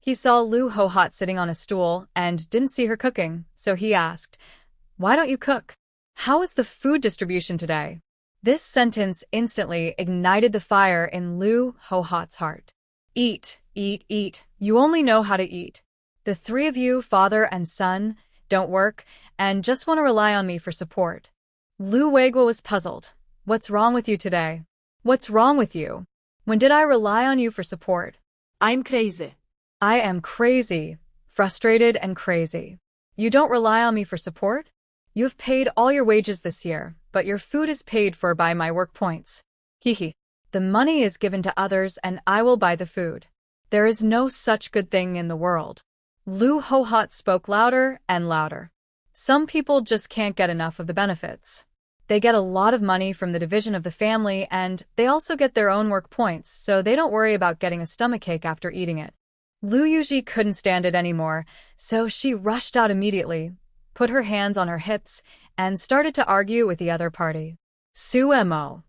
He saw Lu Hohot sitting on a stool and didn't see her cooking, so he asked, "Why don't you cook? How is the food distribution today?" This sentence instantly ignited the fire in Lu Hohot's heart. Eat, eat, eat. You only know how to eat. The three of you, father and son, don't work and just want to rely on me for support. Lu Weiguo was puzzled. What's wrong with you today? What's wrong with you? When did I rely on you for support? I'm crazy. I am crazy, frustrated and crazy. You don't rely on me for support? You have paid all your wages this year, but your food is paid for by my work points. Hehe. The money is given to others and I will buy the food. There is no such good thing in the world. Lu Hohot spoke louder and louder. Some people just can't get enough of the benefits. They get a lot of money from the division of the family and they also get their own work points, so they don't worry about getting a stomachache after eating it. Lu Yuji couldn't stand it anymore, so she rushed out immediately, put her hands on her hips, and started to argue with the other party. Suemo.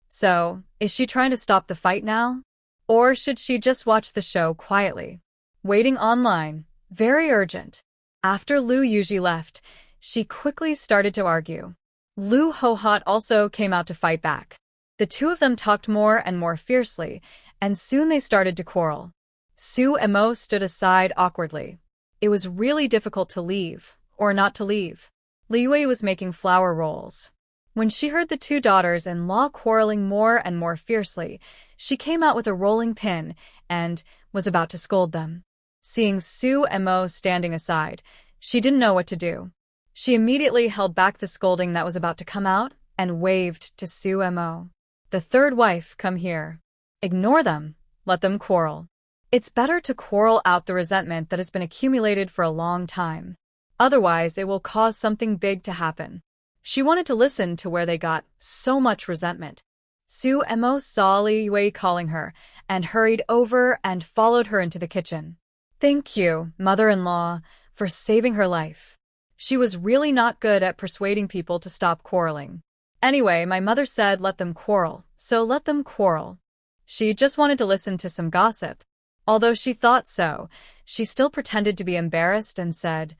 So, is she trying to stop the fight now? Or should she just watch the show quietly? Waiting online. Very urgent. After Lu Yuji left, she quickly started to argue. Lu Hohot also came out to fight back. The two of them talked more and more fiercely, and soon they started to quarrel. Suemo stood aside awkwardly. It was really difficult to leave, or not to leave. Li Yui was making flour rolls. When she heard the two daughters-in-law quarreling more and more fiercely, she came out with a rolling pin and was about to scold them. Seeing Suemo standing aside, she didn't know what to do. She immediately held back the scolding that was about to come out and waved to Suemo. The third wife, come here. Ignore them. Let them quarrel. It's better to quarrel out the resentment that has been accumulated for a long time. Otherwise, it will cause something big to happen. She wanted to listen to where they got so much resentment. Suemo saw Li Yui calling her and hurried over and followed her into the kitchen. Thank you, mother-in-law, for saving her life. She was really not good at persuading people to stop quarreling. Anyway, my mother said let them quarrel, so let them quarrel. She just wanted to listen to some gossip. Although she thought so, she still pretended to be embarrassed and said,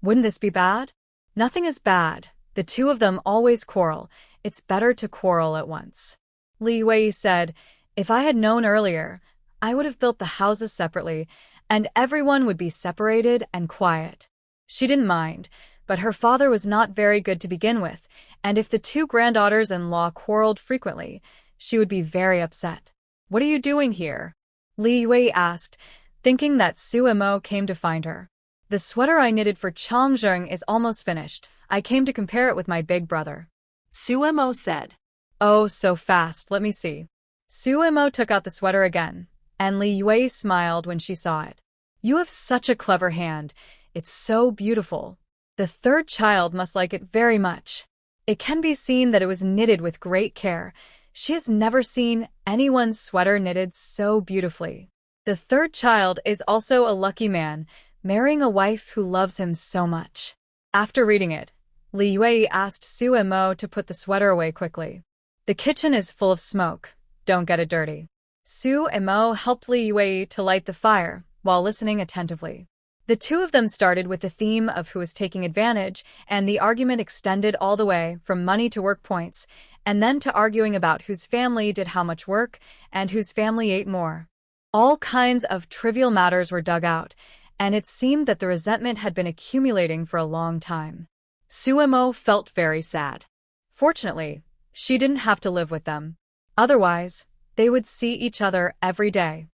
"Wouldn't this be bad?" Nothing is bad. The two of them always quarrel. It's better to quarrel at once. Li Yui said, "If I had known earlier, I would have built the houses separately, and everyone would be separated and quiet." She didn't mind, but her father was not very good to begin with, and if the two granddaughters-in-law quarreled frequently, she would be very upset. "What are you doing here?" Li Yui asked, thinking that Suemo came to find her. "The sweater I knitted for Changzheng is almost finished. I came to compare it with my big brother," Suemo said. "Oh, so fast, let me see." Suemo took out the sweater again, and Li Yui smiled when she saw it. "You have such a clever hand. It's so beautiful. The third child must like it very much. It can be seen that it was knitted with great care. She has never seen anyone's sweater knitted so beautifully. The third child is also a lucky man, marrying a wife who loves him so much." After reading it, Li Yui asked Suemo to put the sweater away quickly. "The kitchen is full of smoke. Don't get it dirty." Suemo helped Li Yui to light the fire while listening attentively. The two of them started with the theme of who was taking advantage, and the argument extended all the way from money to work points, and then to arguing about whose family did how much work and whose family ate more. All kinds of trivial matters were dug out, and it seemed that the resentment had been accumulating for a long time. Suemo felt very sad. Fortunately, she didn't have to live with them. Otherwise, they would see each other every day.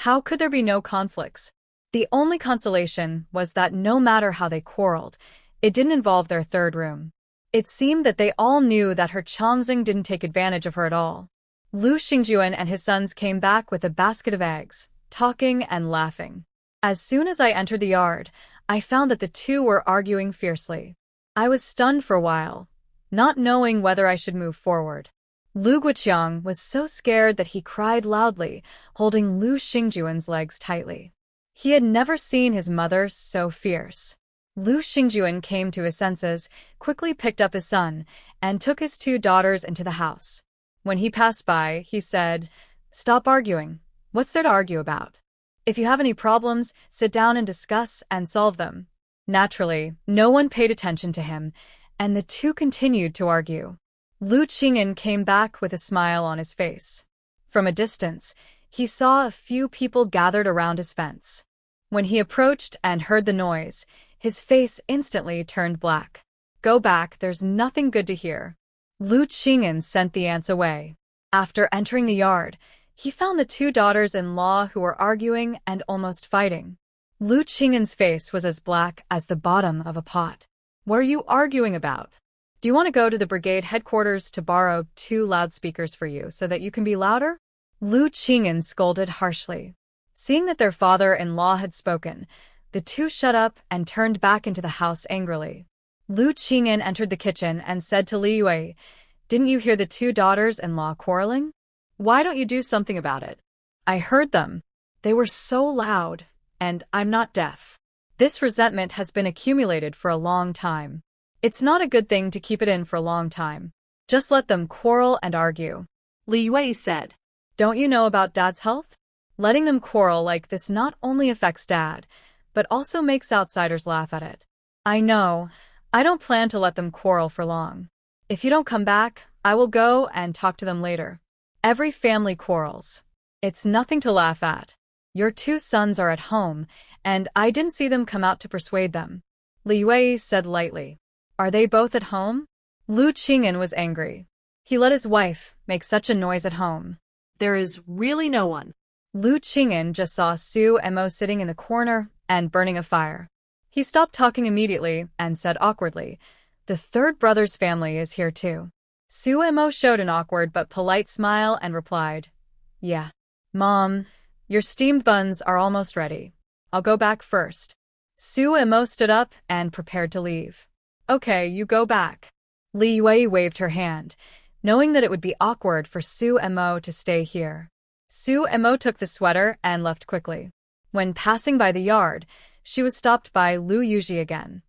How could there be no conflicts? The only consolation was that no matter how they quarreled, it didn't involve their third room. It seemed that they all knew that her Changzheng didn't take advantage of her at all. Lu Xingjuan and his sons came back with a basket of eggs, talking and laughing. As soon as I entered the yard, I found that the two were arguing fiercely. I was stunned for a while, not knowing whether I should move forward. Lu Guoqiang was so scared that he cried loudly, holding Lu Xingjuan's legs tightly. He had never seen his mother so fierce. Lu Xingjuan came to his senses, quickly picked up his son, and took his two daughters into the house. When he passed by, he said, "Stop arguing. What's there to argue about? If you have any problems, sit down and discuss and solve them. Naturally, no one paid attention to him, and the two continued to argue. Lu Qing'an came back with a smile on his face. From a distance, he saw a few people gathered around his fence. When he approached and heard the noise, his face instantly turned black. Go back, there's nothing good to hear. Lu Qing'an sent the ants away. After entering the yard, he found the two daughters-in-law who were arguing and almost fighting. Lu Qing'an's face was as black as the bottom of a pot. What are you arguing about? Do you want to go to the brigade headquarters to borrow 2 loudspeakers for you so that you can be louder? Lu Qing'an scolded harshly. Seeing that their father-in-law had spoken, the two shut up and turned back into the house angrily. Lu Qing'an entered the kitchen and said to Li Yue, "Didn't you hear the 2 daughters-in-law quarreling? Why don't you do something about it?" "I heard them. They were so loud, and I'm not deaf." This resentment has been accumulated for a long time. It's not a good thing to keep it in for a long time. Just let them quarrel and argue. Li Yue said. Don't you know about Dad's health? Letting them quarrel like this not only affects Dad, but also makes outsiders laugh at it. I know. I don't plan to let them quarrel for long. If you don't come back, I will go and talk to them later. Every family quarrels. It's nothing to laugh at. Your 2 sons are at home, and I didn't see them come out to persuade them. Li Yue said lightly. Are they both at home? Lu Qing'an was angry. He let his wife make such a noise at home. There is really no one. Lu Qing'an just saw Su Mo sitting in the corner and burning a fire. He stopped talking immediately and said awkwardly, "The 3rd brother's family is here too." Su Mo showed an awkward but polite smile and replied, "Yeah. Mom, your steamed buns are almost ready. I'll go back first." Su Mo stood up and prepared to leave. "Okay, you go back." Li Yue waved her hand, knowing that it would be awkward for Su Mo to stay here. Su Mo took the sweater and left quickly. When passing by the yard, she was stopped by Lu Yuji again.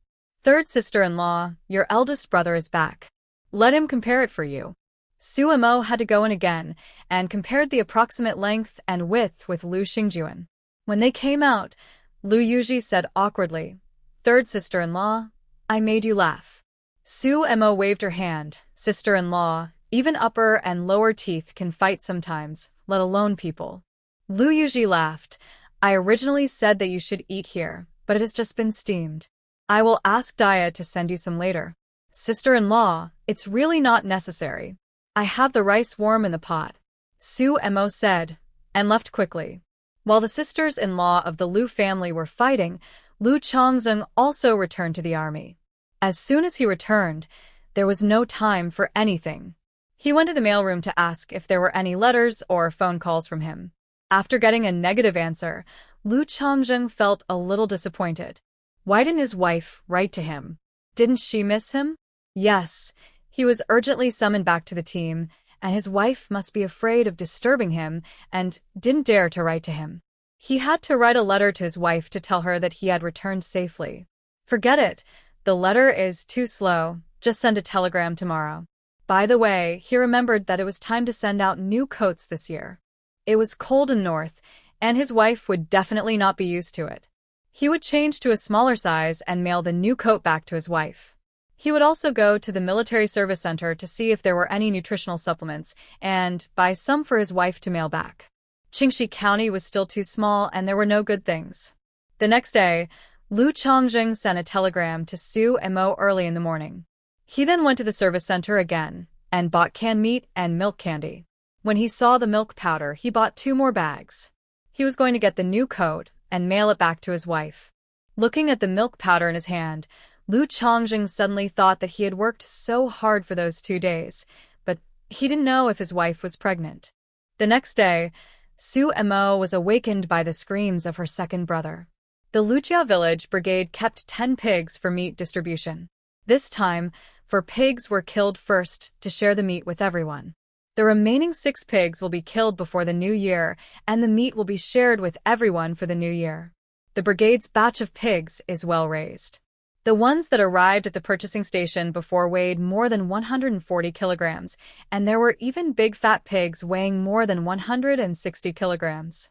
"Third sister-in-law, your eldest brother is back. Let him compare it for you." Su Mo had to go in again and compared the approximate length and width with Lu Xingjuan. When they came out, Lu Yuji said awkwardly, "Third sister-in-law, I made you laugh." Su Mo waved her hand. "Sister-in-law, even upper and lower teeth can fight sometimes, let alone people." Lu Yuji laughed. "I originally said that you should eat here, but it has just been steamed. I will ask Daya to send you some later." "Sister-in-law, it's really not necessary. I have the rice warm in the pot," Su Mo said, and left quickly. While the sisters-in-law of the Lu family were fighting, Lu Chongzheng also returned to the army. As soon as he returned, there was no time for anything. He went to the mailroom to ask if there were any letters or phone calls from him. After getting a negative answer, Lu Chongzheng felt a little disappointed. Why didn't his wife write to him? Didn't she miss him? Yes, he was urgently summoned back to the team, and his wife must be afraid of disturbing him and didn't dare to write to him. He had to write a letter to his wife to tell her that he had returned safely. Forget it. The letter is too slow. Just send a telegram tomorrow. By the way, he remembered that it was time to send out new coats this year. It was cold in North, and his wife would definitely not be used to it. He would change to a smaller size and mail the new coat back to his wife. He would also go to the military service center to see if there were any nutritional supplements and buy some for his wife to mail back. Qingxi County was still too small and there were no good things. The next day, Lu Chongzheng sent a telegram to Su Mo early in the morning. He then went to the service center again and bought canned meat and milk candy. When he saw the milk powder, he bought 2 more bags. He was going to get the new coat and mail it back to his wife. Looking at the milk powder in his hand, Lu Chongzheng suddenly thought that he had worked so hard for those 2 days, but he didn't know if his wife was pregnant. The next day, Su Mo was awakened by the screams of her second brother. The Lujia village brigade kept 10 pigs for meat distribution. This time, 4 pigs were killed first to share the meat with everyone. The remaining 6 pigs will be killed before the new year, and the meat will be shared with everyone for the new year. The brigade's batch of pigs is well raised. The ones that arrived at the purchasing station before weighed more than 140 kilograms, and there were even big fat pigs weighing more than 160 kilograms.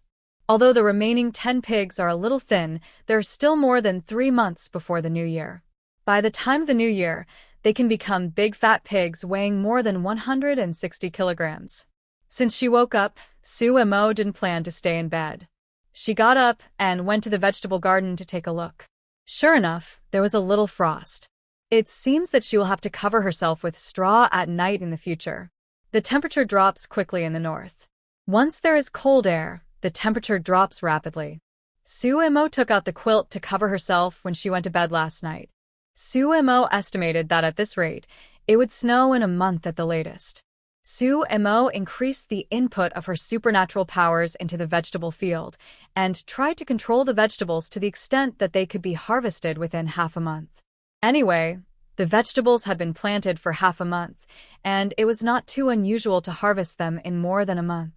Although the remaining 10 pigs are a little thin, there are still more than 3 months before the new year. By the time of the new year, they can become big fat pigs weighing more than 160 kilograms. Since she woke up, Sue Mo didn't plan to stay in bed. She got up and went to the vegetable garden to take a look. Sure enough, there was a little frost. It seems that she will have to cover herself with straw at night in the future. The temperature drops quickly in the north. Once there is cold air, the temperature drops rapidly. Sue Mo took out the quilt to cover herself when she went to bed last night. Sue Mo estimated that at this rate, it would snow in a month at the latest. Sue Mo increased the input of her supernatural powers into the vegetable field and tried to control the vegetables to the extent that they could be harvested within half a month. Anyway, the vegetables had been planted for half a month, and it was not too unusual to harvest them in more than a month.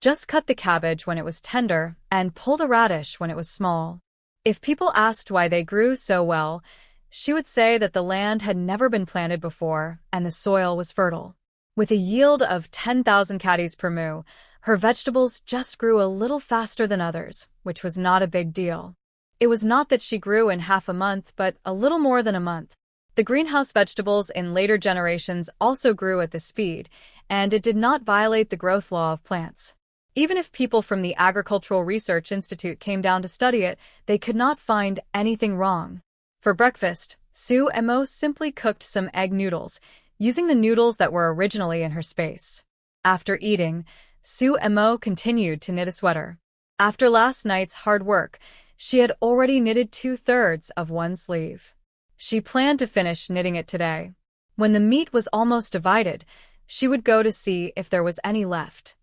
Just cut the cabbage when it was tender and pull the radish when it was small. If people asked why they grew so well, she would say that the land had never been planted before and the soil was fertile. With a yield of 10,000 caddies per moo, her vegetables just grew a little faster than others, which was not a big deal. It was not that she grew in half a month, but a little more than a month. The greenhouse vegetables in later generations also grew at this speed, and it did not violate the growth law of plants. Even if people from the Agricultural Research Institute came down to study it, they could not find anything wrong. For breakfast, Sue Mo simply cooked some egg noodles, using the noodles that were originally in her space. After eating, Sue Mo continued to knit a sweater. After last night's hard work, she had already knitted 2/3 of one sleeve. She planned to finish knitting it today. When the meat was almost divided, she would go to see if there was any left.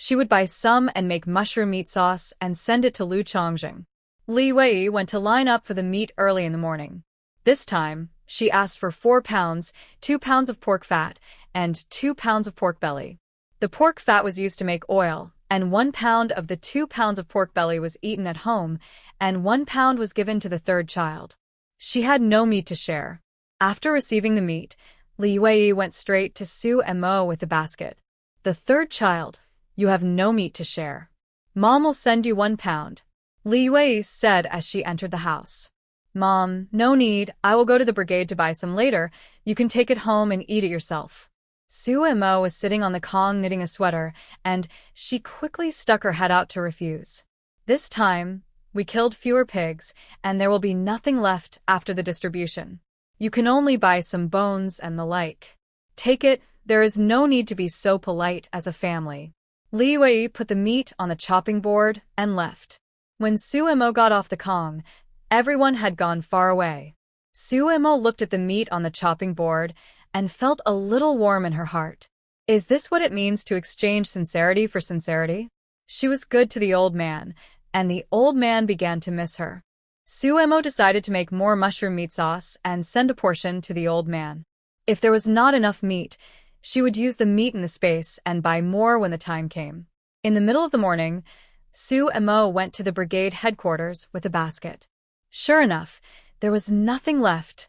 She would buy some and make mushroom meat sauce and send it to Lu Chongjing. Li Wei went to line up for the meat early in the morning. This time, she asked for 4 pounds, 2 pounds of pork fat, and 2 pounds of pork belly. The pork fat was used to make oil, and 1 pound of the 2 pounds of pork belly was eaten at home, and 1 pound was given to the third child. She had no meat to share. After receiving the meat, Li Wei went straight to Sue Mo with the basket. The third child, you have no meat to share. Mom will send you 1 pound. Li Wei said as she entered the house. Mom, no need, I will go to the brigade to buy some later. You can take it home and eat it yourself. Sue Mo was sitting on the Kong knitting a sweater, and she quickly stuck her head out to refuse. This time, we killed fewer pigs, and there will be nothing left after the distribution. You can only buy some bones and the like. Take it, there is no need to be so polite as a family. Li Wei put the meat on the chopping board and left. When Sue Mo got off the Kong, everyone had gone far away. Sue Mo looked at the meat on the chopping board and felt a little warm in her heart. Is this what it means to exchange sincerity for sincerity? She was good to the old man, and the old man began to miss her. Sue Mo decided to make more mushroom meat sauce and send a portion to the old man. If there was not enough meat, she would use the meat in the space and buy more when the time came. In the middle of the morning, Sue Mo went to the brigade headquarters with a basket. Sure enough, there was nothing left,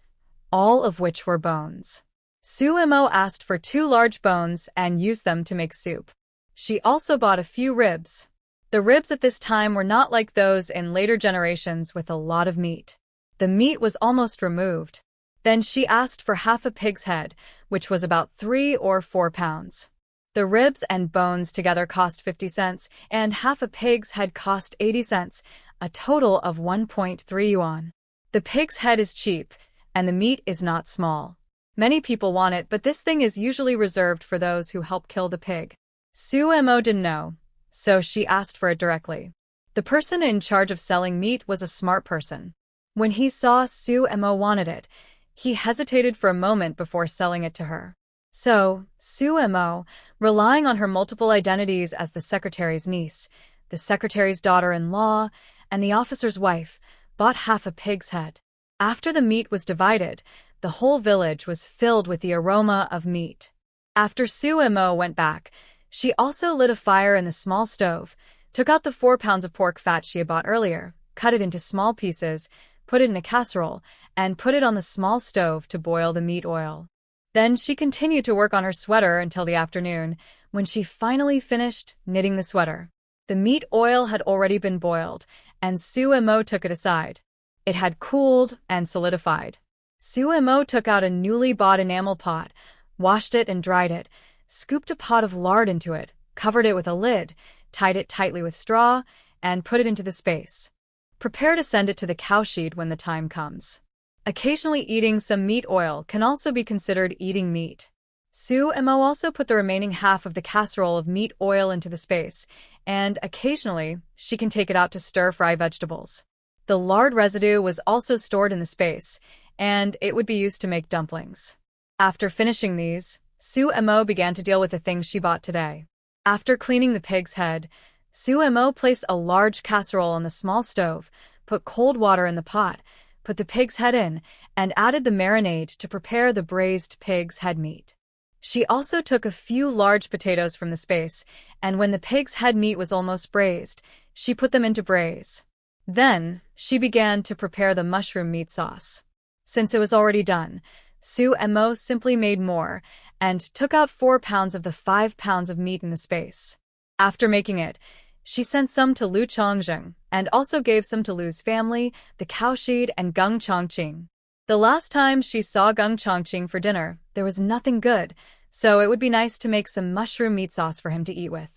all of which were bones. Sue Mo asked for 2 large bones and used them to make soup. She also bought a few ribs. The ribs at this time were not like those in later generations with a lot of meat. The meat was almost removed. Then she asked for half a pig's head, which was about 3 or 4 pounds. The ribs and bones together cost 50 cents, and half a pig's head cost 80 cents, a total of 1.3 yuan. The pig's head is cheap, and the meat is not small. Many people want it, but this thing is usually reserved for those who help kill the pig. Sue Mo didn't know, so she asked for it directly. The person in charge of selling meat was a smart person. When he saw Sue Mo wanted it, he hesitated for a moment before selling it to her. So, Sue Mo, relying on her multiple identities as the secretary's niece, the secretary's daughter-in-law, and the officer's wife, bought half a pig's head. After the meat was divided, the whole village was filled with the aroma of meat. After Sue Mo went back, she also lit a fire in the small stove, took out the 4 pounds of pork fat she had bought earlier, cut it into small pieces, put it in a casserole, and put it on the small stove to boil the meat oil. Then she continued to work on her sweater until the afternoon, when she finally finished knitting the sweater. The meat oil had already been boiled, and Suemo took it aside. It had cooled and solidified. Suemo took out a newly bought enamel pot, washed it and dried it, scooped a pot of lard into it, covered it with a lid, tied it tightly with straw, and put it into the space. Prepare to send it to the cowshed when the time comes. Occasionally eating some meat oil can also be considered eating meat. Suemo also put the remaining half of the casserole of meat oil into the space, and occasionally she can take it out to stir-fry vegetables. The lard residue was also stored in the space, and it would be used to make dumplings. After finishing these, Suemo began to deal with the things she bought today. After cleaning the pig's head, Suemo placed a large casserole on the small stove, put cold water in the pot, put the pig's head in, and added the marinade to prepare the braised pig's head meat. She also took a few large potatoes from the space, and when the pig's head meat was almost braised, she put them into braise. Then, she began to prepare the mushroom meat sauce. Since it was already done, Suemo simply made more, and took out 4 pounds of the 5 pounds of meat in the space. After making it, she sent some to Lu Chongjing, and also gave some to Lu's family, the cowshed, and Gung Chongqing. The last time she saw Gung Chongqing for dinner, there was nothing good, so it would be nice to make some mushroom meat sauce for him to eat with.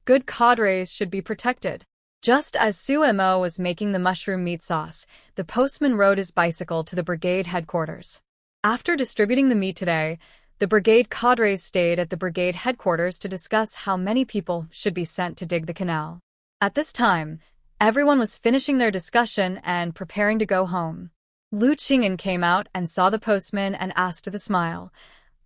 Good cadres should be protected. Just as Suemo was making the mushroom meat sauce, the postman rode his bicycle to the brigade headquarters. After distributing the meat today, the brigade cadres stayed at the brigade headquarters to discuss how many people should be sent to dig the canal. At this time, everyone was finishing their discussion and preparing to go home. Lu Qing'an came out and saw the postman and asked with a smile,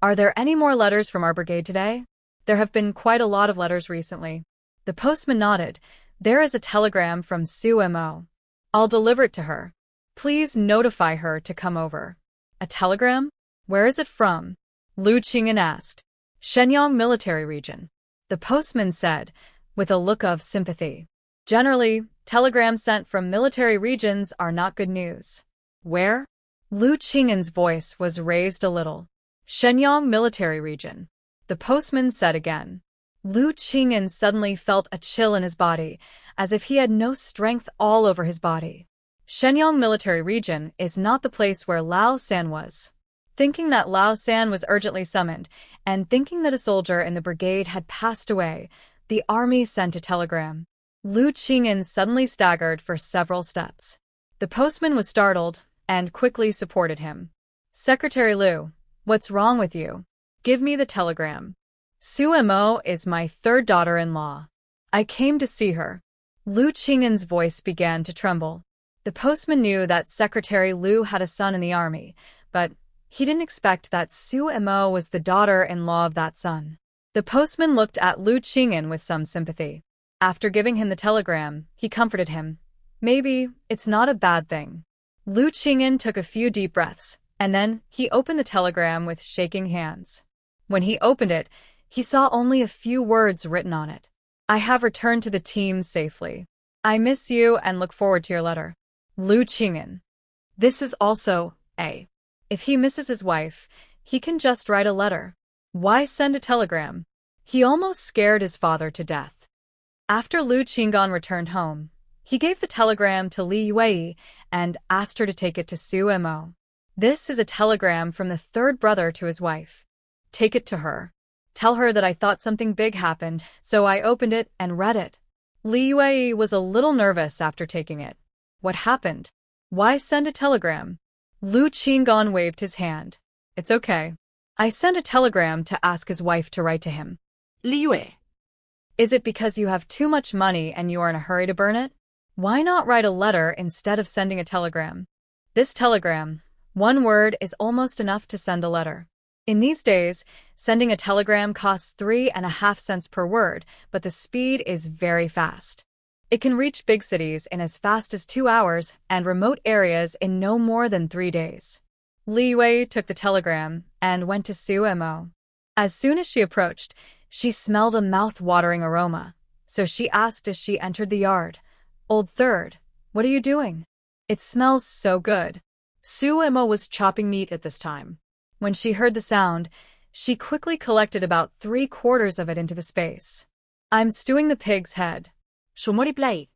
"Are there any more letters from our brigade today? There have been quite a lot of letters recently." The postman nodded. "There is a telegram from Suemo. I'll deliver it to her. Please notify her to come over." "A telegram? Where is it from?" Lu Qing'an asked. "Shenyang Military Region," the postman said, with a look of sympathy. Generally, telegrams sent from military regions are not good news. "Where?" Lu Qing'an's voice was raised a little. "Shenyang Military Region," the postman said again. Lu Qing'an suddenly felt a chill in his body, as if he had no strength all over his body. Shenyang Military Region is not the place where Lao San was. Thinking that Lao San was urgently summoned, and thinking that a soldier in the brigade had passed away, the army sent a telegram. Lu Qing'an suddenly staggered for several steps. The postman was startled, and quickly supported him. "Secretary Lu, what's wrong with you? Give me the telegram. Suemo is my third daughter-in-law. I came to see her." Lu Qing'an's voice began to tremble. The postman knew that Secretary Lu had a son in the army, but he didn't expect that Suemo was the daughter-in-law of that son. The postman looked at Lu Qing'an with some sympathy. After giving him the telegram, he comforted him. "Maybe it's not a bad thing." Lu Qing'an took a few deep breaths, and then he opened the telegram with shaking hands. When he opened it, he saw only a few words written on it. "I have returned to the team safely. I miss you and look forward to your letter. Lu Qing'an." This is also A. If he misses his wife, he can just write a letter. Why send a telegram? He almost scared his father to death. After Lu Qing'an returned home, he gave the telegram to Li Yue and asked her to take it to Suemo. "This is a telegram from the third brother to his wife. Take it to her. Tell her that I thought something big happened, so I opened it and read it." Li Yue was a little nervous after taking it. What happened? Why send a telegram? Lu Qing'an waved his hand. "It's okay. I sent a telegram to ask his wife to write to him." Li Yue. "Is it because you have too much money and you are in a hurry to burn it? Why not write a letter instead of sending a telegram? This telegram, one word is almost enough to send a letter. In these days, sending a telegram costs 3.5 cents per word, but the speed is very fast. It can reach big cities in as fast as 2 hours and remote areas in no more than 3 days. Li Yue took the telegram and went to Suemo. As soon as she approached, she smelled a mouth-watering aroma, so she asked as she entered the yard, "Old Third, what are you doing? It smells so good." Suemo was chopping meat at this time. When she heard the sound, she quickly collected about 3/4 of it into the space. "I'm stewing the pig's head. 什么 reply?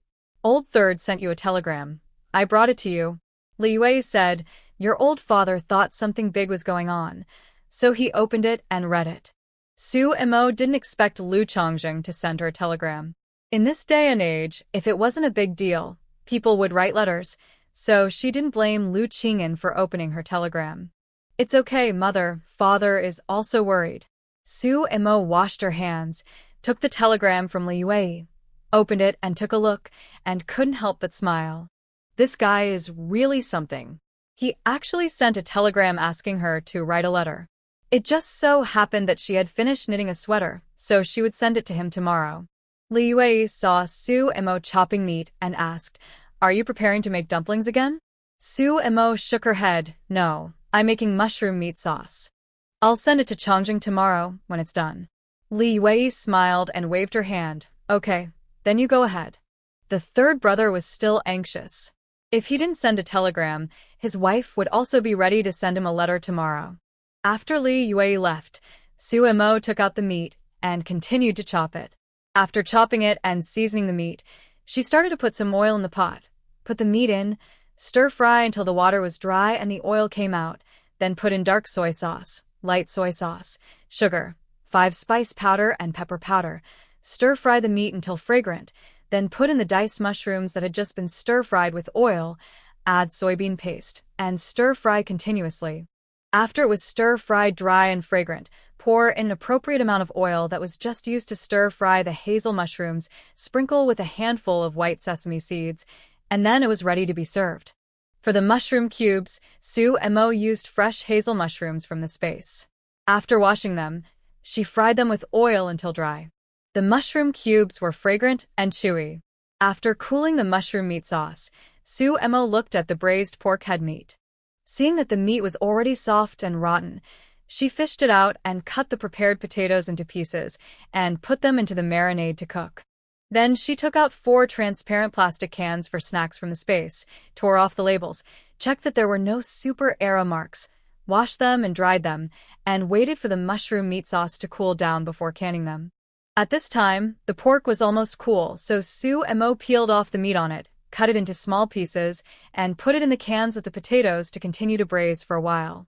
Old third sent you a telegram. I brought it to you. Li Yue said, your old father thought something big was going on, so he opened it and read it. Su Imo didn't expect Lu Chongjing to send her a telegram. In this day and age, if it wasn't a big deal, people would write letters, so she didn't blame Lu Qing'an for opening her telegram. It's okay, mother, father is also worried. Su Imo washed her hands, took the telegram from Li Yue, opened it and took a look, and couldn't help but smile. This guy is really something. He actually sent a telegram asking her to write a letter. It just so happened that she had finished knitting a sweater, so she would send it to him tomorrow. Li Yue saw Su Imo chopping meat and asked, are you preparing to make dumplings again? Su Imo shook her head, no, I'm making mushroom meat sauce. I'll send it to Chongjing tomorrow when it's done. Li Yue smiled and waved her hand, okay, then you go ahead. The third brother was still anxious. If he didn't send a telegram, his wife would also be ready to send him a letter tomorrow. After Li Yue left, Su Imo took out the meat and continued to chop it. After chopping it and seasoning the meat, she started to put some oil in the pot. Put the meat in, stir-fry until the water was dry and the oil came out, then put in dark soy sauce, light soy sauce, sugar, 5 spice powder and pepper powder. Stir-fry the meat until fragrant, then put in the diced mushrooms that had just been stir-fried with oil, add soybean paste, and stir-fry continuously. After it was stir-fried dry and fragrant, pour in an appropriate amount of oil that was just used to stir-fry the hazel mushrooms, sprinkle with a handful of white sesame seeds, and then it was ready to be served. For the mushroom cubes, Su Imo used fresh hazel mushrooms from the space. After washing them, she fried them with oil until dry. The mushroom cubes were fragrant and chewy. After cooling the mushroom meat sauce, Su Imo looked at the braised pork head meat. Seeing that the meat was already soft and rotten, she fished it out and cut the prepared potatoes into pieces and put them into the marinade to cook. Then she took out 4 transparent plastic cans for snacks from the space, tore off the labels, checked that there were no super arrow marks, washed them and dried them, and waited for the mushroom meat sauce to cool down before canning them. At this time, the pork was almost cool, so Su Imo peeled off the meat on it, cut it into small pieces, and put it in the cans with the potatoes to continue to braise for a while.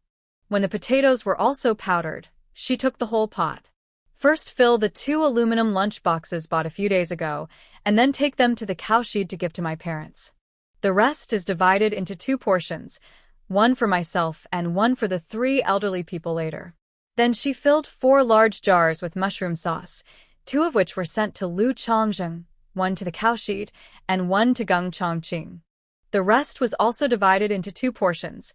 When the potatoes were also powdered, she took the whole pot. First fill the 2 aluminum lunch boxes bought a few days ago, and then take them to the cowshed to give to my parents. The rest is divided into 2 portions, one for myself and one for the 3 elderly people later. Then she filled 4 large jars with mushroom sauce, 2 of which were sent to Lu Chongjing, 1 to the cowshed, and 1 to Gung Chongqing. The rest was also divided into 2 portions,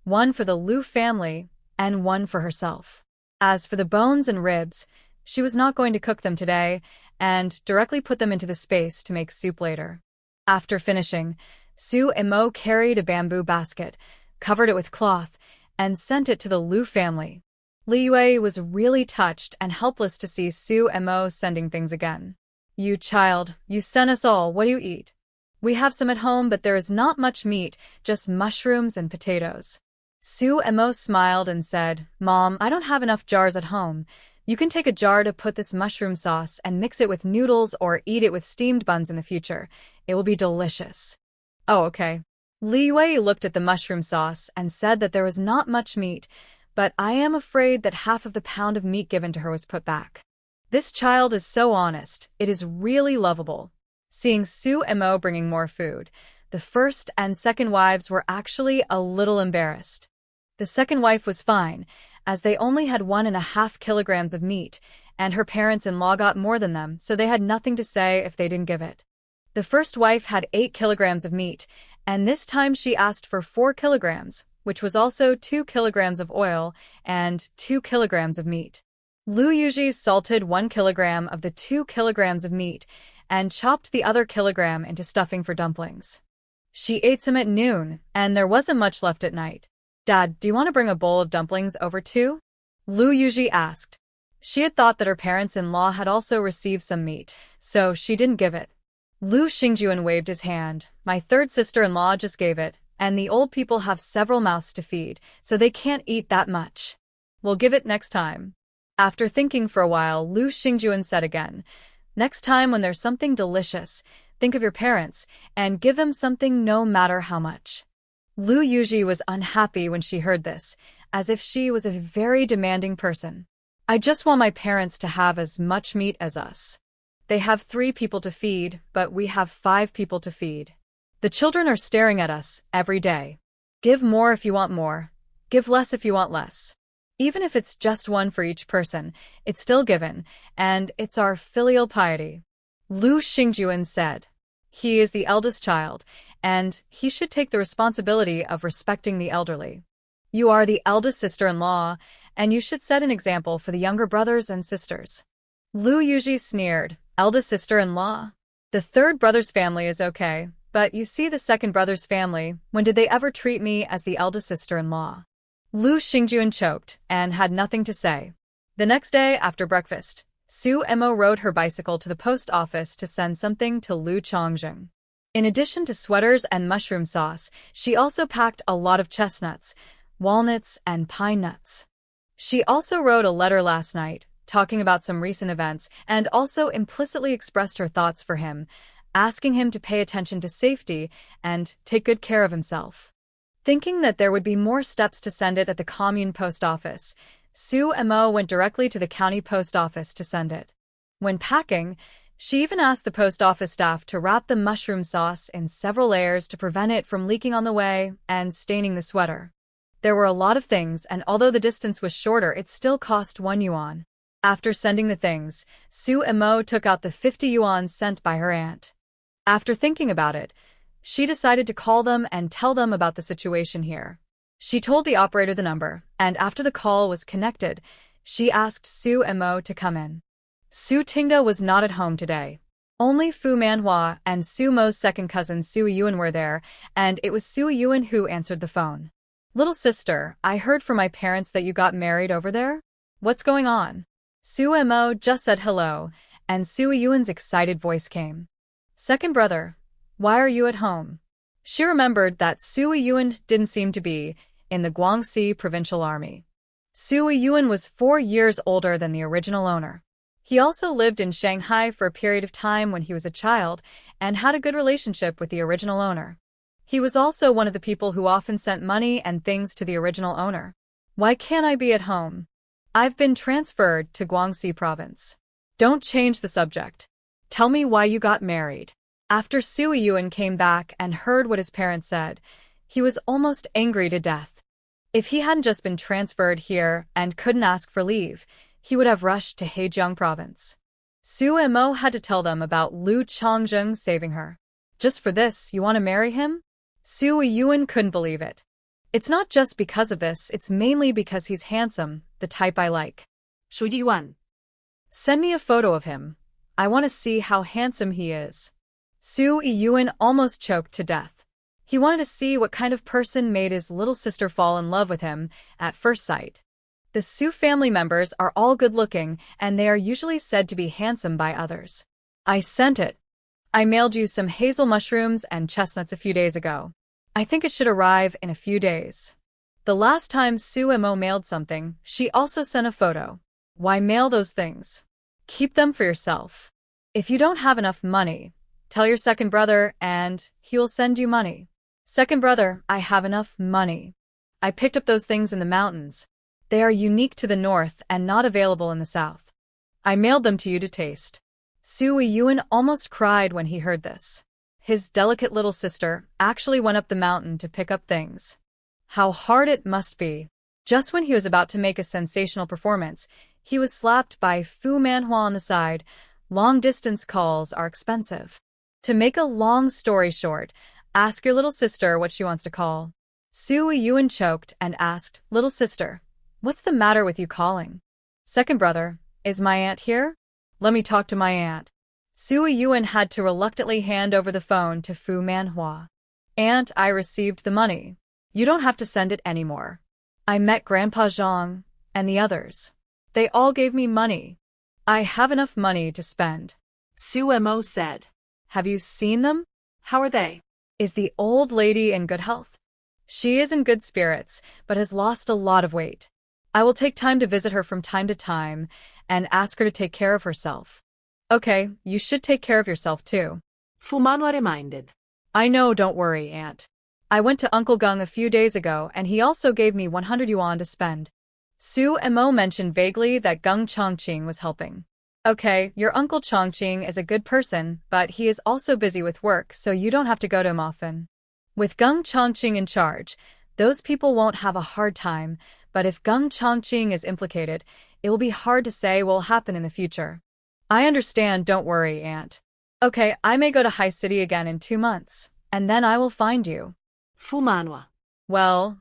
one for the Lu family and 1 for herself. As for the bones and ribs, she was not going to cook them today and directly put them into the space to make soup later. After finishing, Su Imo carried a bamboo basket, covered it with cloth, and sent it to the Lu family. Li Yue was really touched and helpless to see Su Imo sending things again. You child, you sent us all, what do you eat? We have some at home, but there is not much meat, just mushrooms and potatoes. Su Imo smiled and said, Mom, I don't have enough jars at home. You can take a jar to put this mushroom sauce and mix it with noodles or eat it with steamed buns in the future. It will be delicious. Oh, okay. Li Yue looked at the mushroom sauce and said that there was not much meat, but I am afraid that half of the pound of meat given to her was put back. This child is so honest, it is really lovable. Seeing Su Imo bringing more food, the first and second wives were actually a little embarrassed. The second wife was fine, as they only had 1.5 kilograms of meat, and her parents-in-law got more than them, so they had nothing to say if they didn't give it. The first wife had 8 kilograms of meat, and this time she asked for 4 kilograms, which was also 2 kilograms of oil and 2 kilograms of meat. Lu Yuji salted 1 kilogram of the 2 kilograms of meat and chopped the other kilogram into stuffing for dumplings. She ate some at noon, and there wasn't much left at night. Dad, do you want to bring a bowl of dumplings over too? Lu Yuji asked. She had thought that her parents-in-law had also received some meat, so she didn't give it. Lu Xingjuan waved his hand. My third sister-in-law just gave it, and the old people have several mouths to feed, so they can't eat that much. We'll give it next time. After thinking for a while, Lu Xingjuan said again, Next time when there's something delicious, think of your parents and give them something no matter how much. Lu Yuji was unhappy when she heard this, as if she was a very demanding person. I just want my parents to have as much meat as us. They have 3 people to feed, but we have 5 people to feed. The children are staring at us every day. Give more if you want more. Give less if you want less. Even if it's just one for each person, it's still given, and it's our filial piety. Lu Xingjuan said. He is the eldest child, and he should take the responsibility of respecting the elderly. You are the eldest sister-in-law, and you should set an example for the younger brothers and sisters. Lu Yuji sneered. Eldest sister-in-law? The third brother's family is okay, but you see the second brother's family, when did they ever treat me as the eldest sister-in-law? Lu Xingjuan choked and had nothing to say. The next day after breakfast, Su Emo rode her bicycle to the post office to send something to Lu Chongjing. In addition to sweaters and mushroom sauce, she also packed a lot of chestnuts, walnuts, and pine nuts. She also wrote a letter last night, talking about some recent events, and also implicitly expressed her thoughts for him, asking him to pay attention to safety and take good care of himself. Thinking that there would be more steps to send it at the commune post office, Su Emo went directly to the county post office to send it. When packing, she even asked the post office staff to wrap the mushroom sauce in several layers to prevent it from leaking on the way and staining the sweater. There were a lot of things, and although the distance was shorter, it still cost 1 yuan. After sending the things, Su Emo took out the 50 yuan sent by her aunt. After thinking about it, she decided to call them and tell them about the situation here. She told the operator the number, and after the call was connected, she asked Su Emo to come in. Su Tingda was not at home today. Only Fu Manhua and Su Mo's second cousin Su Yuan were there, and it was Su Yuan who answered the phone. Little sister, I heard from my parents that you got married over there? What's going on? Su Emo just said hello, and Su Yuan's excited voice came. Second brother, why are you at home? She remembered that Su Yuan didn't seem to be in the Guangxi Provincial Army. Su Yuan was 4 years older than the original owner. He also lived in Shanghai for a period of time when he was a child and had a good relationship with the original owner. He was also one of the people who often sent money and things to the original owner. Why can't I be at home? I've been transferred to Guangxi province. Don't change the subject. Tell me why you got married. After Su Yuan came back and heard what his parents said, he was almost angry to death. If he hadn't just been transferred here and couldn't ask for leave, he would have rushed to Hejiang province. Su Emo had to tell them about Lu Chongjing saving her. Just for this, you want to marry him? Su Yuan couldn't believe it. It's not just because of this, it's mainly because he's handsome, the type I like. Su Yuan. Send me a photo of him. I want to see how handsome he is. Su Yuan almost choked to death. He wanted to see what kind of person made his little sister fall in love with him at first sight. The Su family members are all good-looking, and they are usually said to be handsome by others. I sent it. I mailed you some hazel mushrooms and chestnuts a few days ago. I think it should arrive in a few days. The last time Su Emo mailed something, she also sent a photo. Why mail those things? Keep them for yourself. If you don't have enough money, tell your second brother and he will send you money. Second brother, I have enough money. I picked up those things in the mountains. They are unique to the north and not available in the south. I mailed them to you to taste. Su Yuan almost cried when he heard this. His delicate little sister actually went up the mountain to pick up things. How hard it must be. Just when he was about to make a sensational performance, he was slapped by Fu Manhua on the side. Long-distance calls are expensive. To make a long story short, ask your little sister what she wants to call. Su Yuan choked and asked, Little sister, what's the matter with you calling? Second brother, is my aunt here? Let me talk to my aunt. Su Yuan had to reluctantly hand over the phone to Fu Manhua. Aunt, I received the money. You don't have to send it anymore. I met Grandpa Zhang and the others. They all gave me money. I have enough money to spend. Su Emo said. Have you seen them? How are they? Is the old lady in good health? She is in good spirits, but has lost a lot of weight. I will take time to visit her from time to time and ask her to take care of herself. Okay, you should take care of yourself too. Fumano reminded. I know, don't worry, Aunt. I went to Uncle Gung a few days ago and he also gave me 100 yuan to spend. Su and Mo mentioned vaguely that Gung Chongqing was helping. Okay, your Uncle Chongqing is a good person, but he is also busy with work, so you don't have to go to him often. With Gung Chongqing in charge, those people won't have a hard time, but if Gung Chongqing is implicated, it will be hard to say what will happen in the future. I understand, don't worry, Aunt. Okay, I may go to High City again in 2 months, and then I will find you. Fumanwa. Well,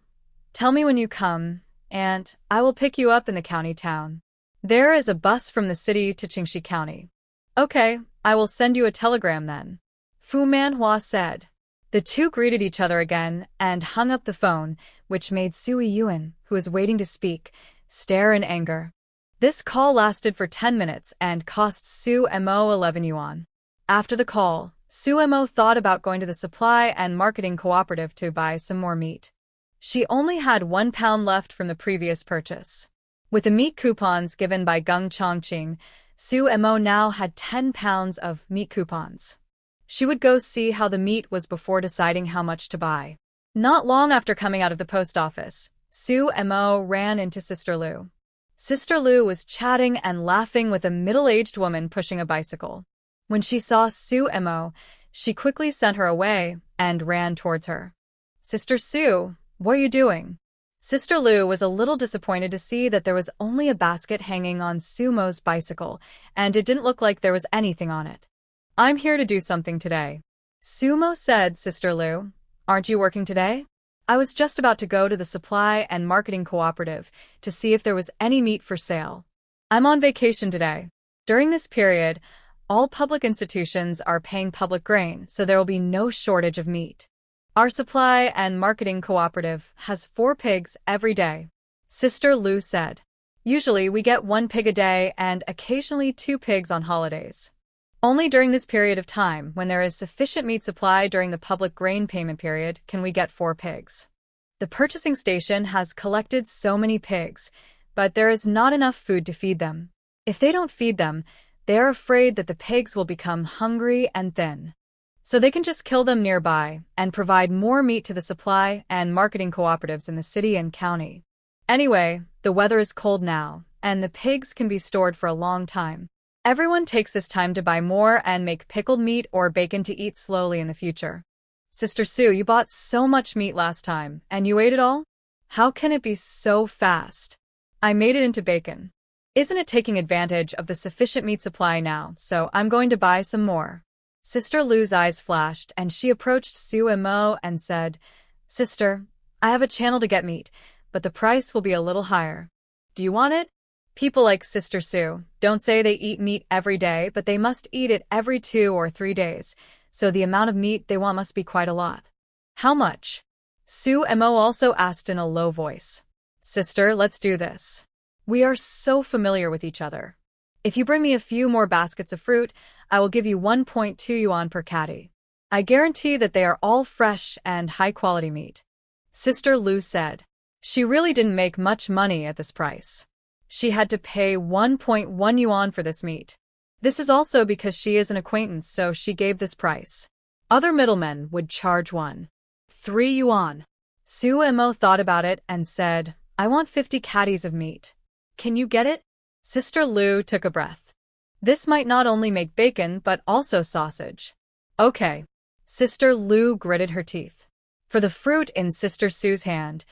tell me when you come, and I will pick you up in the county town. There is a bus from the city to Qingxi County. Okay, I will send you a telegram then. Fu Manhua said. The two greeted each other again and hung up the phone, which made Sui Yuan, who was waiting to speak, stare in anger. This call lasted for 10 minutes and cost Su Mo 11 yuan. After the call, Su Mo thought about going to the supply and marketing cooperative to buy some more meat. She only had 1 pound left from the previous purchase. With the meat coupons given by Gung Chongqing, Su Mo now had 10 pounds of meat coupons. She would go see how the meat was before deciding how much to buy. Not long after coming out of the post office, Su Mo ran into Sister Lu. Sister Lu was chatting and laughing with a middle-aged woman pushing a bicycle. When she saw Su Mo, she quickly sent her away and ran towards her. Sister Su, what are you doing? Sister Lu was a little disappointed to see that there was only a basket hanging on Su Mo's bicycle, and it didn't look like there was anything on it. I'm here to do something today. Su Mo said, Sister Lu, aren't you working today? I was just about to go to the supply and marketing cooperative to see if there was any meat for sale. I'm on vacation today. During this period, all public institutions are paying public grain, so there will be no shortage of meat. Our supply and marketing cooperative has 4 pigs every day. Sister Lu said. Usually we get 1 pig a day and occasionally 2 pigs on holidays. Only during this period of time, when there is sufficient meat supply during the public grain payment period, can we get 4 pigs. The purchasing station has collected so many pigs, but there is not enough food to feed them. If they don't feed them, they are afraid that the pigs will become hungry and thin. So they can just kill them nearby and provide more meat to the supply and marketing cooperatives in the city and county. Anyway, the weather is cold now, and the pigs can be stored for a long time. Everyone takes this time to buy more and make pickled meat or bacon to eat slowly in the future. Sister Su, you bought so much meat last time, and you ate it all? How can it be so fast? I made it into bacon. Isn't it taking advantage of the sufficient meat supply now, so I'm going to buy some more. Sister Lu's eyes flashed, and she approached Su Mo and said, Sister, I have a channel to get meat, but the price will be a little higher. Do you want it? People like Sister Su don't say they eat meat every day, but they must eat it every 2 or 3 days, so the amount of meat they want must be quite a lot. How much? Su Mo also asked in a low voice. Sister, let's do this. We are so familiar with each other. If you bring me a few more baskets of fruit, I will give you 1.2 yuan per caddy. I guarantee that they are all fresh and high-quality meat. Sister Lu said. She really didn't make much money at this price. She had to pay 1.1 yuan for this meat. This is also because she is an acquaintance, so she gave this price. Other middlemen would charge 1.3 yuan. Su Mo thought about it and said, I want 50 caddies of meat. Can you get it? Sister Lu took a breath. This might not only make bacon, but also sausage. Okay. Sister Lu gritted her teeth. For the fruit in Sister Su's hand,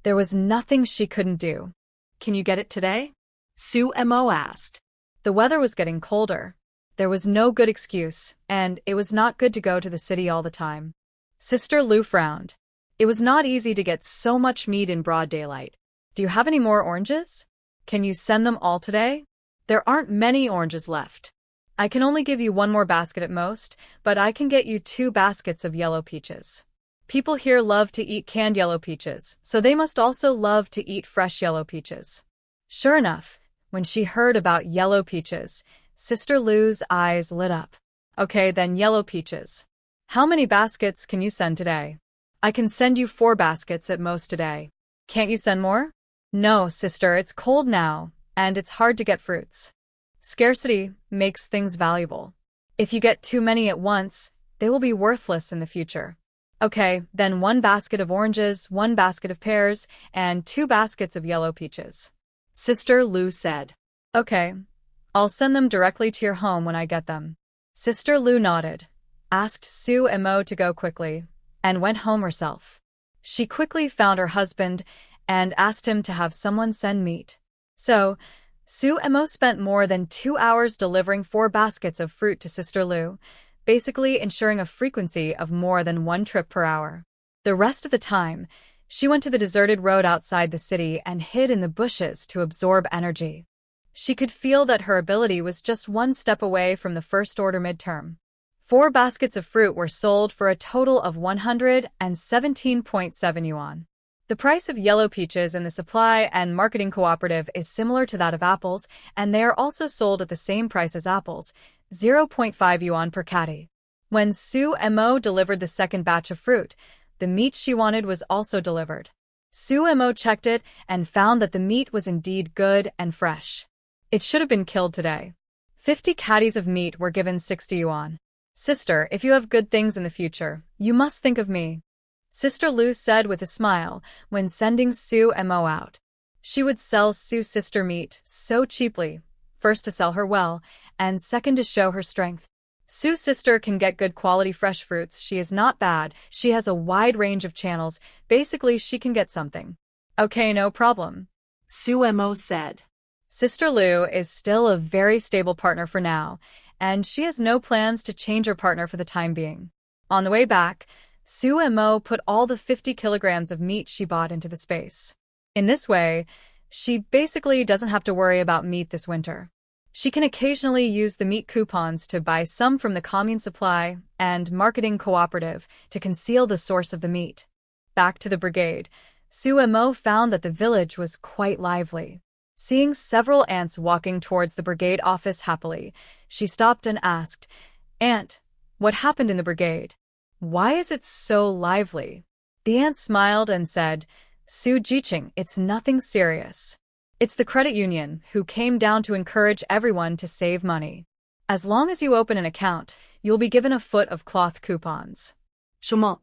there was nothing she couldn't do. Can you get it today? Su Mo asked. The weather was getting colder. There was no good excuse, and it was not good to go to the city all the time. Sister Lu frowned. It was not easy to get so much meat in broad daylight. Do you have any more oranges? Can you send them all today? There aren't many oranges left. I can only give you 1 more basket at most, but I can get you 2 baskets of yellow peaches. People here love to eat canned yellow peaches, so they must also love to eat fresh yellow peaches. Sure enough, when she heard about yellow peaches, Sister Lu's eyes lit up. Okay, then yellow peaches. How many baskets can you send today? I can send you 4 baskets at most today. Can't you send more? No, sister, it's cold now, and it's hard to get fruits. Scarcity makes things valuable. If you get too many at once, they will be worthless in the future. Okay, then 1 basket of oranges, 1 basket of pears, and 2 baskets of yellow peaches. Sister Lou said. Okay, I'll send them directly to your home when I get them. Sister Lou nodded, asked Sue and Mo to go quickly, and went home herself. She quickly found her husband and asked him to have someone send meat. So, Sue and Mo spent more than 2 hours delivering 4 baskets of fruit to Sister Lou, basically ensuring a frequency of more than 1 trip per hour. The rest of the time, she went to the deserted road outside the city and hid in the bushes to absorb energy. She could feel that her ability was just 1 step away from the first-order midterm. 4 baskets of fruit were sold for a total of 117.7 yuan. The price of yellow peaches in the supply and marketing cooperative is similar to that of apples, and they are also sold at the same price as apples, 0.5 yuan per caddy. When Sue and Mo delivered the second batch of fruit, the meat she wanted was also delivered. Sue and Mo checked it and found that the meat was indeed good and fresh. It should have been killed today. 50 caddies of meat were given 60 yuan. Sister, if you have good things in the future, you must think of me. Sister Lou said with a smile when sending Sue and Mo out. She would sell Sue's sister meat so cheaply, first to sell her well, and second to show her strength. Sue's sister can get good quality fresh fruits. She is not bad. She has a wide range of channels. Basically, she can get something. Okay, no problem. Sue and Mo said. Sister Lou is still a very stable partner for now, and she has no plans to change her partner for the time being. On the way back, Sue and Mo put all the 50 kilograms of meat she bought into the space. In this way, she basically doesn't have to worry about meat this winter. She can occasionally use the meat coupons to buy some from the commune supply and marketing cooperative to conceal the source of the meat. Back to the brigade, Sue and Mo found that the village was quite lively. Seeing several ants walking towards the brigade office happily, she stopped and asked, "Aunt, what happened in the brigade? Why is it so lively?" The ant smiled and said, "Su Jiqing, it's nothing serious. It's the credit union who came down to encourage everyone to save money. As long as you open an account, you'll be given a foot of cloth coupons." Shuma.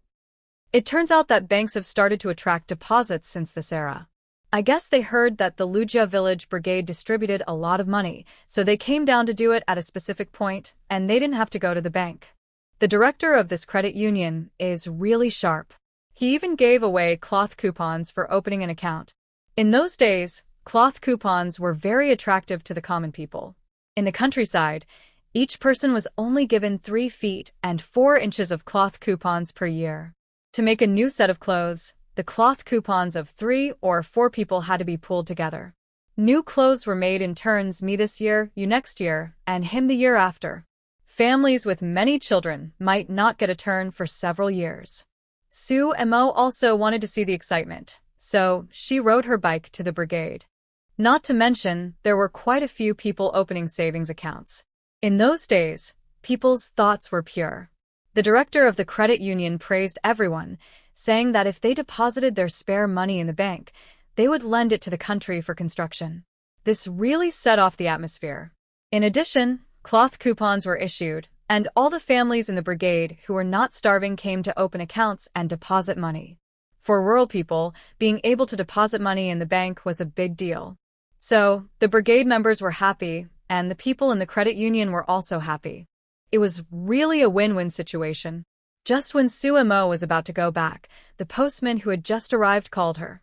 It turns out that banks have started to attract deposits since this era. I guess they heard that the Lujia village brigade distributed a lot of money, so they came down to do it at a specific point, and they didn't have to go to the bank. The director of this credit union is really sharp. He even gave away cloth coupons for opening an account. In those days, cloth coupons were very attractive to the common people. In the countryside, each person was only given 3 feet and 4 inches of cloth coupons per year. To make a new set of clothes, the cloth coupons of 3 or 4 people had to be pulled together. New clothes were made in turns, me this year, you next year, and him the year after. Families with many children might not get a turn for several years. Sue and Mo also wanted to see the excitement, so she rode her bike to the brigade. Not to mention, there were quite a few people opening savings accounts. In those days, people's thoughts were pure. The director of the credit union praised everyone, saying that if they deposited their spare money in the bank, they would lend it to the country for construction. This really set off the atmosphere. In addition, cloth coupons were issued, and all the families in the brigade who were not starving came to open accounts and deposit money. For rural people, being able to deposit money in the bank was a big deal. So, the brigade members were happy, and the people in the credit union were also happy. It was really a win-win situation. Just when Sue and Mo was about to go back, the postman who had just arrived called her.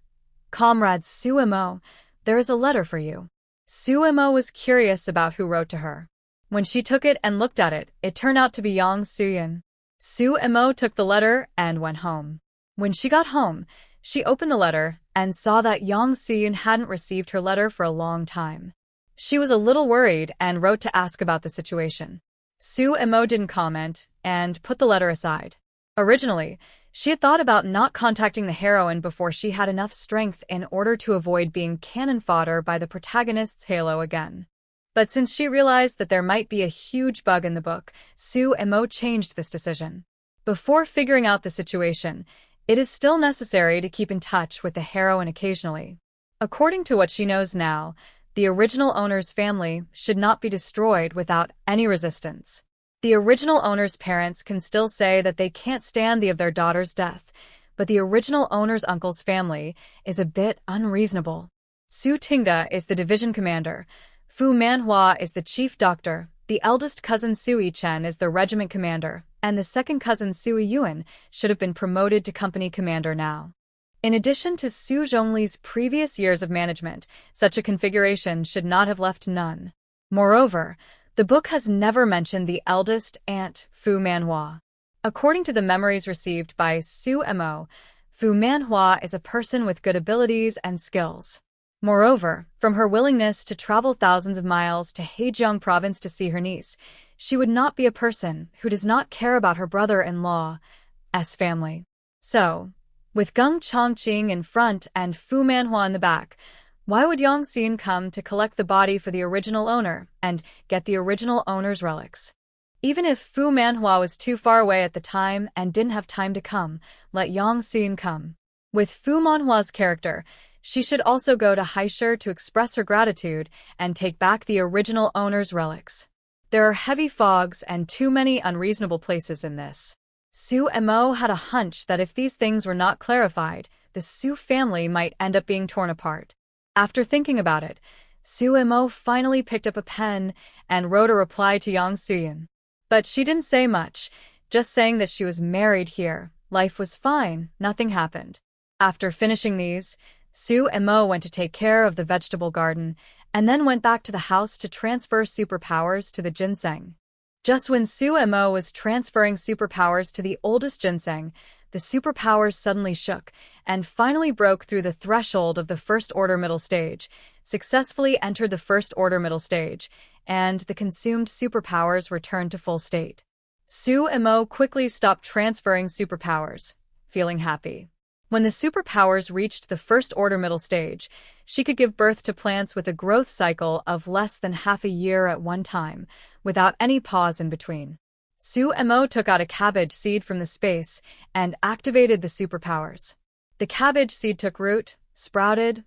"Comrade Sue and Mo, there is a letter for you." Sue and Mo was curious about who wrote to her. When she took it and looked at it, it turned out to be Yang Suyin. Sue and Mo took the letter and went home. When she got home, she opened the letter and saw that Yang Suyin hadn't received her letter for a long time. She was a little worried and wrote to ask about the situation. Sue and Mo didn't comment and put the letter aside. Originally, she had thought about not contacting the heroine before she had enough strength in order to avoid being cannon fodder by the protagonist's halo again. But since she realized that there might be a huge bug in the book, Sue and Mo changed this decision. Before figuring out the situation, it is still necessary to keep in touch with the heroine occasionally. According to what she knows now, The original owner's family should not be destroyed without any resistance. The original owner's parents can still say that they can't stand the of their daughter's death, but the original owner's uncle's family is a bit unreasonable. Su Tingda is the division commander. Fu Manhua is the chief doctor. The eldest cousin Sui Chen is the regiment commander, and the second cousin Sui Yuan should have been promoted to company commander now. In addition to Su Zhongli's previous years of management, such a configuration should not have left none. Moreover, the book has never mentioned the eldest aunt, Fu Manhua. According to the memories received by Su Mo, Fu Manhua is a person with good abilities and skills. Moreover, from her willingness to travel thousands of miles to Hejiang province to see her niece, she would not be a person who does not care about her brother-in-law's family. So, with Geng Chongqing in front and Fu Manhua in the back, why would Yang Xin come to collect the body for the original owner and get the original owner's relics? Even if Fu Manhua was too far away at the time and didn't have time to come, let Yang Xin come. With Fu Manhua's character, she should also go to Haisher to express her gratitude and take back the original owner's relics. There are heavy fogs and too many unreasonable places in this. Su Mo had a hunch that if these things were not clarified, the Su family might end up being torn apart. After thinking about it, Su Mo finally picked up a pen and wrote a reply to Yang Suyin. But she didn't say much, just saying that she was married here. Life was fine, nothing happened. After finishing these, Su Mo went to take care of the vegetable garden and then went back to the house to transfer superpowers to the ginseng. Just when Su Mo was transferring superpowers to the oldest ginseng, the superpowers suddenly shook and finally broke through the threshold of the First Order Middle Stage, successfully entered the First Order Middle Stage, and the consumed superpowers returned to full state. Su Mo quickly stopped transferring superpowers, feeling happy. When the superpowers reached the First Order Middle Stage, she could give birth to plants with a growth cycle of less than half a year at one time, without any pause in between. Su Mo took out a cabbage seed from the space and activated the superpowers. The cabbage seed took root, sprouted,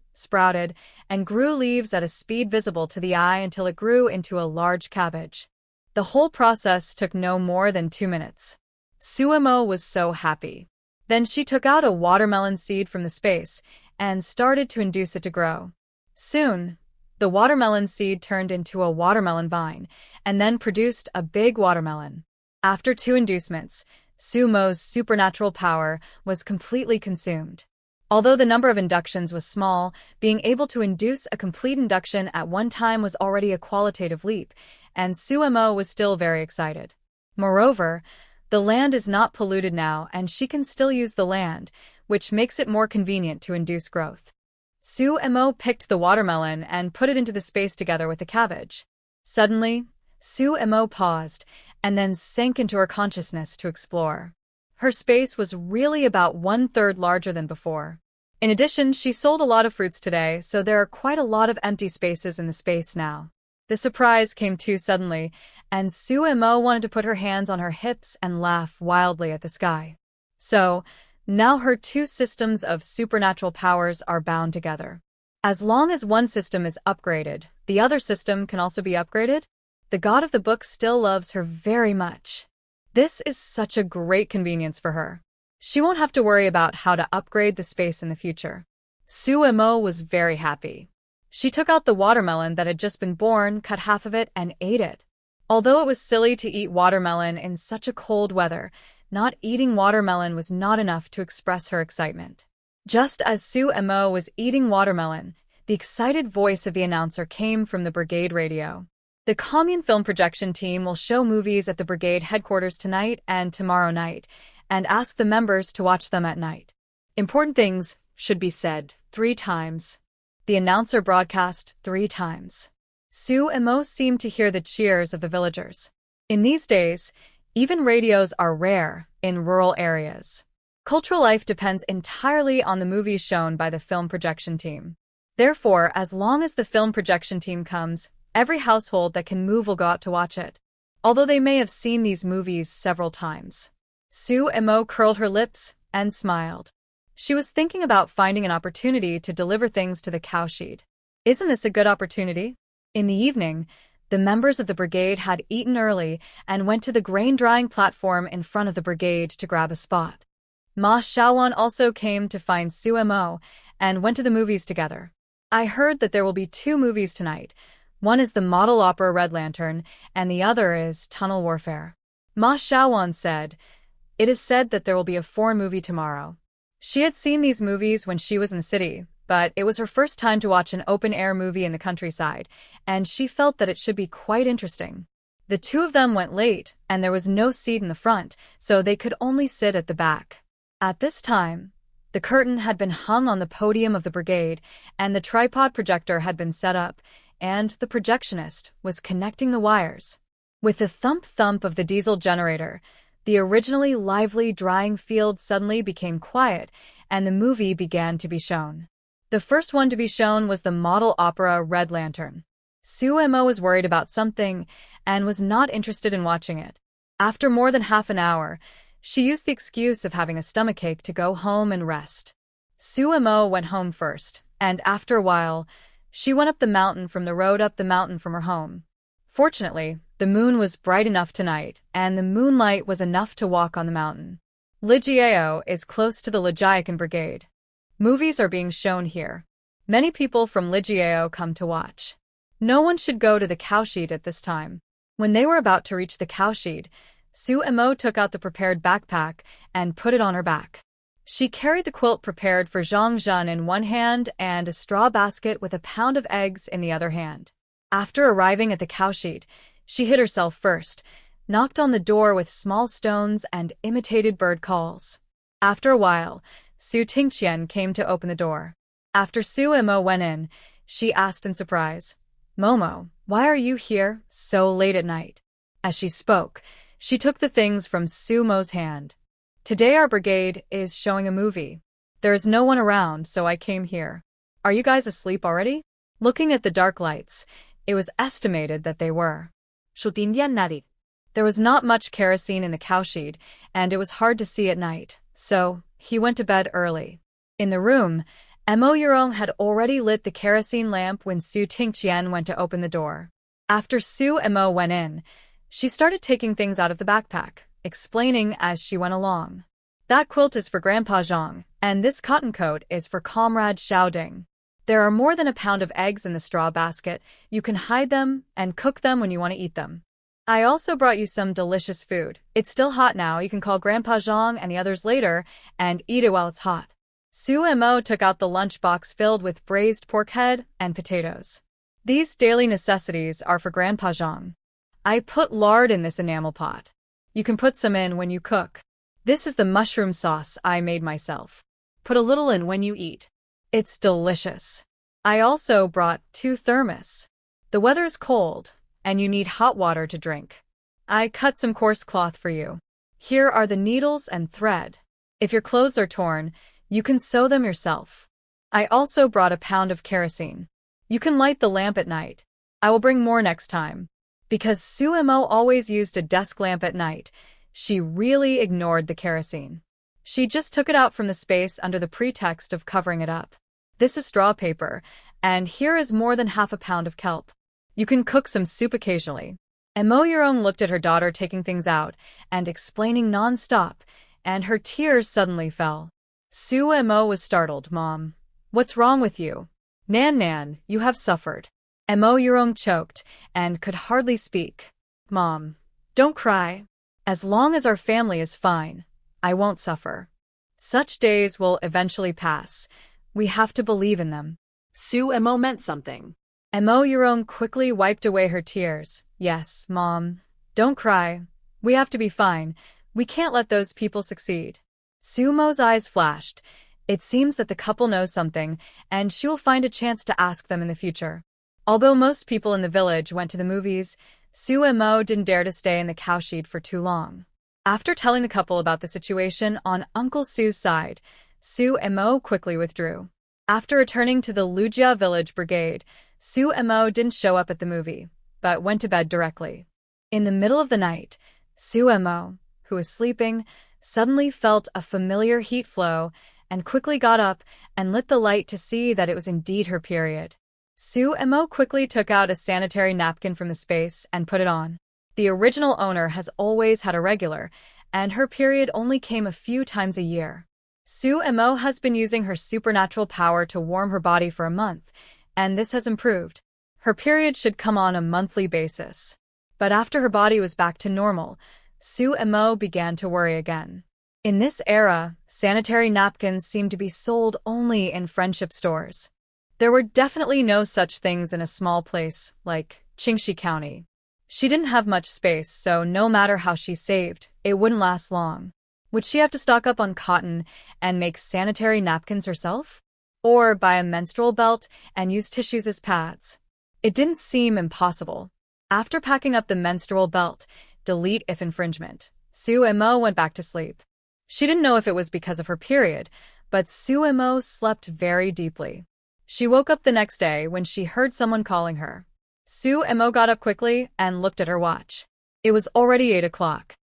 and grew leaves at a speed visible to the eye until it grew into a large cabbage. The whole process took no more than 2 minutes. Su Mo was so happy. Then she took out a watermelon seed from the space and started to induce it to grow. Soon, the watermelon seed turned into a watermelon vine and then produced a big watermelon. After 2 inducements, Su Mo's supernatural power was completely consumed. Although the number of inductions was small, being able to induce a complete induction at one time was already a qualitative leap, and Su Mo was still very excited. Moreover, the land is not polluted now and she can still use the land, which makes it more convenient to induce growth. Su Mo picked the watermelon and put it into the space together with the cabbage. Suddenly, Su Mo paused and then sank into her consciousness to explore. Her space was really about 1/3 larger than before. In addition, she sold a lot of fruits today, so there are quite a lot of empty spaces in the space now. The surprise came too suddenly, and Su Mo wanted to put her hands on her hips and laugh wildly at the sky. So, now her 2 systems of supernatural powers are bound together. As long as one system is upgraded, the other system can also be upgraded. The god of the book still loves her very much. This is such a great convenience for her. She won't have to worry about how to upgrade the space in the future. Su Mo was very happy. She took out the watermelon that had just been born, cut half of it, and ate it. Although it was silly to eat watermelon in such a cold weather, not eating watermelon was not enough to express her excitement. Just as Su Mo was eating watermelon, the excited voice of the announcer came from the brigade radio. The Commune Film Projection team will show movies at the brigade headquarters tonight and tomorrow night, and ask the members to watch them at night. Important things should be said 3 times. The announcer broadcast 3 times. Su Mo seemed to hear the cheers of the villagers. In these days, even radios are rare in rural areas. Cultural life depends entirely on the movies shown by the film projection team. Therefore, as long as the film projection team comes, every household that can move will go out to watch it, although they may have seen these movies several times. Su Mo curled her lips and smiled. She was thinking about finding an opportunity to deliver things to the cowshed. Isn't this a good opportunity? In the evening, the members of the brigade had eaten early and went to the grain drying platform in front of the brigade to grab a spot. Ma Xiaowan also came to find Sumo and went to the movies together. I heard that there will be 2 movies tonight. One is the model opera Red Lantern, and the other is Tunnel Warfare. Ma Xiaowan said, "It is said that there will be a foreign movie tomorrow." She had seen these movies when she was in the city, but it was her first time to watch an open-air movie in the countryside, and she felt that it should be quite interesting. The 2 of them went late, and there was no seat in the front, so they could only sit at the back. At this time, the curtain had been hung on the podium of the brigade, and the tripod projector had been set up, and the projectionist was connecting the wires. With the thump-thump of the diesel generator, the originally lively drying field suddenly became quiet, and the movie began to be shown. The first one to be shown was the model opera Red Lantern. Sumo was worried about something and was not interested in watching it. After more than half an hour, she used the excuse of having a stomachache to go home and rest. Sumo went home first, and after a while, she went up the mountain from the road up the mountain from her home. Fortunately, the moon was bright enough tonight, and the moonlight was enough to walk on the mountain. Lijiao is close to the Lijiakan Brigade. Movies are being shown here. Many people from Lijiao come to watch. No one should go to the cowshed at this time. When they were about to reach the cowshed, Sumo took out the prepared backpack and put it on her back. She carried the quilt prepared for Zhang Zhen in one hand and a straw basket with a pound of eggs in the other hand. After arriving at the cowshed, she hid herself first, knocked on the door with small stones and imitated bird calls. After a while, Su Tingqian came to open the door. After Sumo went in, she asked in surprise, "Momo, why are you here so late at night?" As she spoke, she took the things from Sumo's hand. "Today our brigade is showing a movie. There is no one around, so I came here. Are you guys asleep already?" Looking at the dark lights, it was estimated that they were. There was not much kerosene in the cowshed, and it was hard to see at night, so he went to bed early. In the room, Mo Yurong had already lit the kerosene lamp when Su Tingqian went to open the door. After Sumo went in, she started taking things out of the backpack, explaining as she went along. "That quilt is for Grandpa Zhang, and this cotton coat is for Comrade Xiaoding. There are more than a pound of eggs in the straw basket. You can hide them and cook them when you want to eat them. I also brought you some delicious food. It's still hot now. You can call Grandpa Zhang and the others later and eat it while it's hot." Sumo took out the lunchbox filled with braised pork head and potatoes. "These daily necessities are for Grandpa Zhang. I put lard in this enamel pot. You can put some in when you cook. This is the mushroom sauce I made myself. Put a little in when you eat. It's delicious. I also brought 2 thermos. The weather is cold, and you need hot water to drink. I cut some coarse cloth for you. Here are the needles and thread. If your clothes are torn, you can sew them yourself. I also brought a pound of kerosene. You can light the lamp at night. I will bring more next time." Because Sumo always used a desk lamp at night, she really ignored the kerosene. She just took it out from the space under the pretext of covering it up. "This is straw paper, and here is more than half a pound of kelp. You can cook some soup occasionally." Mo Yurong looked at her daughter taking things out and explaining non-stop, and her tears suddenly fell. Sumo was startled. "Mom, what's wrong with you? Nan, you have suffered." Mo Yurong choked and could hardly speak. "Mom, don't cry. As long as our family is fine, I won't suffer. Such days will eventually pass. We have to believe in them." Sumo meant something. Mo Yurong quickly wiped away her tears. "Yes, Mom. Don't cry. We have to be fine. We can't let those people succeed." Sumo's eyes flashed. It seems that the couple knows something, and she will find a chance to ask them in the future. Although most people in the village went to the movies, Sumo didn't dare to stay in the cowshed for too long. After telling the couple about the situation on Uncle Su's side, Sumo quickly withdrew. After returning to the Lujia village brigade, Sumo didn't show up at the movie, but went to bed directly. In the middle of the night, Sumo, who was sleeping, suddenly felt a familiar heat flow and quickly got up and lit the light to see that it was indeed her period. Su Emo quickly took out a sanitary napkin from the space and put it on. The original owner has always had a regular, and her period only came a few times a year. Su Emo has been using her supernatural power to warm her body for a month, and this has improved. Her period should come on a monthly basis. But after her body was back to normal, Su Emo began to worry again. In this era, sanitary napkins seemed to be sold only in friendship stores. There were definitely no such things in a small place like Qingxi County. She didn't have much space, so no matter how she saved, it wouldn't last long. Would she have to stock up on cotton and make sanitary napkins herself? Or buy a menstrual belt and use tissues as pads? It didn't seem impossible. After packing up the menstrual belt, delete if infringement, Su Emo went back to sleep. She didn't know if it was because of her period, but Su Emo slept very deeply. She woke up the next day when she heard someone calling her. Su Emo got up quickly and looked at her watch. It was already 8 o'clock.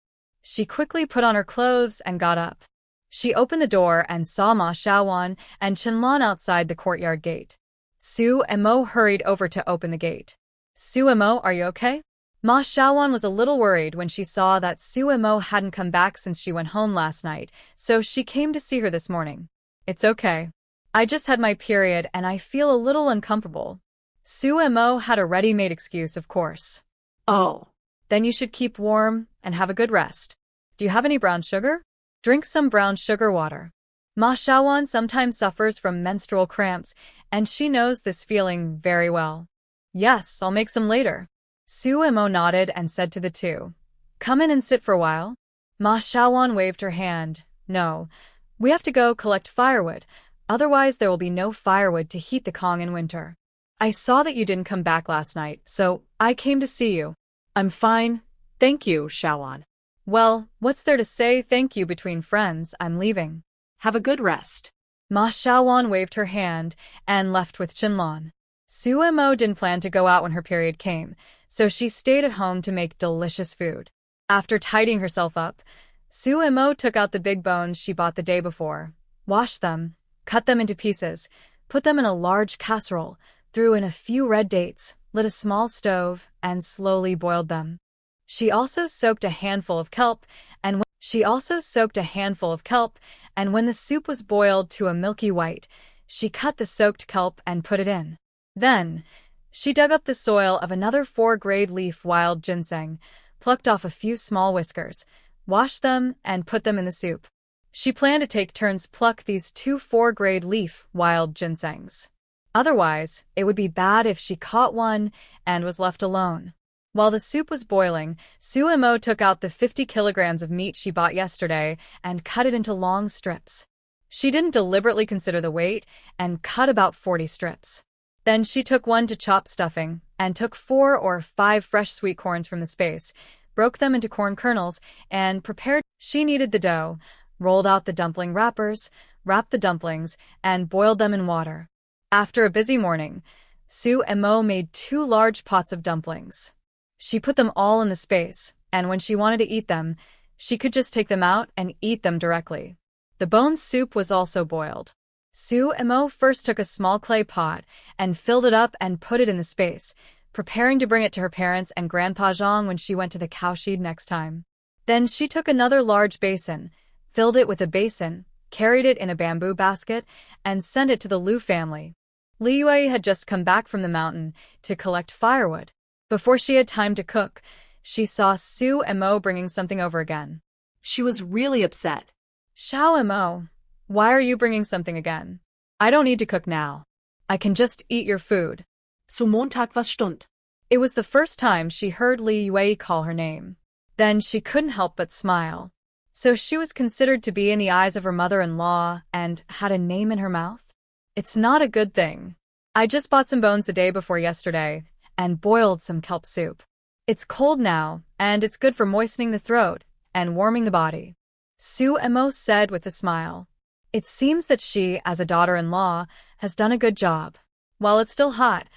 She quickly put on her clothes and got up. She opened the door and saw Ma Xiaowan and Chenlon outside the courtyard gate. Su Emo hurried over to open the gate. Su Emo, are you okay? Ma Xiaowan was a little worried when she saw that Su Emo hadn't come back since she went home last night, so she came to see her this morning. It's okay. I just had my period and I feel a little uncomfortable. Su Emo had a ready-made excuse, of course. Oh. Then you should keep warm and have a good rest. Do you have any brown sugar? Drink some brown sugar water. Ma Xiaowan sometimes suffers from menstrual cramps, and she knows this feeling very well. Yes, I'll make some later. Su Emo nodded and said to the two, come in and sit for a while. Ma Xiaowan waved her hand. No, we have to go collect firewood, otherwise there will be no firewood to heat the Kong in winter. I saw that you didn't come back last night, so I came to see you. I'm fine. Thank you, Xiaowan. Well, what's there to say thank you between friends? I'm leaving. Have a good rest. Ma Xiaowan waved her hand and left with Chenlon. Su Emo didn't plan to go out when her period came, so she stayed at home to make delicious food. After tidying herself up, Su Emo took out the big bones she bought the day before, washed them, cut them into pieces, put them in a large casserole, threw in a few red dates, lit a small stove, and slowly boiled them. She also soaked a handful of kelp, and when the soup was boiled to a milky white, she cut the soaked kelp and put it in. Then, she dug up the soil of another 4-grade leaf wild ginseng, plucked off a few small whiskers, washed them, and put them in the soup. She planned to take turns pluck these 2 4-grade leaf wild ginsengs. Otherwise, it would be bad if she caught one and was left alone. While the soup was boiling, Su Emo took out the 50 kilograms of meat she bought yesterday and cut it into long strips. She didn't deliberately consider the weight and cut about 40 strips. Then she took one to chop stuffing and took 4 or 5 fresh sweet corns from the space, broke them into corn kernels, and prepared. She kneaded the dough, rolled out the dumpling wrappers, wrapped the dumplings, and boiled them in water. After a busy morning, Su Emo made 2 large pots of dumplings. She put them all in the space, and when she wanted to eat them, she could just take them out and eat them directly. The bone soup was also boiled. Su Emo first took a small clay pot and filled it up and put it in the space, preparing to bring it to her parents and Grandpa Zhang when she went to the cowshed next time. Then she took another large basin, filled it with a basin, carried it in a bamboo basket, and sent it to the Liu family. Li Yue had just come back from the mountain to collect firewood. Before she had time to cook, she saw Su Emo bringing something over again. She was really upset. Xiao Emo, why are you bringing something again? I don't need to cook now. I can just eat your food. So Montag was stund. It was the first time she heard Li Yue call her name. Then she couldn't help but smile. So she was considered to be in the eyes of her mother-in-law and had a name in her mouth? It's not a good thing. I just bought some bones the day before yesterday and boiled some kelp soup. It's cold now, and it's good for moistening the throat and warming the body. Su Emo said with a smile. It seems that she, as a daughter-in-law, has done a good job. While it's still hot,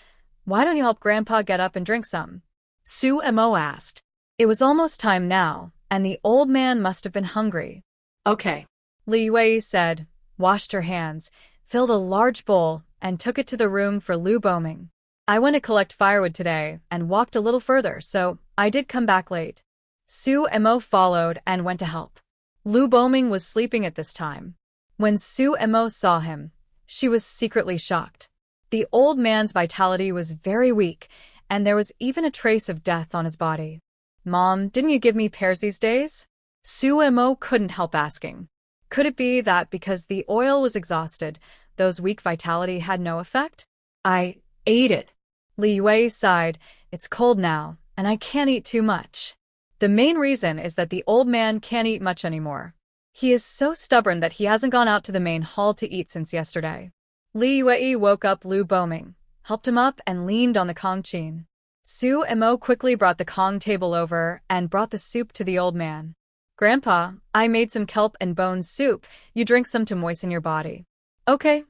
why don't you help Grandpa get up and drink some? Su Emo asked. It was almost time now, and the old man must have been hungry. Okay. Li Yue said, washed her hands, filled a large bowl, and took it to the room for Liu Boming. I went to collect firewood today and walked a little further, so I did come back late. Su Mo followed and went to help. Lu Boming was sleeping at this time. When Su Mo saw him, she was secretly shocked. The old man's vitality was very weak, and there was even a trace of death on his body. Mom, didn't you give me pears these days? Su Mo couldn't help asking. Could it be that because the oil was exhausted, those weak vitality had no effect? I ate it. Li Yue sighed. It's cold now, and I can't eat too much. The main reason is that the old man can't eat much anymore. He is so stubborn that he hasn't gone out to the main hall to eat since yesterday. Li Yue woke up Lu Boming, helped him up, and leaned on the Kong chin. Su Mo quickly brought the Kong table over and brought the soup to the old man. Grandpa, I made some kelp and bones soup. You drink some to moisten your body. Okay.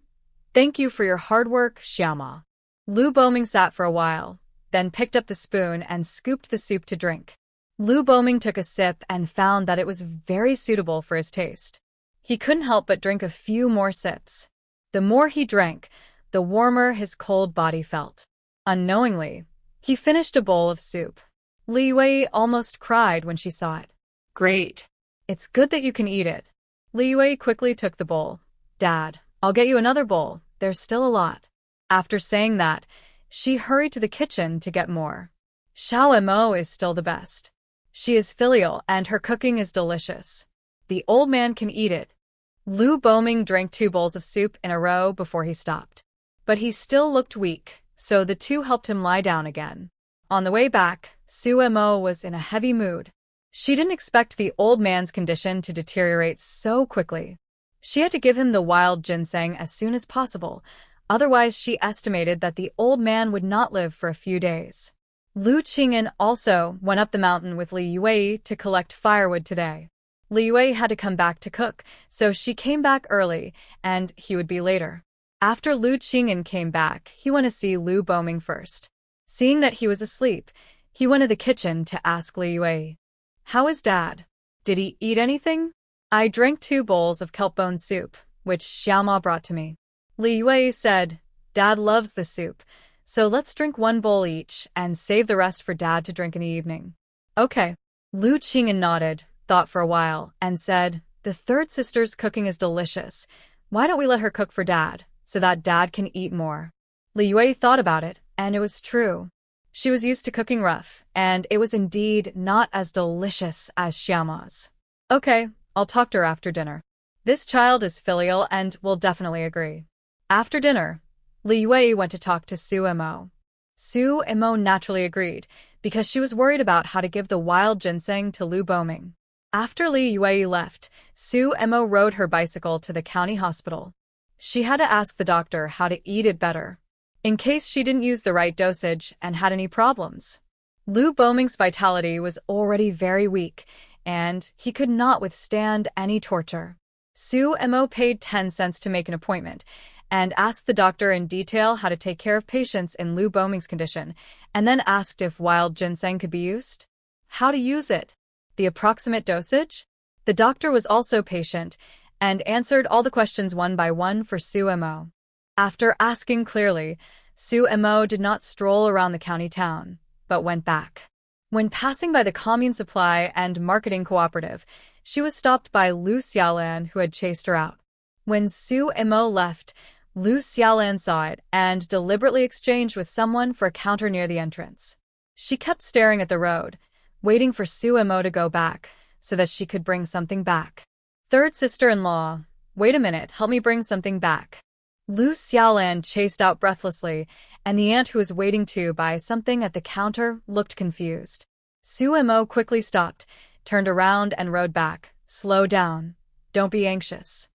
Thank you for your hard work, Xiaoma. Lu Boming sat for a while, then picked up the spoon and scooped the soup to drink. Lu Boming took a sip and found that it was very suitable for his taste. He couldn't help but drink a few more sips. The more he drank, the warmer his cold body felt. Unknowingly, he finished a bowl of soup. Li Wei almost cried when she saw it. Great. It's good that you can eat it. Li Wei quickly took the bowl. Dad, I'll get you another bowl. There's still a lot. After saying that, she hurried to the kitchen to get more. Xiao Mo is still the best. She is filial and her cooking is delicious. The old man can eat it. Lu Boming drank 2 bowls of soup in a row before he stopped. But he still looked weak, so the two helped him lie down again. On the way back, Su Mo was in a heavy mood. She didn't expect the old man's condition to deteriorate so quickly. She had to give him the wild ginseng as soon as possible, otherwise she estimated that the old man would not live for a few days. Lu Qing'an also went up the mountain with Li Yue to collect firewood today. Li Yue had to come back to cook, so she came back early, and he would be later. After Lu Qing'an came back, he went to see Lu Boming first. Seeing that he was asleep, he went to the kitchen to ask Li Yue, "How is Dad? Did he eat anything?" "I drank 2 bowls of kelp bone soup, which Xiaoma brought to me." Li Yue said, "Dad loves the soup, so let's drink 1 bowl each and save the rest for Dad to drink in the evening." "Okay." Lu Qing'an nodded, thought for a while, and said, "The third sister's cooking is delicious. Why don't we let her cook for Dad, so that Dad can eat more?" Li Yue thought about it, and it was true. She was used to cooking rough, and it was indeed not as delicious as Xiaoma's. "Okay, I'll talk to her after dinner. This child is filial and will definitely agree." After dinner, Li Yue went to talk to Su Mo. Su Mo naturally agreed, because she was worried about how to give the wild ginseng to Lu Boming. After Li Yue left, Su Mo rode her bicycle to the county hospital. She had to ask the doctor how to eat it better, in case she didn't use the right dosage and had any problems. Lu Boming's vitality was already very weak, and he could not withstand any torture. Su Mo paid 10 cents to make an appointment, and asked the doctor in detail how to take care of patients in Lu Boming's condition, and then asked if wild ginseng could be used, how to use it, the approximate dosage. The doctor was also patient, and answered all the questions one by one for Su Mo. After asking clearly, Su Mo did not stroll around the county town, but went back. When passing by the Commune Supply and Marketing Cooperative, she was stopped by Lu Xiaolan, who had chased her out. When Su Mo left, Lu Xiaolan saw it and deliberately exchanged with someone for a counter near the entrance. She kept staring at the road, waiting for Su Mo to go back, so that she could bring something back. "Third sister-in-law, wait a minute, help me bring something back." Lu Xiaolan chased out breathlessly, and the aunt who was waiting to buy something at the counter looked confused. Su Mo quickly stopped, turned around and rode back. "Slow down. Don't be anxious.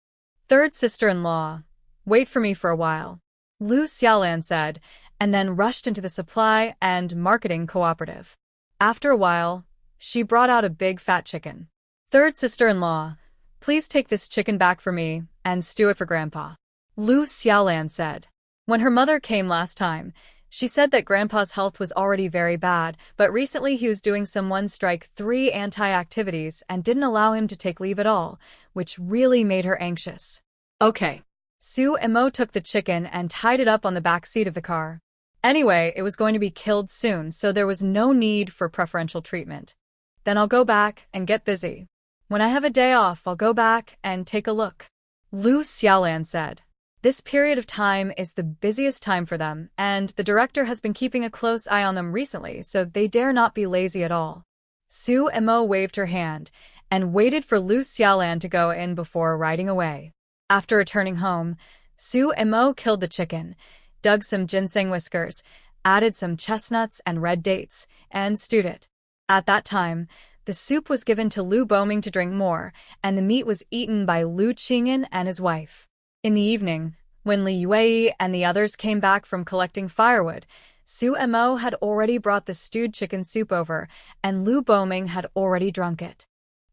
Third sister-in-law, wait for me for a while," Lu Xiaolan said, and then rushed into the supply and marketing cooperative. After a while, she brought out a big fat chicken. "Third sister-in-law, please take this chicken back for me and stew it for Grandpa," Lu Xiaolan said. When her mother came last time, she said that Grandpa's health was already very bad, but recently he was doing some 1-strike-3 anti-activities and didn't allow him to take leave at all, which really made her anxious. Okay. Su Mo took the chicken and tied it up on the back seat of the car. Anyway, it was going to be killed soon, so there was no need for preferential treatment. Then I'll go back and get busy. When I have a day off, I'll go back and take a look. Lu Xiaolan said. This period of time is the busiest time for them, and the director has been keeping a close eye on them recently, so they dare not be lazy at all. Su Emo waved her hand and waited for Lu Xiaolan to go in before riding away. After returning home, Su Emo killed the chicken, dug some ginseng whiskers, added some chestnuts and red dates, and stewed it. At that time, the soup was given to Lu Boming to drink more, and the meat was eaten by Lu Qingyan and his wife. In the evening, when Li Yue and the others came back from collecting firewood, Su Emo had already brought the stewed chicken soup over, and Lu Boming had already drunk it.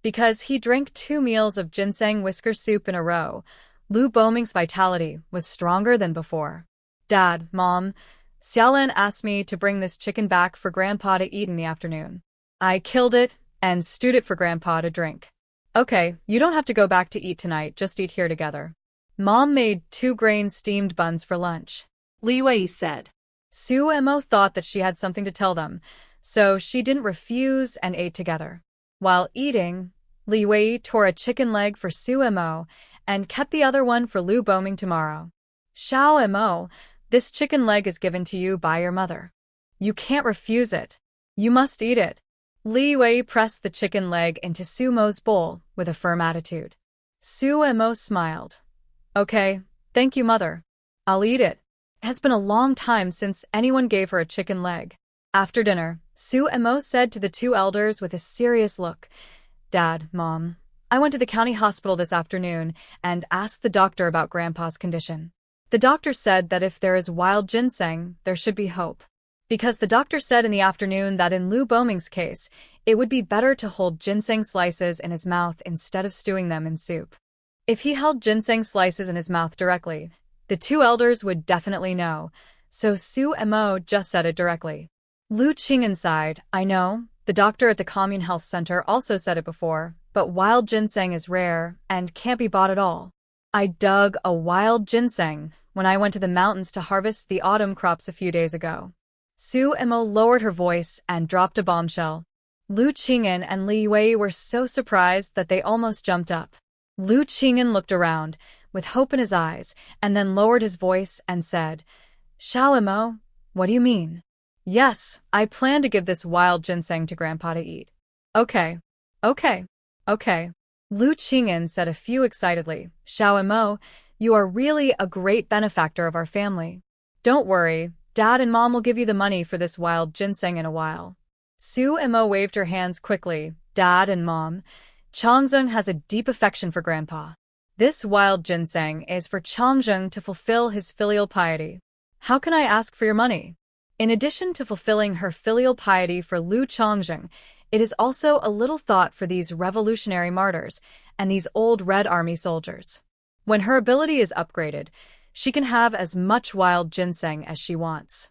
Because he drank 2 meals of ginseng whisker soup in a row, Lu Boming's vitality was stronger than before. Dad, Mom, Xiaolan asked me to bring this chicken back for Grandpa to eat in the afternoon. I killed it and stewed it for Grandpa to drink. Okay, you don't have to go back to eat tonight, just eat here together. Mom made 2 grain steamed buns for lunch. Li Wei said. Su Emo thought that she had something to tell them, so she didn't refuse and ate together. While eating, Li Wei tore a chicken leg for Su Emo and kept the other one for Lu Boming tomorrow. Xiao Emo, this chicken leg is given to you by your mother. You can't refuse it. You must eat it. Li Wei pressed the chicken leg into Su Mo's bowl with a firm attitude. Su Emo smiled. Okay, thank you, mother. I'll eat it. It has been a long time since anyone gave her a chicken leg. After dinner, Su Emo said to the 2 elders with a serious look, Dad, Mom, I went to the county hospital this afternoon and asked the doctor about Grandpa's condition. The doctor said that if there is wild ginseng, there should be hope. Because the doctor said in the afternoon that in Lu Boming's case, it would be better to hold ginseng slices in his mouth instead of stewing them in soup. If he held ginseng slices in his mouth directly, the 2 elders would definitely know, so Su Emo just said it directly. Lu Qingyan sighed. I know, the doctor at the Commune Health Center also said it before, but wild ginseng is rare and can't be bought at all. I dug a wild ginseng when I went to the mountains to harvest the autumn crops a few days ago. Su Emo lowered her voice and dropped a bombshell. Lu Qingyan and Li Yue were so surprised that they almost jumped up. Lu Qingyan looked around, with hope in his eyes, and then lowered his voice and said, Xiao Emo, what do you mean? Yes, I plan to give this wild ginseng to Grandpa to eat. Okay. Lu Qingyan said a few excitedly. Xiao Emo, you are really a great benefactor of our family. Don't worry. Dad and Mom will give you the money for this wild ginseng in a while. Su Emo waved her hands quickly. Dad and Mom, Changzheng has a deep affection for Grandpa. This wild ginseng is for Changzheng to fulfill his filial piety. How can I ask for your money? In addition to fulfilling her filial piety for Lu Changzheng, it is also a little thought for these revolutionary martyrs and these old Red Army soldiers. When her ability is upgraded, she can have as much wild ginseng as she wants.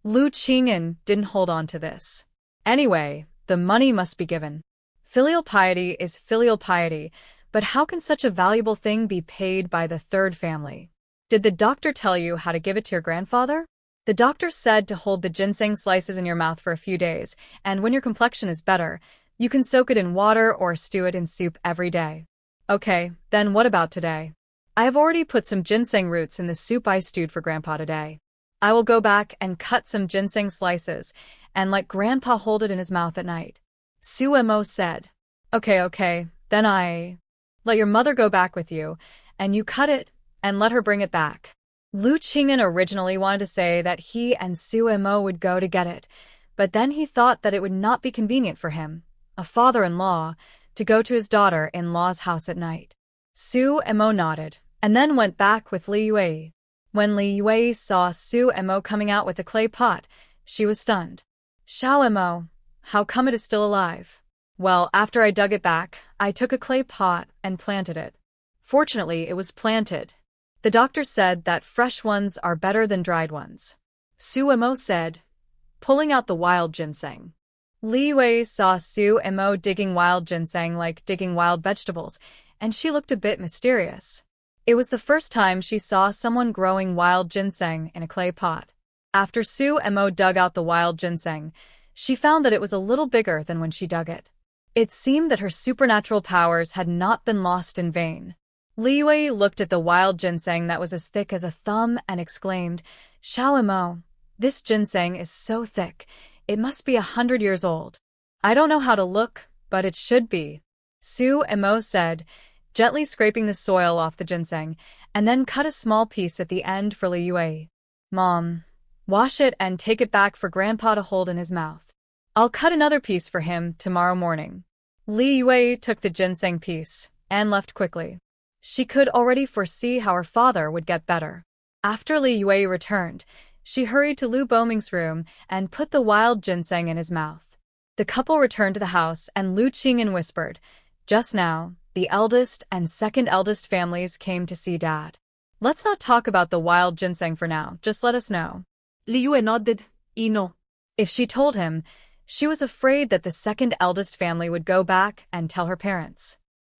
Lu Qingyan didn't hold on to this. Anyway, the money must be given. Filial piety is filial piety, but how can such a valuable thing be paid by the 3rd family? Did the doctor tell you how to give it to your grandfather? The doctor said to hold the ginseng slices in your mouth for a few days, and when your complexion is better, you can soak it in water or stew it in soup every day. Okay, then what about today? I have already put some ginseng roots in the soup I stewed for Grandpa today. I will go back and cut some ginseng slices and let Grandpa hold it in his mouth at night. Su Emo said. Okay, then I... Let your mother go back with you, and you cut it and let her bring it back. Lu Qingyan originally wanted to say that he and Su Emo would go to get it, but then he thought that it would not be convenient for him, a father-in-law, to go to his daughter-in-law's house at night. Su Emo nodded, and then went back with Li Yue. When Li Yue saw Su Emo coming out with a clay pot, she was stunned. Xiao Emo, how come it is still alive? Well, after I dug it back, I took a clay pot and planted it. Fortunately, it was planted. The doctor said that fresh ones are better than dried ones. Su Emo said, pulling out the wild ginseng. Li Wei saw Su Emo digging wild ginseng like digging wild vegetables, and she looked a bit mysterious. It was the first time she saw someone growing wild ginseng in a clay pot. After Su Mo dug out the wild ginseng, she found that it was a little bigger than when she dug it. It seemed that her supernatural powers had not been lost in vain. Li Yue looked at the wild ginseng that was as thick as a thumb and exclaimed, "Xiao Mo, this ginseng is so thick, it must be 100 years old. I don't know how to look, but it should be," Su Mo said, gently scraping the soil off the ginseng, and then cut a small piece at the end for Li Yue. "Mom, wash it and take it back for Grandpa to hold in his mouth. I'll cut another piece for him tomorrow morning." Li Yue took the ginseng piece and left quickly. She could already foresee how her father would get better. After Li Yue returned, she hurried to Lu Boming's room and put the wild ginseng in his mouth. The couple returned to the house and Lu Qingyan whispered, "Just now, the eldest and second eldest families came to see Dad. Let's not talk about the wild ginseng for now, just let us know." Li Yue nodded. No. If she told him, she was afraid that the second eldest family would go back and tell her parents.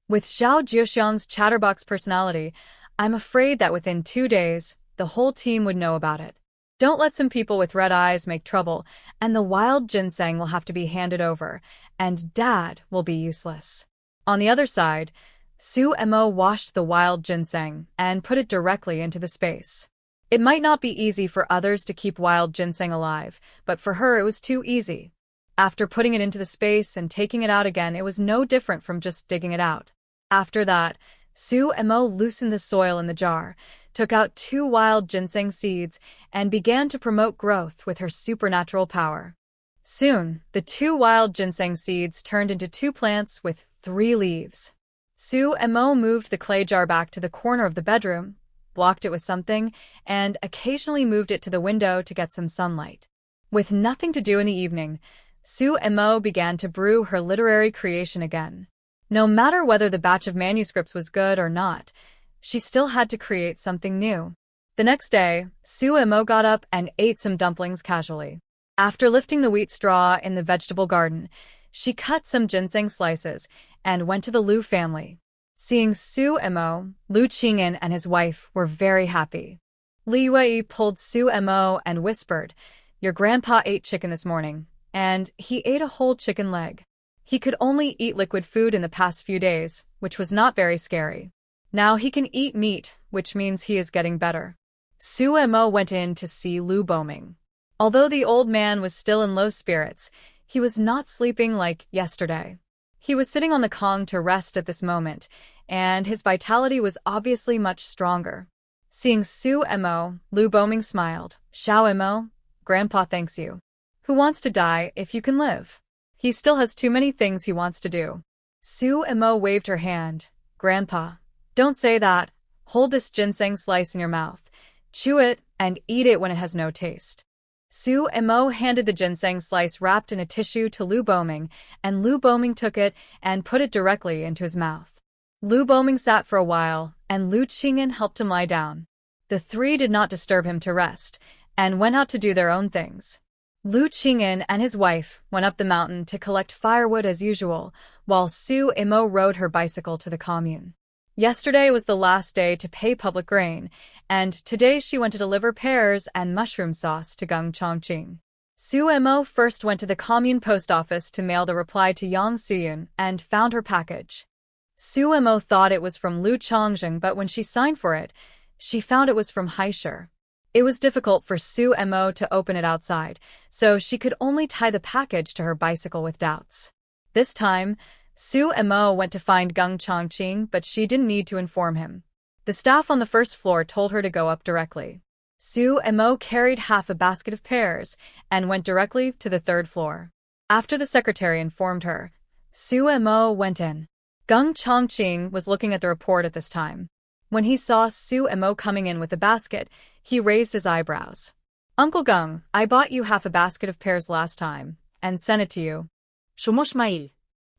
With Xiao Jiuxiang's chatterbox personality, I'm afraid that within 2 days, the whole team would know about it. Don't let some people with red eyes make trouble, and the wild ginseng will have to be handed over, and Dad will be useless. On the other side, Su Mo washed the wild ginseng and put it directly into the space. It might not be easy for others to keep wild ginseng alive, but for her it was too easy. After putting it into the space and taking it out again, it was no different from just digging it out. After that, Su Mo loosened the soil in the jar, took out 2 wild ginseng seeds, and began to promote growth with her supernatural power. Soon, the 2 wild ginseng seeds turned into 2 plants with 3 leaves. Su Mo moved the clay jar back to the corner of the bedroom, blocked it with something, and occasionally moved it to the window to get some sunlight. With nothing to do in the evening, Su Mo began to brew her literary creation again. No matter whether the batch of manuscripts was good or not, she still had to create something new. The next day, Su Mo got up and ate some dumplings casually. After lifting the wheat straw in the vegetable garden, she cut some ginseng slices and went to the Lu family. Seeing Su Mo, Lu Qingyan and his wife were very happy. Li Yue pulled Su Mo and whispered, "Your grandpa ate chicken this morning, and he ate a whole chicken leg. He could only eat liquid food in the past few days, which was not very scary. Now he can eat meat, which means he is getting better." Su Mo went in to see Lu Boming. Although the old man was still in low spirits, he was not sleeping like yesterday. He was sitting on the Kong to rest at this moment, and his vitality was obviously much stronger. Seeing Su Mo, Lu Boming smiled. "Xiao Mo, Grandpa thanks you. Who wants to die if you can live? He still has too many things he wants to do." Su Mo waved her hand. "Grandpa, don't say that. Hold this ginseng slice in your mouth. Chew it and eat it when it has no taste." Su Mo handed the ginseng slice wrapped in a tissue to Lu Boming, and Lu Boming took it and put it directly into his mouth. Lu Boming sat for a while, and Lu Qingyan helped him lie down. The 3 did not disturb him to rest, and went out to do their own things. Lu Qingyan and his wife went up the mountain to collect firewood as usual, while Su Mo rode her bicycle to the commune. Yesterday was the last day to pay public grain, and today she went to deliver pears and mushroom sauce to Gung Chongqing. Su Mo first went to the commune post office to mail the reply to Yang Suyun and found her package. Su Mo thought it was from Lu Chongqing, but when she signed for it, she found it was from Haisher. It was difficult for Su Mo to open it outside, so she could only tie the package to her bicycle with doubts. This time, Su Mo went to find Gung Chongqing, but she didn't need to inform him. The staff on the first floor told her to go up directly. Su Mo carried half a basket of pears and went directly to the 3rd floor. After the secretary informed her, Su Mo went in. Gung Chongqing was looking at the report at this time. When he saw Su Mo coming in with the basket, he raised his eyebrows. "Uncle Gung, I bought you half a basket of pears last time, and sent it to you." Shumoshmail.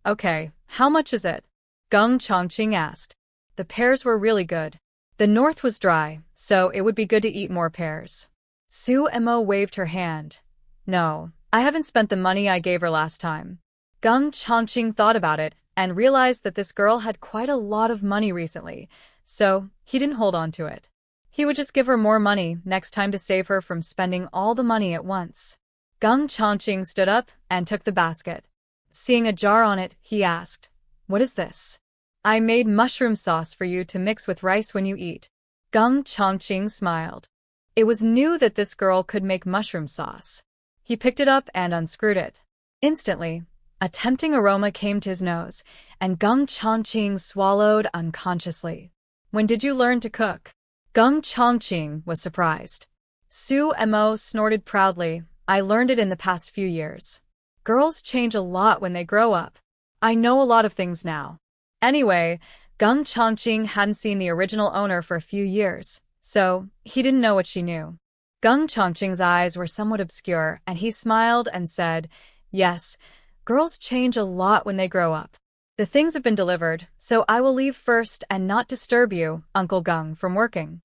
"Okay, how much is it?" Gung Chongqing asked. The pears were really good. The north was dry, so it would be good to eat more pears. Su Mo waved her hand. "No, I haven't spent the money I gave her last time." Gung Chongqing thought about it and realized that this girl had quite a lot of money recently, so he didn't hold on to it. He would just give her more money next time to save her from spending all the money at once. Gung Chongqing stood up and took the basket. Seeing a jar on it, he asked, "What is this?" "I made mushroom sauce for you to mix with rice when you eat." Gung Chongqing smiled. It was new that this girl could make mushroom sauce. He picked it up and unscrewed it. Instantly, a tempting aroma came to his nose, and Gung Chongqing swallowed unconsciously. "When did you learn to cook?" Gung Chongqing was surprised. Su Mo snorted proudly. "I learned it in the past few years. Girls change a lot when they grow up. I know a lot of things now." Anyway, Gung Chongqing hadn't seen the original owner for a few years, so he didn't know what she knew. Gung Chongqing's eyes were somewhat obscure, and he smiled and said, "Yes, girls change a lot when they grow up. The things have been delivered, so I will leave first and not disturb you, Uncle Gung, from working."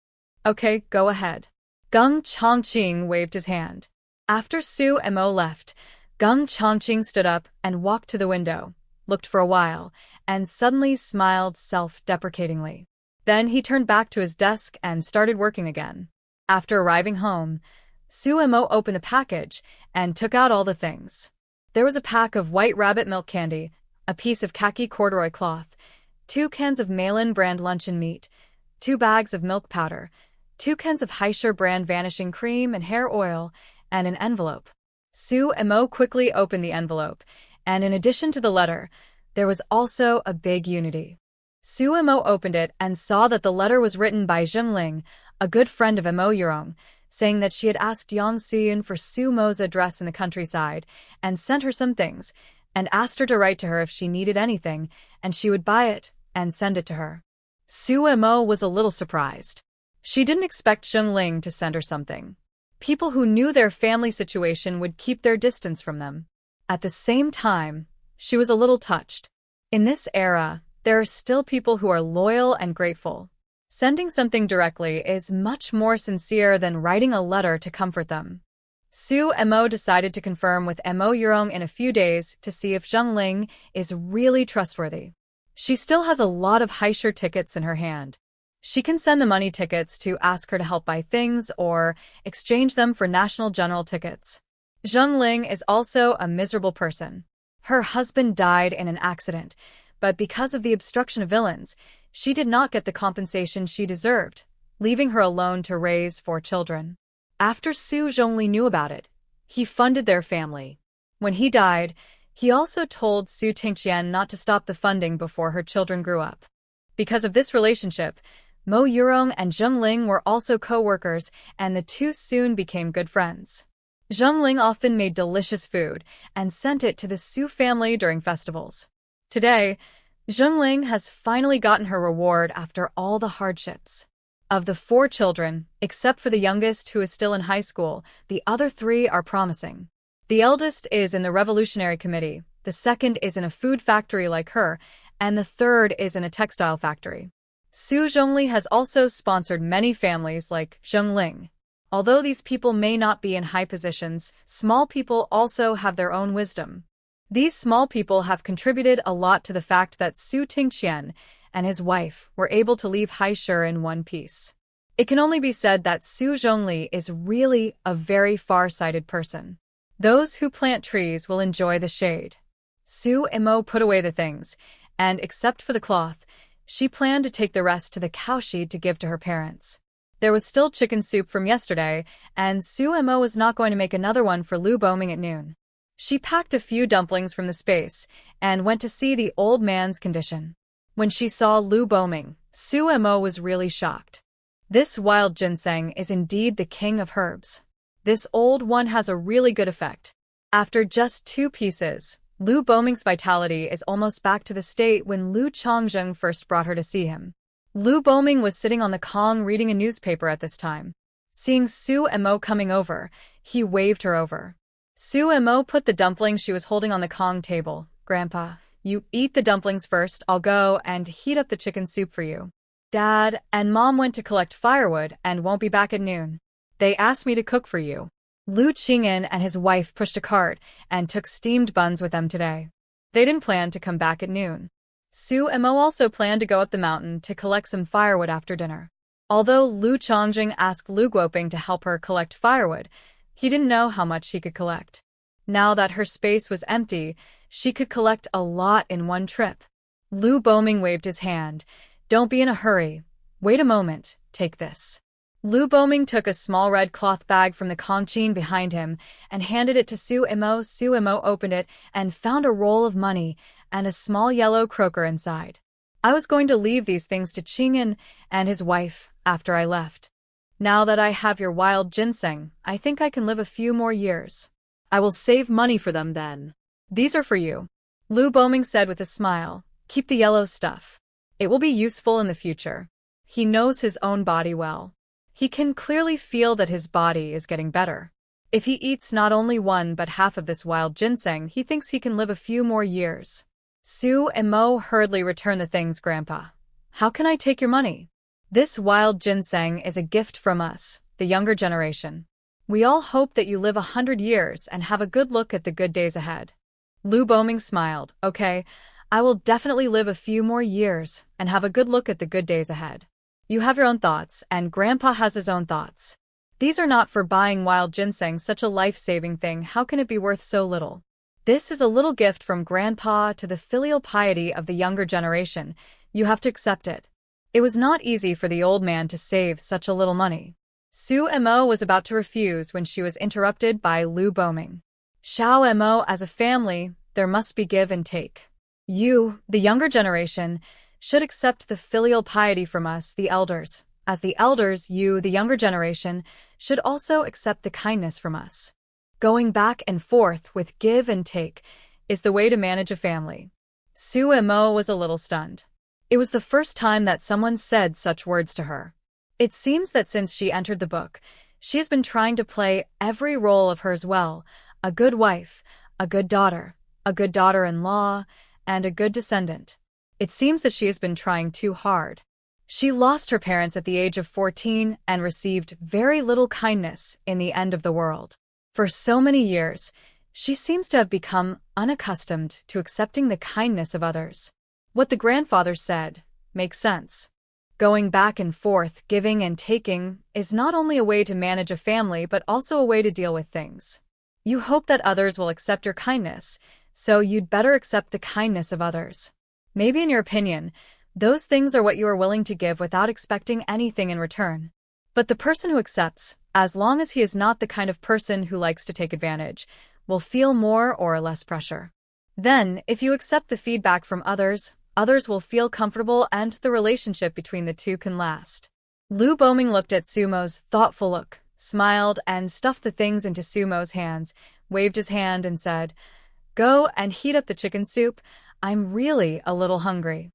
"Okay, go ahead." Gung Chongqing waved his hand. After Su Mo left, Gung Chongqing stood up and walked to the window, looked for a while, and suddenly smiled self-deprecatingly. Then he turned back to his desk and started working again. After arriving home, Su Mo opened the package and took out all the things. There was a pack of White Rabbit milk candy, a piece of khaki corduroy cloth, 2 cans of Malin brand luncheon meat, 2 bags of milk powder, 2 cans of Heischer brand vanishing cream and hair oil, and an envelope. Su Mo quickly opened the envelope, and in addition to the letter, there was also a big unity. Su Mo opened it and saw that the letter was written by Zheng Ling, a good friend of Mo Yurong, saying that she had asked Yang Suyun for Su Mo's address in the countryside and sent her some things, and asked her to write to her if she needed anything, and she would buy it and send it to her. Su Mo was a little surprised. She didn't expect Zheng Ling to send her something. People who knew their family situation would keep their distance from them. At the same time, she was a little touched. In this era, there are still people who are loyal and grateful. Sending something directly is much more sincere than writing a letter to comfort them. Su Mo decided to confirm with Mo Yurong in a few days to see if Zheng Ling is really trustworthy. She still has a lot of Heischer tickets in her hand. She can send the money tickets to ask her to help buy things or exchange them for National General tickets. Zheng Ling is also a miserable person. Her husband died in an accident, but because of the obstruction of villains, she did not get the compensation she deserved, leaving her alone to raise 4 children. After Su Zhongli knew about it, he funded their family. When he died, he also told Su Tingqian not to stop the funding before her children grew up. Because of this relationship, Mo Yurong and Zheng Ling were also co-workers, and the two soon became good friends. Zheng Ling often made delicious food and sent it to the Su family during festivals. Today, Zheng Ling has finally gotten her reward after all the hardships. Of the 4 children, except for the youngest who is still in high school, the other 3 are promising. The eldest is in the Revolutionary Committee, the second is in a food factory like her, and the third is in a textile factory. Su Zhongli has also sponsored many families like Zheng Ling. Although these people may not be in high positions, small people also have their own wisdom. These small people have contributed a lot to the fact that Su Tingqian and his wife were able to leave Heischer in one piece. It can only be said that Su Zhongli is really a very far-sighted person. Those who plant trees will enjoy the shade. Su Mo put away the things, and except for the cloth, she planned to take the rest to the cowshed to give to her parents. There was still chicken soup from yesterday, and Su Mo was not going to make another one for Lu Boming at noon. She packed a few dumplings from the space and went to see the old man's condition. When she saw Lu Boming, Su Mo was really shocked. This wild ginseng is indeed the king of herbs. This old one has a really good effect. After just 2 pieces, Lu Boming's vitality is almost back to the state when Lu Chongzheng first brought her to see him. Lu Boming was sitting on the Kong reading a newspaper at this time. Seeing Su Mo coming over, he waved her over. Su Mo put the dumplings she was holding on the Kong table. "Grandpa, you eat the dumplings first, I'll go and heat up the chicken soup for you. Dad and Mom went to collect firewood and won't be back at noon. They asked me to cook for you." Lu Qing'an and his wife pushed a cart and took steamed buns with them today. They didn't plan to come back at noon. Su Mo also planned to go up the mountain to collect some firewood after dinner. Although Lu Chongjing asked Lu Guoping to help her collect firewood, he didn't know how much she could collect. Now that her space was empty, she could collect a lot in one trip. Lu Boming waved his hand. Don't be in a hurry. Wait a moment, take this. Lu Boming took a small red cloth bag from the conchin behind him and handed it to Su Imo. Su Imo opened it and found a roll of money and a small yellow croaker inside. I was going to leave these things to Qing'an and his wife after I left. Now that I have your wild ginseng, I think I can live a few more years. I will save money for them then. These are for you. Lu Boming said with a smile. Keep the yellow stuff. It will be useful in the future. He knows his own body well. He can clearly feel that his body is getting better. If he eats not only one but half of this wild ginseng, he thinks he can live a few more years. Su Imo hurriedly returned the things, Grandpa. How can I take your money? This wild ginseng is a gift from us, the younger generation. We all hope that you live 100 years and have a good look at the good days ahead. Lu Boming smiled. Okay, I will definitely live a few more years and have a good look at the good days ahead. You have your own thoughts, and Grandpa has his own thoughts. These are not for buying wild ginseng, such a life-saving thing. How can it be worth so little? This is a little gift from Grandpa to the filial piety of the younger generation. You have to accept it. It was not easy for the old man to save such a little money. Su Imo was about to refuse when she was interrupted by Lu Boming. Xiao Imo, as a family, there must be give and take. You, the younger generation, should accept the filial piety from us, the elders. As the elders, you, the younger generation, should also accept the kindness from us. Going back and forth with give and take is the way to manage a family. Su Imo was a little stunned. It was the first time that someone said such words to her. It seems that since she entered the book, she has been trying to play every role of hers well: a good wife, a good daughter-in-law, and a good descendant. It seems that she has been trying too hard. She lost her parents at the age of 14 and received very little kindness in the end of the world. For so many years, she seems to have become unaccustomed to accepting the kindness of others. What the grandfather said makes sense. Going back and forth, giving and taking, is not only a way to manage a family but also a way to deal with things. You hope that others will accept your kindness, so you'd better accept the kindness of others. Maybe in your opinion, those things are what you are willing to give without expecting anything in return. But the person who accepts, as long as he is not the kind of person who likes to take advantage, will feel more or less pressure. Then, if you accept the feedback from others, others will feel comfortable and the relationship between the two can last. Lu Boming looked at Sumo's thoughtful look, smiled, and stuffed the things into Sumo's hands, waved his hand and said, "Go and heat up the chicken soup. I'm really a little hungry."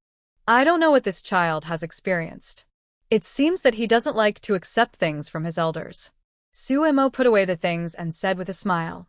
I don't know what this child has experienced. It seems that he doesn't like to accept things from his elders. Su Imo put away the things and said with a smile,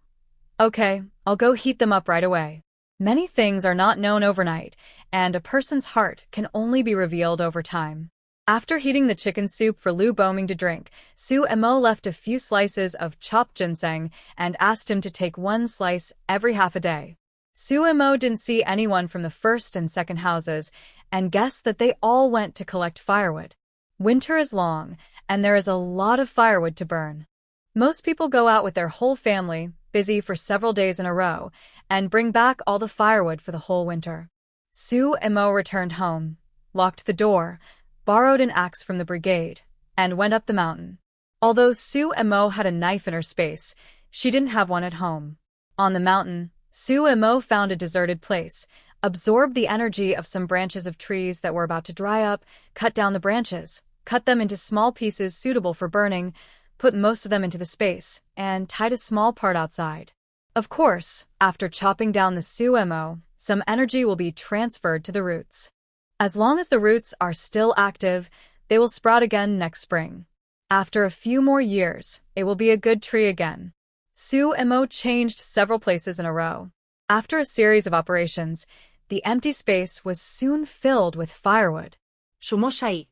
"Okay, I'll go heat them up right away." Many things are not known overnight, and a person's heart can only be revealed over time. After heating the chicken soup for Lu Boming to drink, Su Imo left a few slices of chopped ginseng and asked him to take one slice every half a day. Su Imo didn't see anyone from the first and second houses and guessed that they all went to collect firewood. Winter is long, and there is a lot of firewood to burn. Most people go out with their whole family, busy for several days in a row, and bring back all the firewood for the whole winter. Su Imo returned home, locked the door, borrowed an axe from the brigade, and went up the mountain. Although Su Imo had a knife in her space, she didn't have one at home. On the mountain, Su Imo found a deserted place, absorbed the energy of some branches of trees that were about to dry up, cut down the branches, cut them into small pieces suitable for burning, put most of them into the space, and tied a small part outside. Of course, after chopping down the Su Imo, some energy will be transferred to the roots. As long as the roots are still active, they will sprout again next spring. After a few more years, it will be a good tree again. Su Imo changed several places in a row. After a series of operations, the empty space was soon filled with firewood. Shumoshai.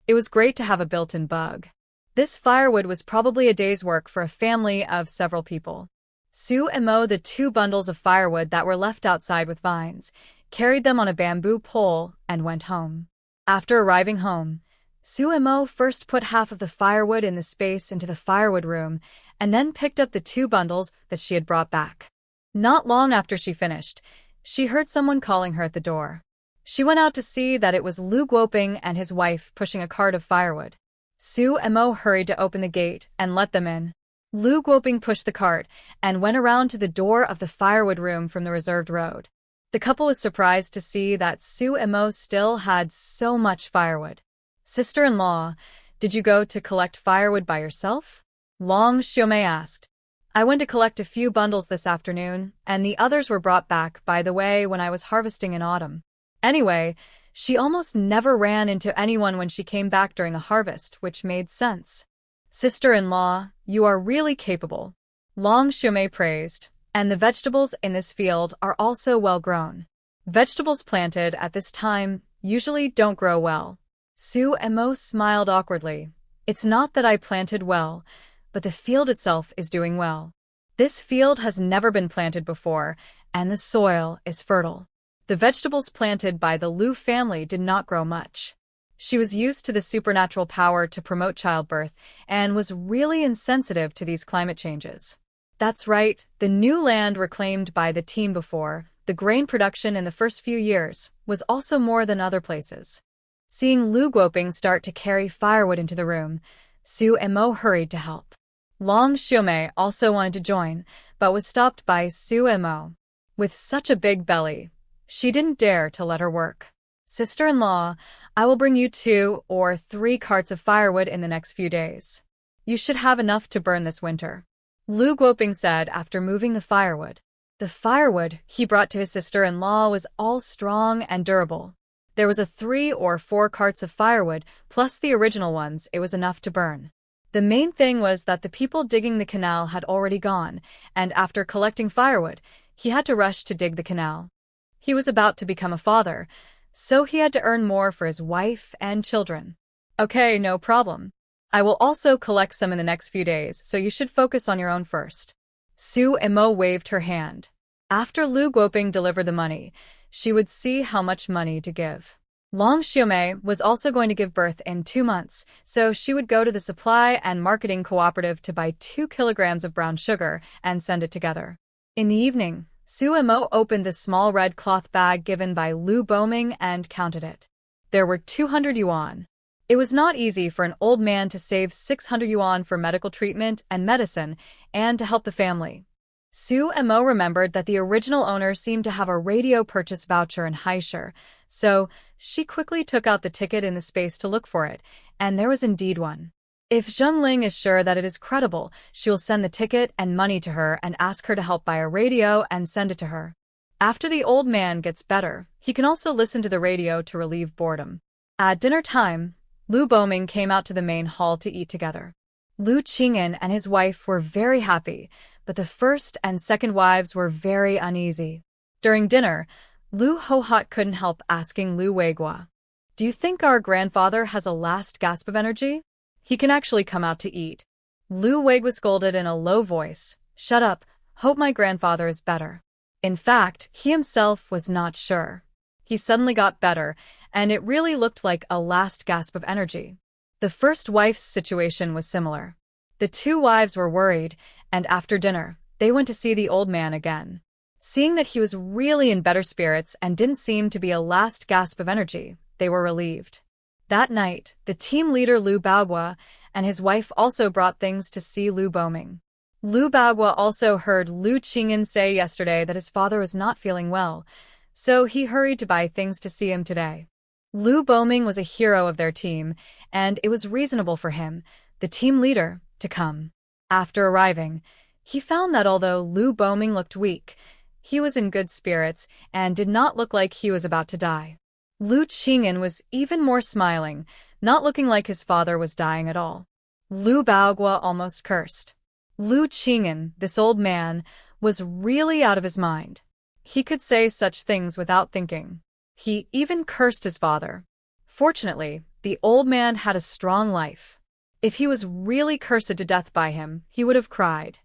It was great to have a built-in bug. This firewood was probably a day's work for a family of several people. Su Imo the 2 bundles of firewood that were left outside with vines, carried them on a bamboo pole, and went home. After arriving home, Suemo first put half of the firewood in the space into the firewood room and then picked up the 2 bundles that she had brought back. Not long after she finished, she heard someone calling her at the door. She went out to see that it was Lu Guoping and his wife pushing a cart of firewood. Suemo hurried to open the gate and let them in. Lu Guoping pushed the cart and went around to the door of the firewood room from the reserved road. The couple was surprised to see that Suemo still had so much firewood. "Sister-in-law, did you go to collect firewood by yourself?" Long Xiaomei asked. "I went to collect a few bundles this afternoon, and the others were brought back, by the way, when I was harvesting in autumn." Anyway, she almost never ran into anyone when she came back during a harvest, which made sense. "Sister-in-law, you are really capable," Long Xiaomei praised, "and the vegetables in this field are also well grown. Vegetables planted at this time usually don't grow well." Suemo smiled awkwardly. "It's not that I planted well, but the field itself is doing well. This field has never been planted before, and the soil is fertile. The vegetables planted by the Lu family did not grow much." She was used to the supernatural power to promote childbirth and was really insensitive to these climate changes. That's right, the new land reclaimed by the team before, the grain production in the first few years, was also more than other places. Seeing Lu Guoping start to carry firewood into the room, Suemo hurried to help. Long Xiaomei also wanted to join, but was stopped by Suemo. With such a big belly, she didn't dare to let her work. "Sister-in-law, I will bring you 2 or 3 carts of firewood in the next few days. You should have enough to burn this winter," Lu Guoping said after moving the firewood. The firewood he brought to his sister-in-law was all strong and durable. There was 3 or 4 carts of firewood, plus the original ones. It was enough to burn. The main thing was that the people digging the canal had already gone, and after collecting firewood, he had to rush to dig the canal. He was about to become a father, so he had to earn more for his wife and children. "Okay, no problem. I will also collect some in the next few days, so you should focus on your own first." Suemo waved her hand. After Lu Guoping delivered the money, she would see how much money to give. Long Xiaomei was also going to give birth in 2 months, so she would go to the supply and marketing cooperative to buy 2 kilograms of brown sugar and send it together. In the evening, Suemo opened the small red cloth bag given by Lu Guoping and counted it. There were 200 yuan. It was not easy for an old man to save 600 yuan for medical treatment and medicine and to help the family. Suemo remembered that the original owner seemed to have a radio purchase voucher in Haishur, so she quickly took out the ticket in the space to look for it, and there was indeed one. If Zhengling is sure that it is credible, she will send the ticket and money to her and ask her to help buy a radio and send it to her. After the old man gets better, he can also listen to the radio to relieve boredom. At dinner time, Lu Guoping came out to the main hall to eat together. Lu Qing'an and his wife were very happy, but the first and second wives were very uneasy. During dinner, Lu Hohot couldn't help asking Lu Weigua, "Do you think our grandfather has a last gasp of energy? He can actually come out to eat." Lu Weigua scolded in a low voice, "Shut up, hope my grandfather is better." In fact, he himself was not sure. He suddenly got better, and it really looked like a last gasp of energy. The first wife's situation was similar. The 2 wives were worried, and after dinner, they went to see the old man again. Seeing that he was really in better spirits and didn't seem to be a last gasp of energy, they were relieved. That night, the team leader Lu Baogua and his wife also brought things to see Lu Guoping. Lu Baogua also heard Lu Qing'an say yesterday that his father was not feeling well, so he hurried to buy things to see him today. Lu Guoping was a hero of their team, and it was reasonable for him, the team leader, to come. After arriving, he found that although Lu Guoping looked weak, he was in good spirits and did not look like he was about to die. Lu Qing'an was even more smiling, not looking like his father was dying at all. Lu Baogua almost cursed. Lu Qing'an, this old man, was really out of his mind. He could say such things without thinking. He even cursed his father. Fortunately, the old man had a strong life. If he was really cursed to death by him, he would have cried.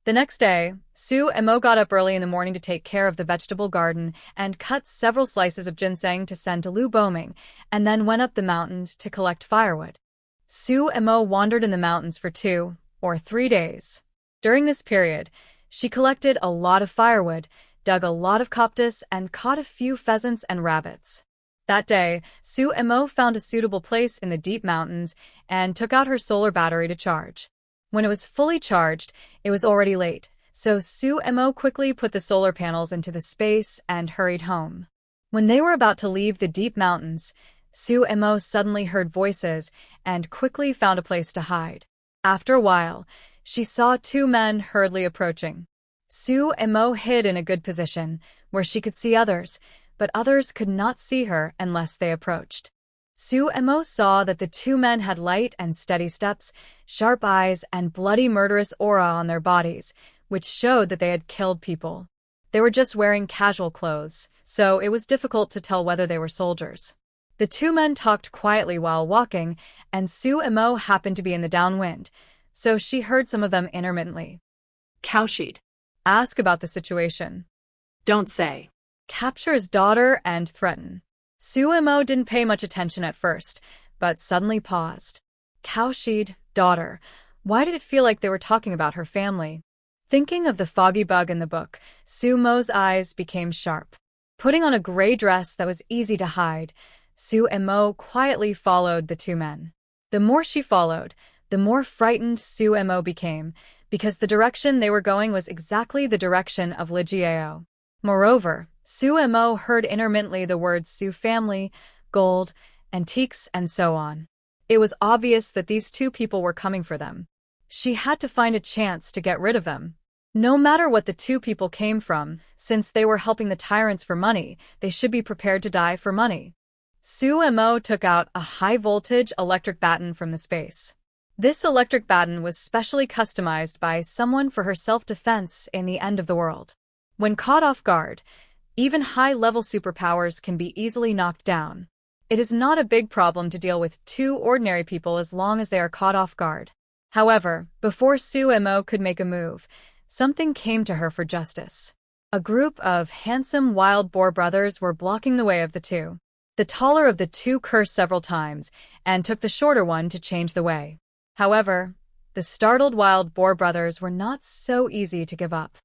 The next day, Su and Mo got up early in the morning to take care of the vegetable garden and cut several slices of ginseng to send to Lu Boming, and then went up the mountains to collect firewood. Su and Mo wandered in the mountains for 2 or 3 days. During this period, she collected a lot of firewood, dug a lot of cactus, and caught a few pheasants and rabbits. That day, Su and Mo found a suitable place in the deep mountains and took out her solar battery to charge. When it was fully charged, it was already late, so Su and Mo quickly put the solar panels into the space and hurried home. When they were about to leave the deep mountains, Su and Mo suddenly heard voices and quickly found a place to hide. After a while, she saw 2 men hurriedly approaching. Su and Mo hid in a good position, where she could see others, but others could not see her unless they approached. Su and Mo saw that the 2 men had light and steady steps, sharp eyes, and bloody murderous aura on their bodies, which showed that they had killed people. They were just wearing casual clothes, so it was difficult to tell whether they were soldiers. The 2 men talked quietly while walking, and Su and Mo happened to be in the downwind, so she heard some of them intermittently. Cowshed. Ask about the situation. Don't say. Capture his daughter and threaten. Su and Mo didn't pay much attention at first, but suddenly paused. Cowshed, daughter. Why did it feel like they were talking about her family? Thinking of the foggy bug in the book, Su Mo's eyes became sharp. Putting on a gray dress that was easy to hide, Su and Mo quietly followed the 2 men. The more she followed, the more frightened Su and Mo became, because the direction they were going was exactly the direction of Lijiao. Moreover, Su and Mo heard intermittently the words Su family, gold, antiques, and so on. It was obvious that these 2 people were coming for them. She had to find a chance to get rid of them. No matter what the 2 people came from, since they were helping the tyrants for money, they should be prepared to die for money. Su and Mo took out a high-voltage electric baton from the space. This electric baton was specially customized by someone for her self-defense in the end of the world. When caught off guard, even high-level superpowers can be easily knocked down. It is not a big problem to deal with 2 ordinary people as long as they are caught off guard. However, before Su and Mo could make a move, something came to her for justice. A group of handsome wild boar brothers were blocking the way of the 2. The taller of the 2 cursed several times and took the shorter one to change the way. However, the startled wild boar brothers were not so easy to give up.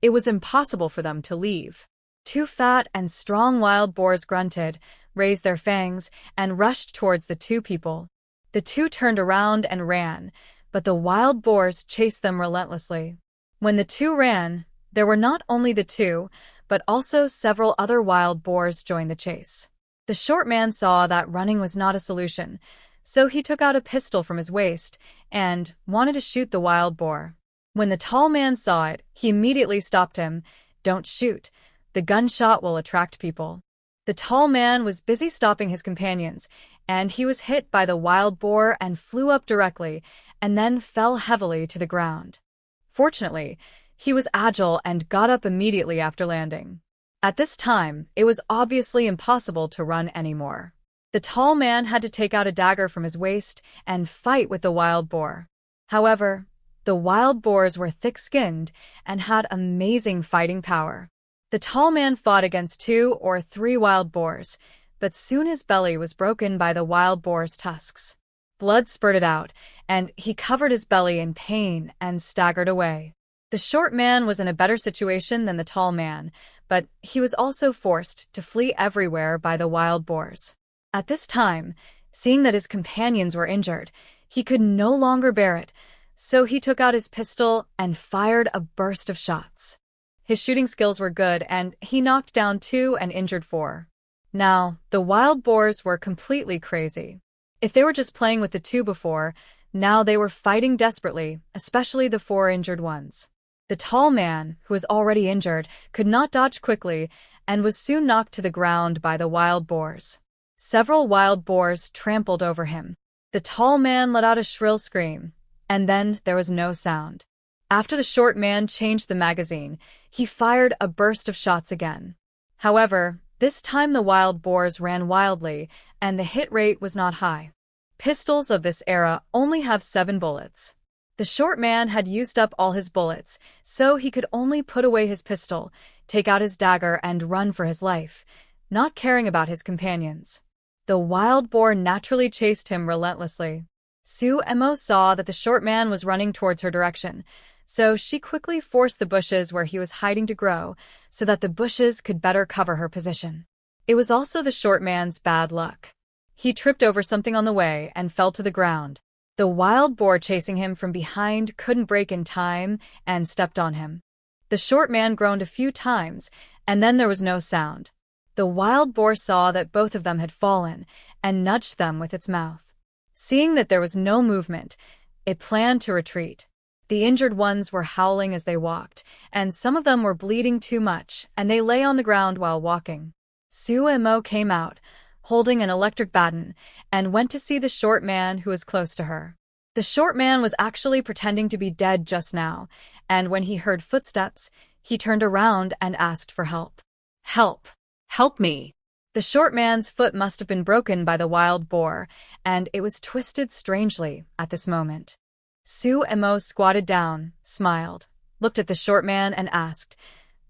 It was impossible for them to leave. 2 fat and strong wild boars grunted, raised their fangs, and rushed towards the 2 people. The 2 turned around and ran, but the wild boars chased them relentlessly. When the 2 ran, there were not only the 2, but also several other wild boars joined the chase. The short man saw that running was not a solution, so he took out a pistol from his waist and wanted to shoot the wild boar. When the tall man saw it, he immediately stopped him. Don't shoot. The gunshot will attract people. The tall man was busy stopping his companions, and he was hit by the wild boar and flew up directly, and then fell heavily to the ground. Fortunately, he was agile and got up immediately after landing. At this time, it was obviously impossible to run anymore. The tall man had to take out a dagger from his waist and fight with the wild boar. However, the wild boars were thick-skinned and had amazing fighting power. The tall man fought against 2 or 3 wild boars, but soon his belly was broken by the wild boar's tusks. Blood spurted out, and he covered his belly in pain and staggered away. The short man was in a better situation than the tall man, but he was also forced to flee everywhere by the wild boars. At this time, seeing that his companions were injured, he could no longer bear it, so he took out his pistol and fired a burst of shots. His shooting skills were good, and he knocked down 2 and injured 4. Now, the wild boars were completely crazy. If they were just playing with the 2 before, now they were fighting desperately, especially the 4 injured ones. The tall man, who was already injured, could not dodge quickly and was soon knocked to the ground by the wild boars. Several wild boars trampled over him. The tall man let out a shrill scream, and then there was no sound. After the short man changed the magazine, he fired a burst of shots again. However, this time the wild boars ran wildly, and the hit rate was not high. Pistols of this era only have 7 bullets. The short man had used up all his bullets, so he could only put away his pistol, take out his dagger, and run for his life, not caring about his companions. The wild boar naturally chased him relentlessly. Suemo saw that the short man was running towards her direction, so she quickly forced the bushes where he was hiding to grow so that the bushes could better cover her position. It was also the short man's bad luck. He tripped over something on the way and fell to the ground. The wild boar chasing him from behind couldn't brake in time and stepped on him. The short man groaned a few times, and then there was no sound. The wild boar saw that both of them had fallen and nudged them with its mouth. Seeing that there was no movement, it planned to retreat. The injured ones were howling as they walked, and some of them were bleeding too much, and they lay on the ground while walking. Suemo came out, holding an electric baton, and went to see the short man who was close to her. The short man was actually pretending to be dead just now, and when he heard footsteps, he turned around and asked for help. Help! Help me! The short man's foot must have been broken by the wild boar, and it was twisted strangely at this moment. Suemo squatted down, smiled, looked at the short man and asked,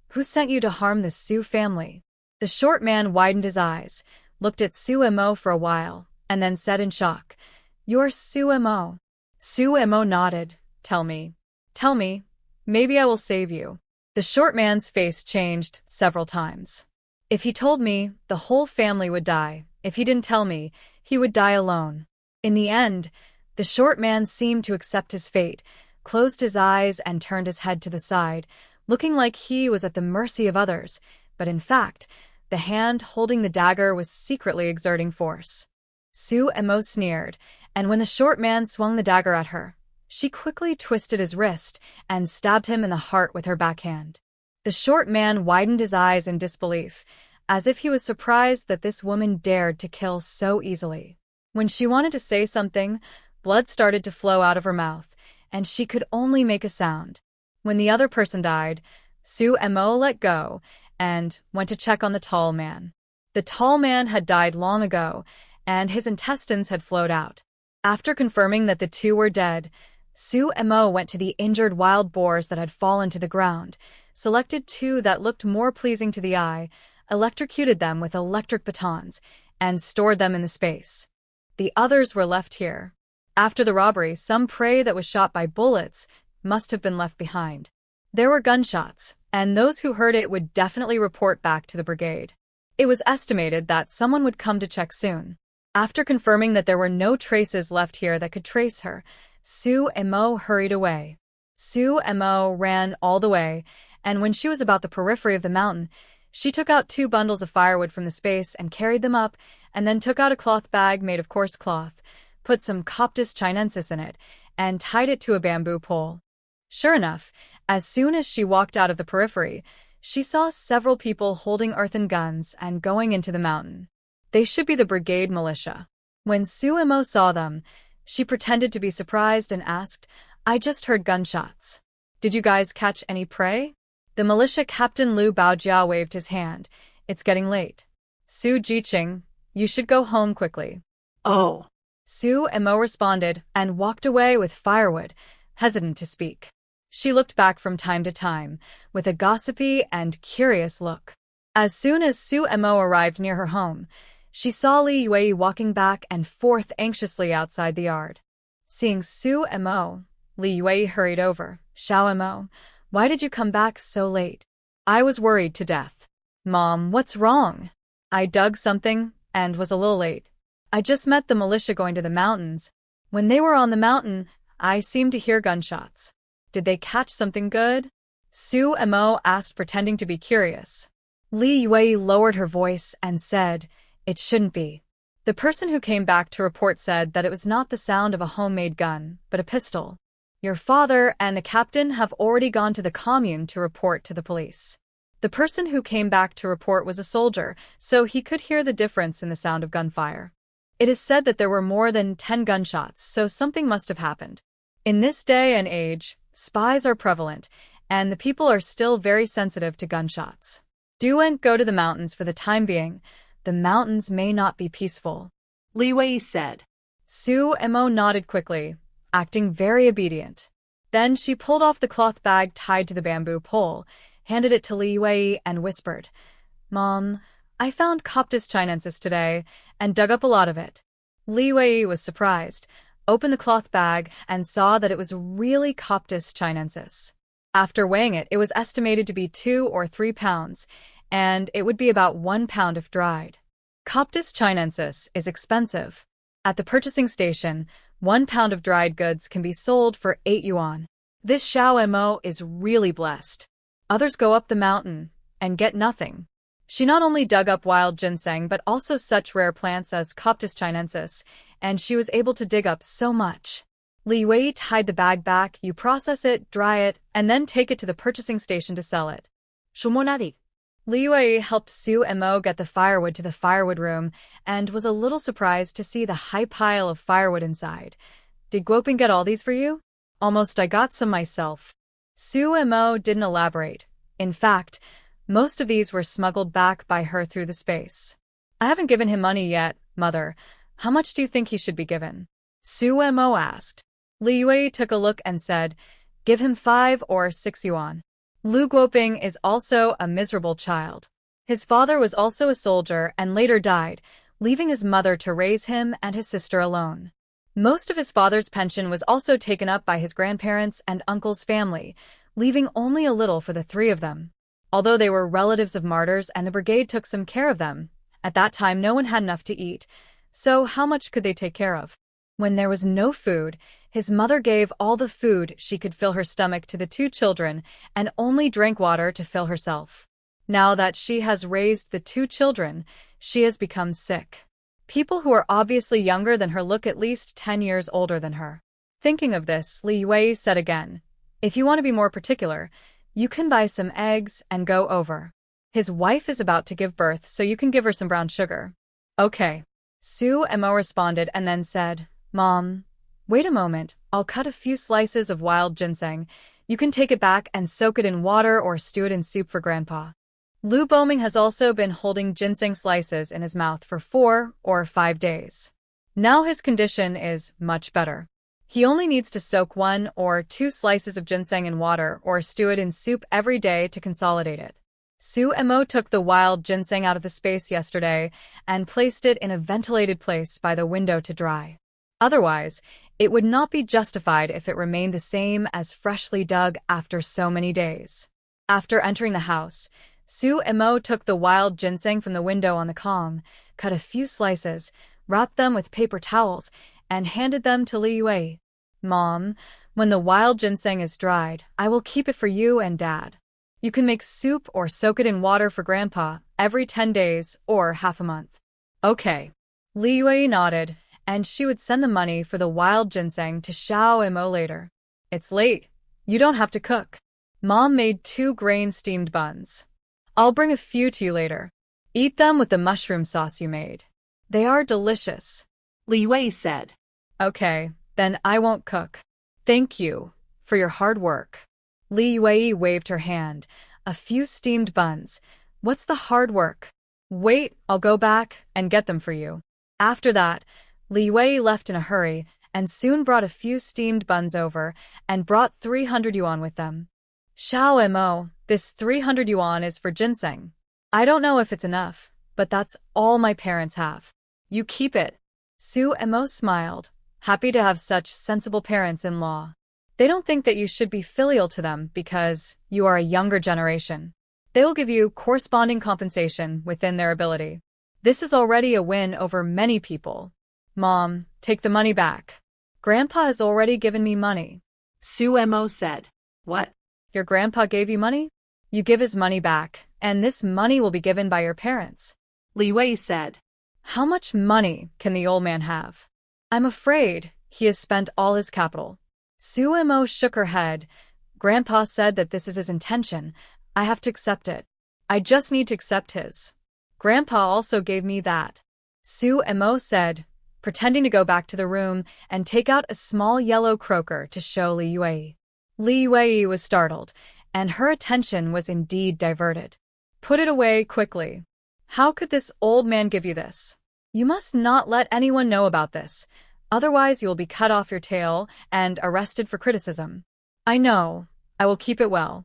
"Who sent you to harm the Su family?" The short man widened his eyes, looked at Suemo for a while, and then said in shock, "You're Suemo." Suemo nodded. Tell me. Tell me. Maybe I will save you." The short man's face changed several times. If he told me, the whole family would die. If he didn't tell me, he would die alone. In the end, the short man seemed to accept his fate, closed his eyes and turned his head to the side, looking like he was at the mercy of others, but in fact, the hand holding the dagger was secretly exerting force. Suemo sneered, and when the short man swung the dagger at her, she quickly twisted his wrist and stabbed him in the heart with her backhand. The short man widened his eyes in disbelief, as if he was surprised that this woman dared to kill so easily. When she wanted to say something, blood started to flow out of her mouth, and she could only make a sound. When the other person died, Suemo let go and went to check on the tall man. The tall man had died long ago, and his intestines had flowed out. After confirming that the two were dead, Suemo went to the injured wild boars that had fallen to the ground, selected two that looked more pleasing to the eye, electrocuted them with electric batons, and stored them in the space. The others were left here. After the robbery, some prey that was shot by bullets must have been left behind. There were gunshots, and those who heard it would definitely report back to the brigade. It was estimated that someone would come to check soon. After confirming that there were no traces left here that could trace her, Suemo hurried away. Suemo ran all the way, and when she was about the periphery of the mountain, she took out 2 bundles of firewood from the space and carried them up, and then took out a cloth bag made of coarse cloth, put some Coptis chinensis in it, and tied it to a bamboo pole. Sure enough, as soon as she walked out of the periphery, she saw several people holding earthen guns and going into the mountain. They should be the brigade militia. When Suemo saw them, she pretended to be surprised and asked, "I just heard gunshots. Did you guys catch any prey?" The militia captain Liu Baojia waved his hand. "It's getting late. Su Jiqing, you should go home quickly." Oh. Suemo responded and walked away with firewood, hesitant to speak. She looked back from time to time, with a gossipy and curious look. As soon as Suemo arrived near her home, she saw Li Yue walking back and forth anxiously outside the yard. Seeing Suemo, Li Yue hurried over. "Xiaoemo, why did you come back so late?" "I was worried to death." "Mom, what's wrong?" "I dug something and was a little late. I just met the militia going to the mountains. When they were on the mountain, I seemed to hear gunshots." "Did they catch something good?" Suemo asked, pretending to be curious. Li Yue lowered her voice and said, "It shouldn't be." The person who came back to report said that it was not the sound of a homemade gun, but a pistol. "Your father and the captain have already gone to the commune to report to the police." The person who came back to report was a soldier, so he could hear the difference in the sound of gunfire. It is said that there were more than 10 gunshots, so something must have happened. In this day and age, spies are prevalent, and the people are still very sensitive to gunshots. Don't go to the mountains for the time being. The mountains may not be peaceful. Li Wei said. Suemo nodded quickly, acting very obedient. Then she pulled off the cloth bag tied to the bamboo pole, handed it to Li Wei, and whispered, "Mom, I found Coptis chinensis today and dug up a lot of it." Li Wei was surprised, opened the cloth bag, and saw that it was really Coptis chinensis. After weighing it, it was estimated to be 2 or 3 pounds, and it would be about 1 pound if dried. Coptis chinensis is expensive. At the purchasing station, 1 pound of dried goods can be sold for 8 yuan. This Xiao Mo is really blessed. Others go up the mountain and get nothing. She not only dug up wild ginseng but also such rare plants as Coptis chinensis, and she was able to dig up so much. Li Wei tied the bag back, you process it, dry it, and then take it to the purchasing station to sell it. Li Wei helped Su and Mo get the firewood to the firewood room and was a little surprised to see the high pile of firewood inside. "Did Guoping get all these for you?" "Almost, I got some myself." Su and Mo didn't elaborate. In fact, most of these were smuggled back by her through the space. "I haven't given him money yet, Mother. How much do you think he should be given?" Su and Mo asked. Li Wei took a look and said, "Give him 5 or 6 yuan. Lu Guoping is also a miserable child. His father was also a soldier and later died, leaving his mother to raise him and his sister alone. Most of his father's pension was also taken up by his grandparents and uncle's family, leaving only a little for the 3 of them. Although they were relatives of martyrs and the brigade took some care of them, at that time no one had enough to eat, so how much could they take care of? When there was no food, his mother gave all the food she could fill her stomach to the 2 children and only drank water to fill herself. Now that she has raised the 2 children, she has become sick. People who are obviously younger than her look at least 10 years older than her. Thinking of this, Li Wei said again, "If you want to be more particular, you can buy some eggs and go over. His wife is about to give birth, so you can give her some brown sugar." "Okay." Su and Mo responded and then said, "Mom, wait a moment, I'll cut a few slices of wild ginseng. You can take it back and soak it in water or stew it in soup for Grandpa." Lu Boming has also been holding ginseng slices in his mouth for 4 or 5 days. Now his condition is much better. He only needs to soak 1 or 2 slices of ginseng in water or stew it in soup every day to consolidate it. Su and Mo took the wild ginseng out of the space yesterday and placed it in a ventilated place by the window to dry. Otherwise, it would not be justified if it remained the same as freshly dug after so many days. After entering the house, Su and Mo took the wild ginseng from the window on the Kong, cut a few slices, wrapped them with paper towels, and handed them to Li Wei. "Mom, when the wild ginseng is dried, I will keep it for you and Dad. You can make soup or soak it in water for Grandpa every 10 days or half a month." "Okay." Li Wei nodded, and she would send the money for the wild ginseng to Xiao and Mo later. "It's late. You don't have to cook. Mom made 2 grain-steamed buns. I'll bring a few to you later. Eat them with the mushroom sauce you made. They are delicious," Li Wei said. "Okay, then I won't cook. Thank you for your hard work." Li Wei waved her hand. "A few steamed buns. What's the hard work? Wait, I'll go back and get them for you." After that, Li Wei left in a hurry and soon brought a few steamed buns over and brought 300 yuan with them. "Xiao and Mo, this 300 yuan is for ginseng. I don't know if it's enough, but that's all my parents have. You keep it." Su and Mo smiled, happy to have such sensible parents-in-law. They don't think that you should be filial to them because you are a younger generation. They will give you corresponding compensation within their ability. This is already a win over many people. "Mom, take the money back. Grandpa has already given me money." Su and Mo said. "What?" "Your grandpa gave you money? You give his money back, and this money will be given by your parents." Li Wei said. "How much money can the old man have?" "I'm afraid he has spent all his capital." Su and Mo shook her head. "Grandpa said that this is his intention. I have to accept it. I just need to accept his. Grandpa also gave me that." Su and Mo said, pretending to go back to the room and take out a small yellow croaker to show Li Wei. Li Wei was startled, and her attention was indeed diverted. "Put it away quickly. How could this old man give you this? You must not let anyone know about this, otherwise you will be cut off your tail and arrested for criticism." I know. I will keep it well.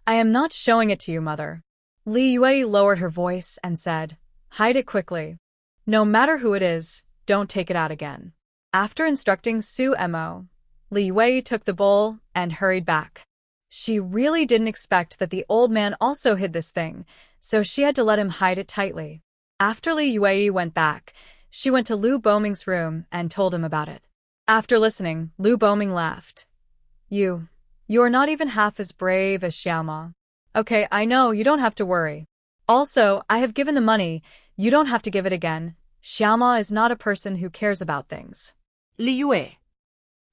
I am not showing it to you, mother. Li Yue lowered her voice and said, hide it quickly. No matter who it is, don't take it out again. After instructing Su Mo, Li Yue took the bowl and hurried back. She really didn't expect that the old man also hid this thing, so she had to let him hide it tightly. After Li Yue went back, she went to Lu Boming's room and told him about it. After listening, Lu Boming laughed. You are not even half as brave as Xiaoma. Okay, I know, you don't have to worry. Also, I have given the money, you don't have to give it again. Xiaoma is not a person who cares about things. Li Yue.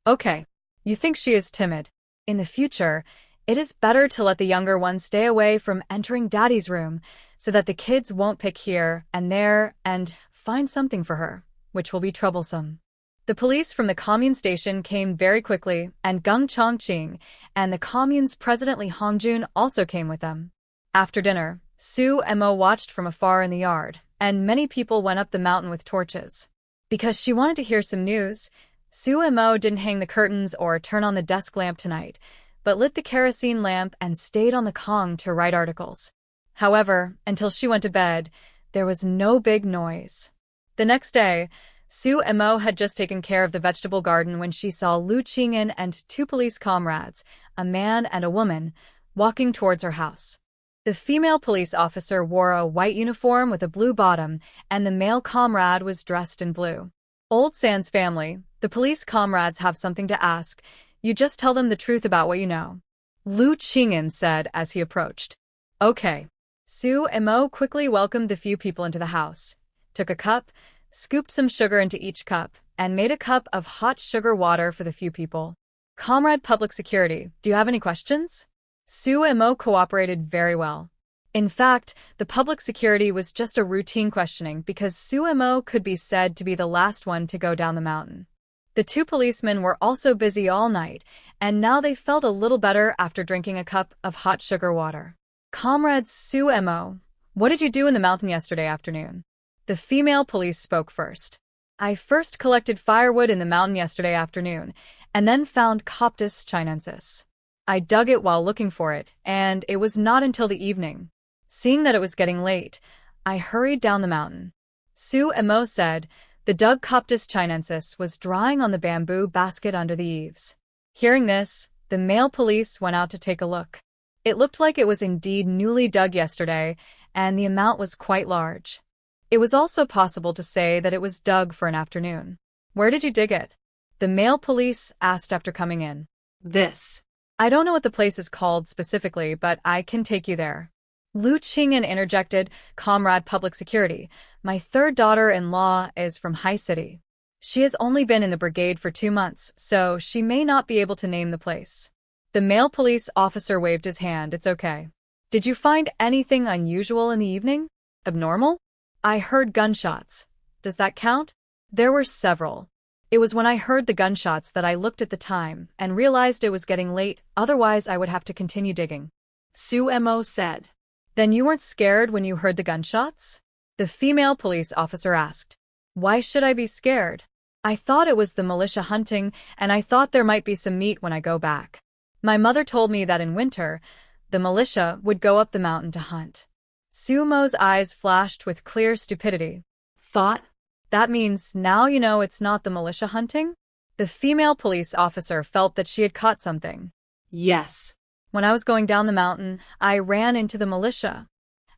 Okay, you think she is timid. In the future, it is better to let the younger one stay away from entering daddy's room so that the kids won't pick here and there and find something for her, which will be troublesome. The police from the commune station came very quickly, and Gung Chongqing and the commune's president Li Hongjun also came with them. After dinner, Su Mo watched from afar in the yard, and many people went up the mountain with torches. Because she wanted to hear some news, Su Mo didn't hang the curtains or turn on the desk lamp tonight, but lit the kerosene lamp and stayed on the Kong to write articles. However, until she went to bed, there was no big noise. The next day, Su Mo had just taken care of the vegetable garden when she saw Lu Qing'an and two police comrades, a man and a woman, walking towards her house. The female police officer wore a white uniform with a blue bottom, and the male comrade was dressed in blue. Old San's family, the police comrades have something to ask. You just tell them the truth about what you know. Lu Qing'an said as he approached. Okay. Su Mo quickly welcomed the few people into the house, took a cup, scooped some sugar into each cup, and made a cup of hot sugar water for the few people. Comrade Public Security, do you have any questions? Su Mo cooperated very well. In fact, the public security was just a routine questioning because Su Mo could be said to be the last one to go down the mountain. The two policemen were also busy all night, and now they felt a little better after drinking a cup of hot sugar water. Comrade Su Mo, what did you do in the mountain yesterday afternoon? The female police spoke first. I first collected firewood in the mountain yesterday afternoon, and then found Coptis chinensis. I dug it while looking for it, and it was not until the evening. Seeing that it was getting late, I hurried down the mountain. Su Mo said the dug Coptis chinensis was drying on the bamboo basket under the eaves. Hearing this, the male police went out to take a look. It looked like it was indeed newly dug yesterday, and the amount was quite large. It was also possible to say that it was dug for an afternoon. Where did you dig it? The male police asked after coming in. This. I don't know what the place is called specifically, but I can take you there. Lu Qing'an interjected, Comrade Public Security, my third daughter-in-law is from High City. She has only been in the brigade for 2 months, so she may not be able to name the place. The male police officer waved his hand, it's okay. Did you find anything unusual in the evening? Abnormal? I heard gunshots. Does that count? There were several. It was when I heard the gunshots that I looked at the time and realized it was getting late, otherwise I would have to continue digging. Su Mo said. Then you weren't scared when you heard the gunshots? The female police officer asked. Why should I be scared? I thought it was the militia hunting, and I thought there might be some meat when I go back. My mother told me that in winter, the militia would go up the mountain to hunt. Su Mo's eyes flashed with clear stupidity. Thought? That means now you know it's not the militia hunting? The female police officer felt that she had caught something. Yes. When I was going down the mountain, I ran into the militia.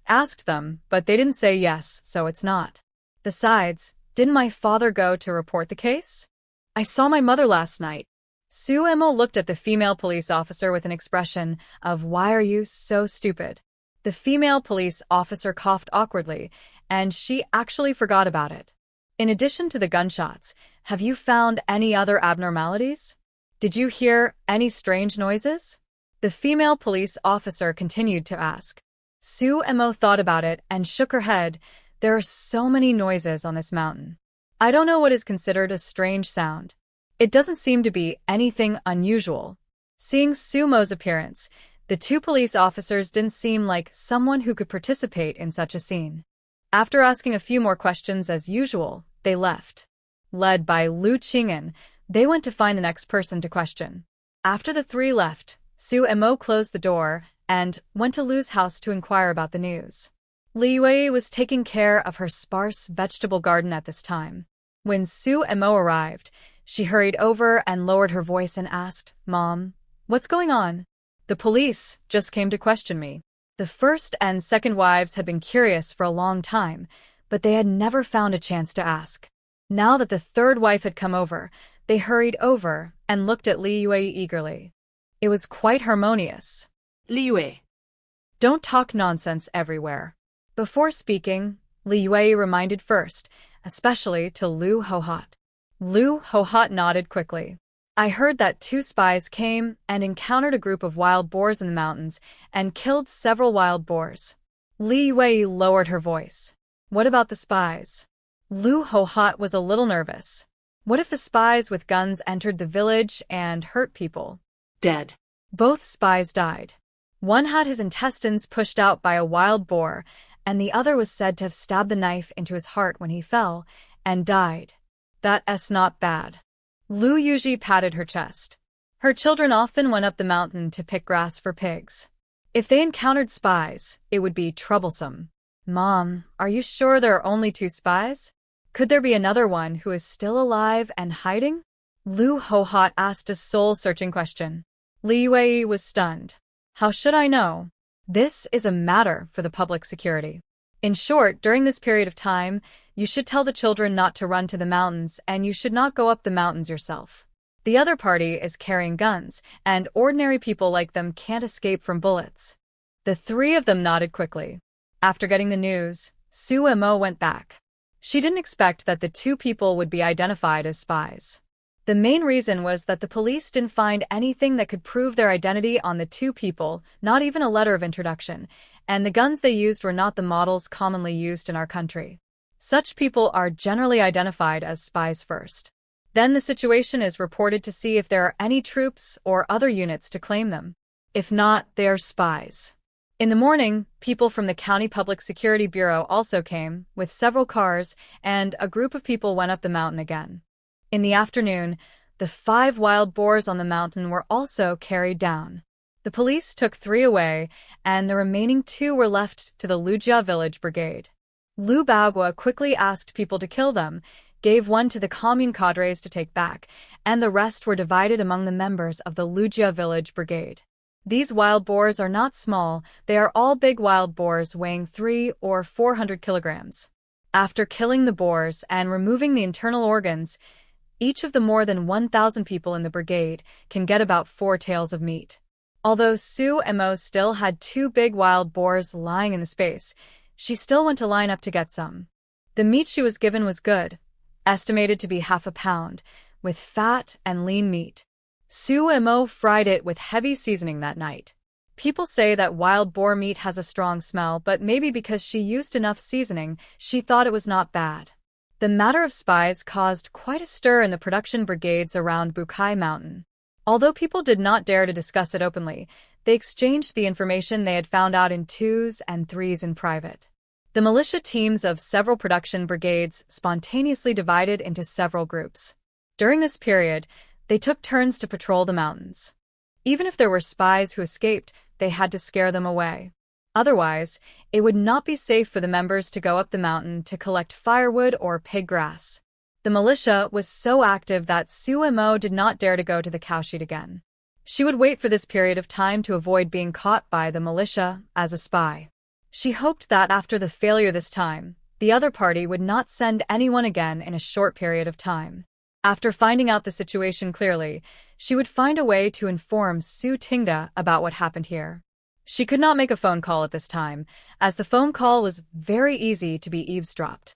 Asked them, but they didn't say yes, so it's not. Besides, didn't my father go to report the case? I saw my mother last night. Su Mo looked at the female police officer with an expression of, why are you so stupid? The female police officer coughed awkwardly, and she actually forgot about it. In addition to the gunshots, have you found any other abnormalities? Did you hear any strange noises? The female police officer continued to ask. Su Mo thought about it and shook her head. There are so many noises on this mountain. I don't know what is considered a strange sound. It doesn't seem to be anything unusual. Seeing Su Mo's appearance, the two police officers didn't seem like someone who could participate in such a scene. After asking a few more questions as usual, they left. Led by Lu Qing'an, they went to find the next person to question. After the three left, Su and Mo closed the door and went to Lu's house to inquire about the news. Li Yue was taking care of her sparse vegetable garden at this time. When Su and Mo arrived, she hurried over and lowered her voice and asked, "Mom, what's going on?" "The police just came to question me." The first and second wives had been curious for a long time, but they had never found a chance to ask. Now that the third wife had come over, they hurried over and looked at Li Yue eagerly. It was quite harmonious. Li Yue. Don't talk nonsense everywhere. Before speaking, Li Yue reminded first, especially to Lu Hohat. Lu Hohat nodded quickly. "I heard that 2 spies came and encountered a group of wild boars in the mountains and killed several wild boars." Li Yue lowered her voice. "What about the spies?" Lu Hohat was a little nervous. What if the spies with guns entered the village and hurt people? Dead. Both spies died. One had his intestines pushed out by a wild boar, and the other was said to have stabbed the knife into his heart when he fell and died. That's not bad. Lu Yuji patted her chest. Her children often went up the mountain to pick grass for pigs. If they encountered spies, it would be troublesome. "Mom, are you sure there are only 2 spies? Could there be another one who is still alive and hiding?" Lu Hohat asked a soul-searching question. Li Yue was stunned. "How should I know? This is a matter for the public security. In short, during this period of time, you should tell the children not to run to the mountains and you should not go up the mountains yourself. The other party is carrying guns, and ordinary people like them can't escape from bullets." The 3 of them nodded quickly. After getting the news, Su and Mo went back. She didn't expect that the 2 people would be identified as spies. The main reason was that the police didn't find anything that could prove their identity on the 2 people, not even a letter of introduction, and the guns they used were not the models commonly used in our country. Such people are generally identified as spies first. Then the situation is reported to see if there are any troops or other units to claim them. If not, they are spies. In the morning, people from the County Public Security Bureau also came, with several cars, and a group of people went up the mountain again. In the afternoon, the 5 wild boars on the mountain were also carried down. The police took 3 away, and the remaining 2 were left to the Lujia village brigade. Lu Baogua quickly asked people to kill them, gave one to the commune cadres to take back, and the rest were divided among the members of the Lujia village brigade. These wild boars are not small, they are all big wild boars weighing 300 or 400 kilograms. After killing the boars and removing the internal organs, each of the more than 1,000 people in the brigade can get about 4 tails of meat. Although Su and Mo still had 2 big wild boars lying in the space, she still went to line up to get some. The meat she was given was good, estimated to be half a pound, with fat and lean meat. Su and Mo fried it with heavy seasoning that night. People say that wild boar meat has a strong smell, but maybe because she used enough seasoning, she thought it was not bad. The matter of spies caused quite a stir in the production brigades around Bukai Mountain. Although people did not dare to discuss it openly, they exchanged the information they had found out in 2s and 3s in private. The militia teams of several production brigades spontaneously divided into several groups. During this period, they took turns to patrol the mountains. Even if there were spies who escaped, they had to scare them away. Otherwise, it would not be safe for the members to go up the mountain to collect firewood or pig grass. The militia was so active that Su and Mo did not dare to go to the cowshed again. She would wait for this period of time to avoid being caught by the militia as a spy. She hoped that after the failure this time, the other party would not send anyone again in a short period of time. After finding out the situation clearly, she would find a way to inform Su Tingda about what happened here. She could not make a phone call at this time, as the phone call was very easy to be eavesdropped.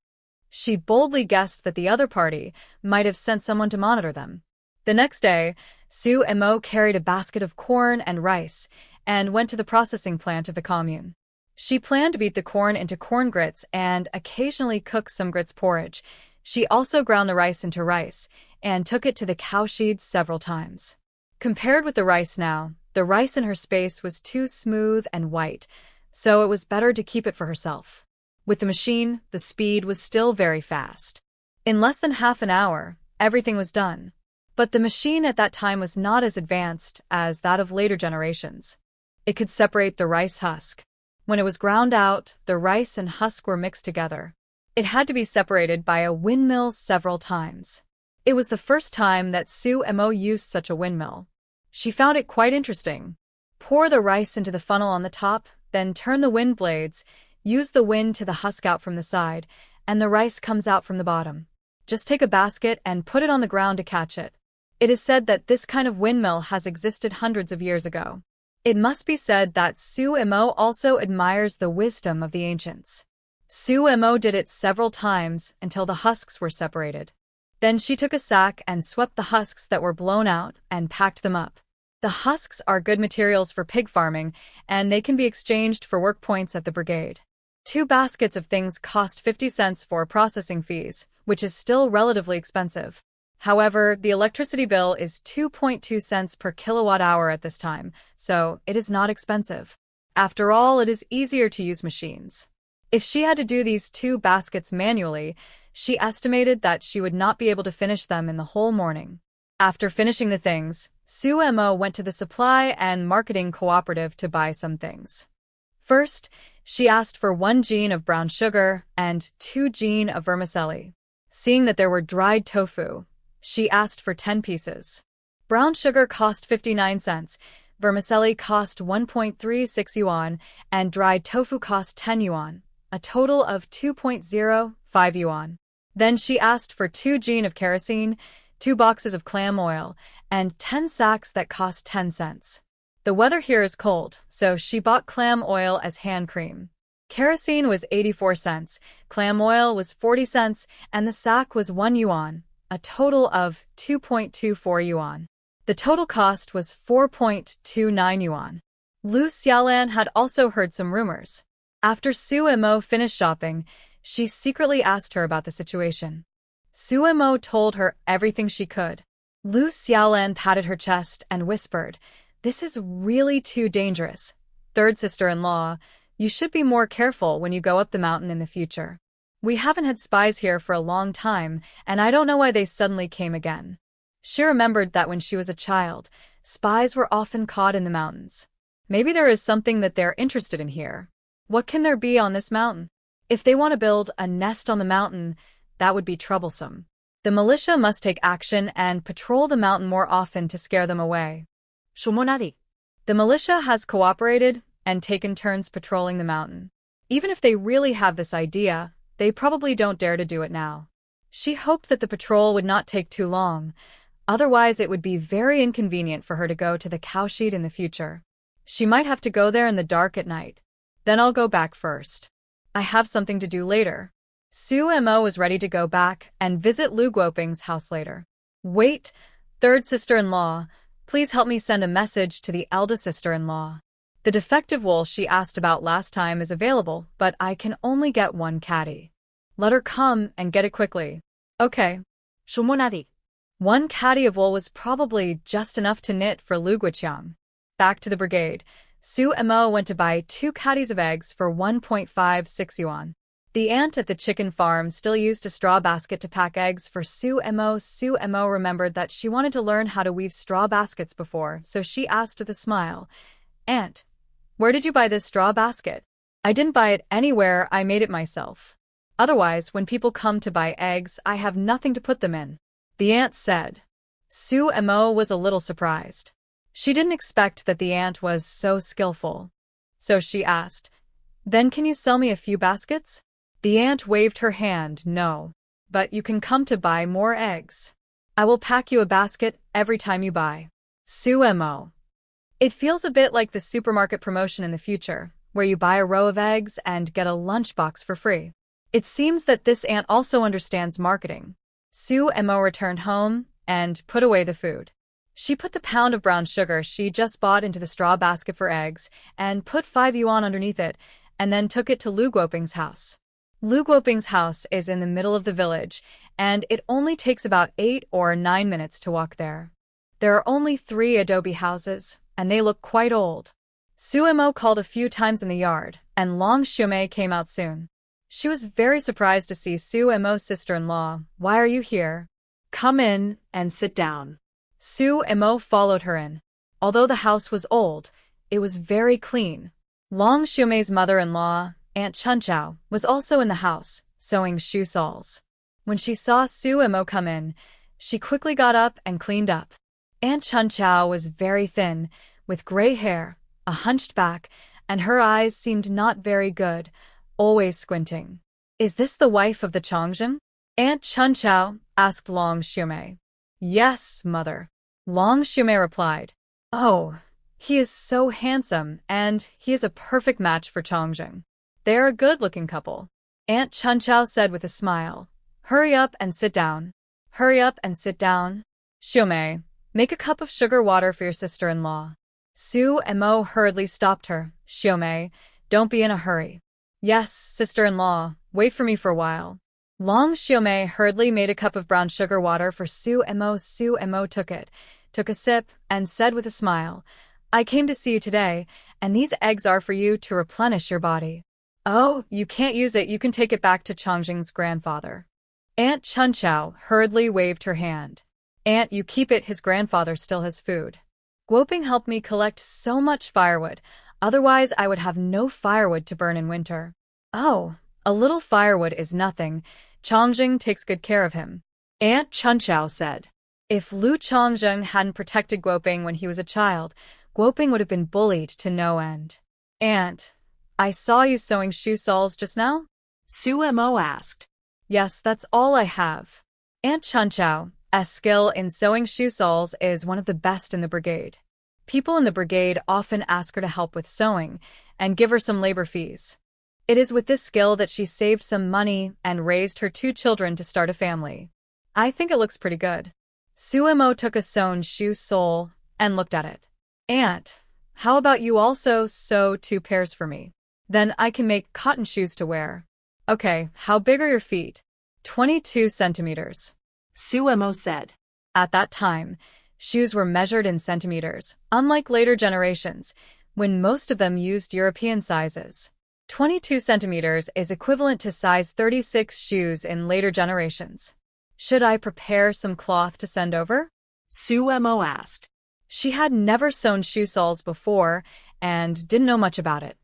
She boldly guessed that the other party might have sent someone to monitor them. The next day, Su and Mo carried a basket of corn and rice and went to the processing plant of the commune. She planned to beat the corn into corn grits and occasionally cook some grits porridge. She also ground the rice into rice and took it to the cowshed several times. Compared with the rice now, the rice in her space was too smooth and white, so it was better to keep it for herself. With the machine, the speed was still very fast. In less than half an hour, everything was done. But the machine at that time was not as advanced as that of later generations. It could separate the rice husk. When it was ground out, the rice and husk were mixed together. It had to be separated by a windmill several times. It was the first time that Sue Mo used such a windmill. She found it quite interesting. Pour the rice into the funnel on the top, then turn the wind blades, use the wind to the husk out from the side, and the rice comes out from the bottom. Just take a basket and put it on the ground to catch it. It is said that this kind of windmill has existed hundreds of years ago. It must be said that Sue Mo also admires the wisdom of the ancients. Sue Mo did it several times until the husks were separated. Then she took a sack and swept the husks that were blown out and packed them up. The husks are good materials for pig farming, and they can be exchanged for work points at the brigade. 2 baskets of things cost 50 cents for processing fees, which is still relatively expensive. However, the electricity bill is 2.2 cents per kilowatt hour at this time, so it is not expensive. After all, it is easier to use machines. If she had to do these 2 baskets manually, she estimated that she would not be able to finish them in the whole morning. After finishing the things, Sue Mo went to the supply and marketing cooperative to buy some things. First, she asked for 1 gene of brown sugar and 2 gene of vermicelli. Seeing that there were dried tofu, she asked for 10 pieces. Brown sugar cost 59 cents, vermicelli cost 1.36 yuan, and dried tofu cost 10 yuan, a total of 2.05 yuan. Then she asked for 2 gene of kerosene, 2 boxes of clam oil, and 10 sacks that cost 10 cents. The weather here is cold, so she bought clam oil as hand cream. Kerosene was 84 cents, clam oil was 40 cents, and the sack was 1 yuan, a total of 2.24 yuan. The total cost was 4.29 yuan. Lu Xiaolan had also heard some rumors. After Sue Mo finished shopping, she secretly asked her about the situation. Sue Mo told her everything she could. Lu Xiaolan patted her chest and whispered, "This is really too dangerous. Third sister-in-law, you should be more careful when you go up the mountain in the future. We haven't had spies here for a long time, and I don't know why they suddenly came again." She remembered that when she was a child, spies were often caught in the mountains. Maybe there is something that they're interested in here. What can there be on this mountain? If they want to build a nest on the mountain, that would be troublesome. The militia must take action and patrol the mountain more often to scare them away. The militia has cooperated and taken turns patrolling the mountain. Even if they really have this idea, they probably don't dare to do it now. She hoped that the patrol would not take too long, otherwise it would be very inconvenient for her to go to the cowshed in the future. She might have to go there in the dark at night. Then I'll go back first. I have something to do later. Sue Mo was ready to go back and visit Lu Guoping's house later. Wait, third sister-in-law, please help me send a message to the eldest sister-in-law. The defective wool she asked about last time is available, but I can only get 1 caddy. Let her come and get it quickly. Okay. 1 caddy of wool was probably just enough to knit for Lu Guoqiang. Back to the brigade, Sue Mo went to buy 2 caddies of eggs for 1.56 yuan. The aunt at the chicken farm still used a straw basket to pack eggs for Sue Mo. Sue Mo remembered that she wanted to learn how to weave straw baskets before, so she asked with a smile, "Aunt, where did you buy this straw basket?" "I didn't buy it anywhere, I made it myself. Otherwise, when people come to buy eggs, I have nothing to put them in," the aunt said. Sue Mo was a little surprised. She didn't expect that the aunt was so skillful. So she asked, "Then can you sell me a few baskets?" The aunt waved her hand, "No. But you can come to buy more eggs. I will pack you a basket every time you buy." Sue Mo. It feels a bit like the supermarket promotion in the future, where you buy a row of eggs and get a lunchbox for free. It seems that this aunt also understands marketing. Sue Mo returned home and put away the food. She put the pound of brown sugar she just bought into the straw basket for eggs and put 5 yuan underneath it, and then took it to Lu Guoping's house. Lu Guoping's house is in the middle of the village, and it only takes about 8 or 9 minutes to walk there. There are only 3 adobe houses, and they look quite old. Sue Mo called a few times in the yard, and Long Xiumei came out soon. She was very surprised to see Sue Mo's sister-in-law. "Why are you here?" Come in and sit down. Su Imo followed her in. Although the house was old, it was very clean. Long Xiumei's mother-in-law, Aunt Chunchao, was also in the house, sewing shoe soles. When she saw Su Imo come in, she quickly got up and cleaned up. Aunt Chunchao was very thin, with gray hair, a hunched back, and her eyes seemed not very good, always squinting. "Is this the wife of the Chongjin?" Aunt Chunchao asked Long Xiumei. "Yes, mother," Long Xiumei replied. "Oh, he is so handsome, and he is a perfect match for Chongjin. They are a good-looking couple," Aunt Chunchao said with a smile. "Hurry up and sit down. Hurry up and sit down. Xiumei, make a cup of sugar water for your sister-in-law." Su Imo hurriedly stopped her. "Xiumei, don't be in a hurry." "Yes, sister-in-law, wait for me for a while." Long Xiumei hurriedly made a cup of brown sugar water for Su Imo. Su Imo took it, took a sip, and said with a smile, "I came to see you today, and these eggs are for you to replenish your body." "Oh, you can't use it, you can take it back to Chongjing's grandfather." Aunt Chunchao hurriedly waved her hand. "Aunt, you keep it, his grandfather still has food." "Guoping helped me collect so much firewood, otherwise I would have no firewood to burn in winter." "Oh, a little firewood is nothing. Chongjing takes good care of him," Aunt Chunchao said. If Lu Chongjing hadn't protected Guoping when he was a child, Guoping would have been bullied to no end. "Aunt, I saw you sewing shoe soles just now?" Su Imo asked. "Yes, that's all I have." Aunt Chunchao's skill in sewing shoe soles is one of the best in the brigade. People in the brigade often ask her to help with sewing and give her some labor fees. It is with this skill that she saved some money and raised her 2 children to start a family. I think it looks pretty good. Su Imo took a sewn shoe sole and looked at it. "Aunt, how about you also sew 2 pairs for me? Then I can make cotton shoes to wear." "Okay, how big are your feet?" 22 centimeters. Su Imo said. At that time, shoes were measured in centimeters, unlike later generations, when most of them used European sizes. 22 centimeters is equivalent to size 36 shoes in later generations. "Should I prepare some cloth to send over?" Su Imo asked. She had never sewn shoe soles before and didn't know much about it.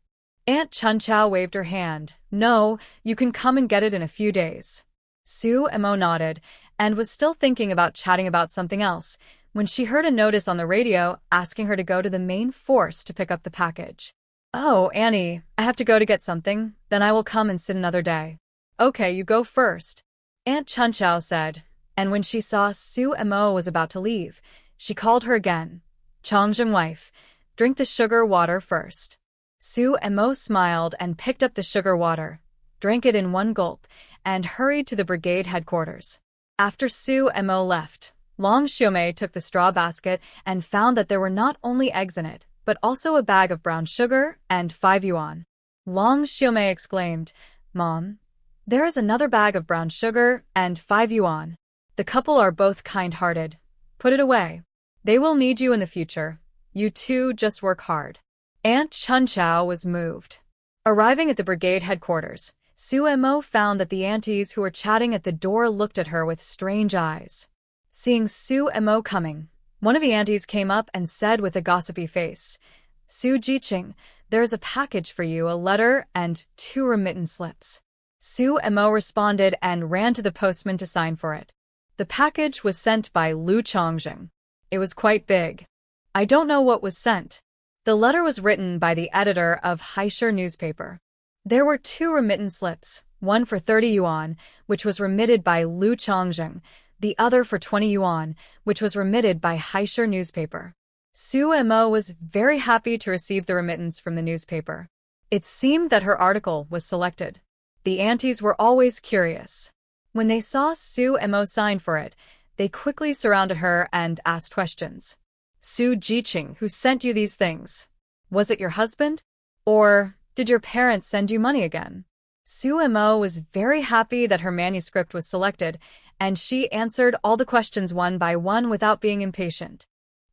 Aunt Chunchao waved her hand. "No, you can come and get it in a few days." Su Imo nodded and was still thinking about chatting about something else when she heard a notice on the radio asking her to go to the main force to pick up the package. "Oh, Annie, I have to go to get something, then I will come and sit another day." "Okay, you go first," Aunt Chunchao said, and when she saw Su Imo was about to leave, she called her again. "Chongjin wife, drink the sugar water first." Su Imo smiled and picked up the sugar water, drank it in one gulp, and hurried to the brigade headquarters. After Su Imo left, Long Xiumei took the straw basket and found that there were not only eggs in it, but also a bag of brown sugar and 5 yuan. Long Xiumei exclaimed, "Mom, there is another bag of brown sugar and 5 yuan. The couple are both kind-hearted. Put it away. They will need you in the future. You two just work hard." Aunt Chunchao was moved. Arriving at the brigade headquarters, Su Imo found that the aunties who were chatting at the door looked at her with strange eyes. Seeing Su Imo coming, one of the aunties came up and said with a gossipy face, "Su Jiqing, there is a package for you, a letter and 2 remittance slips." Su Imo responded and ran to the postman to sign for it. The package was sent by Lu Chongjing. It was quite big. I don't know what was sent. The letter was written by the editor of Haisher newspaper. There were 2 remittance slips, one for 30 yuan, which was remitted by Lu Chongjing, the other for 20 yuan, which was remitted by Haisher newspaper. Su Imo was very happy to receive the remittance from the newspaper. It seemed that her article was selected. The aunties were always curious. When they saw Su Imo sign for it, they quickly surrounded her and asked questions. "Su Jiqing, who sent you these things? Was it your husband? Or did your parents send you money again?" Su Imo was very happy that her manuscript was selected, and she answered all the questions one by one without being impatient.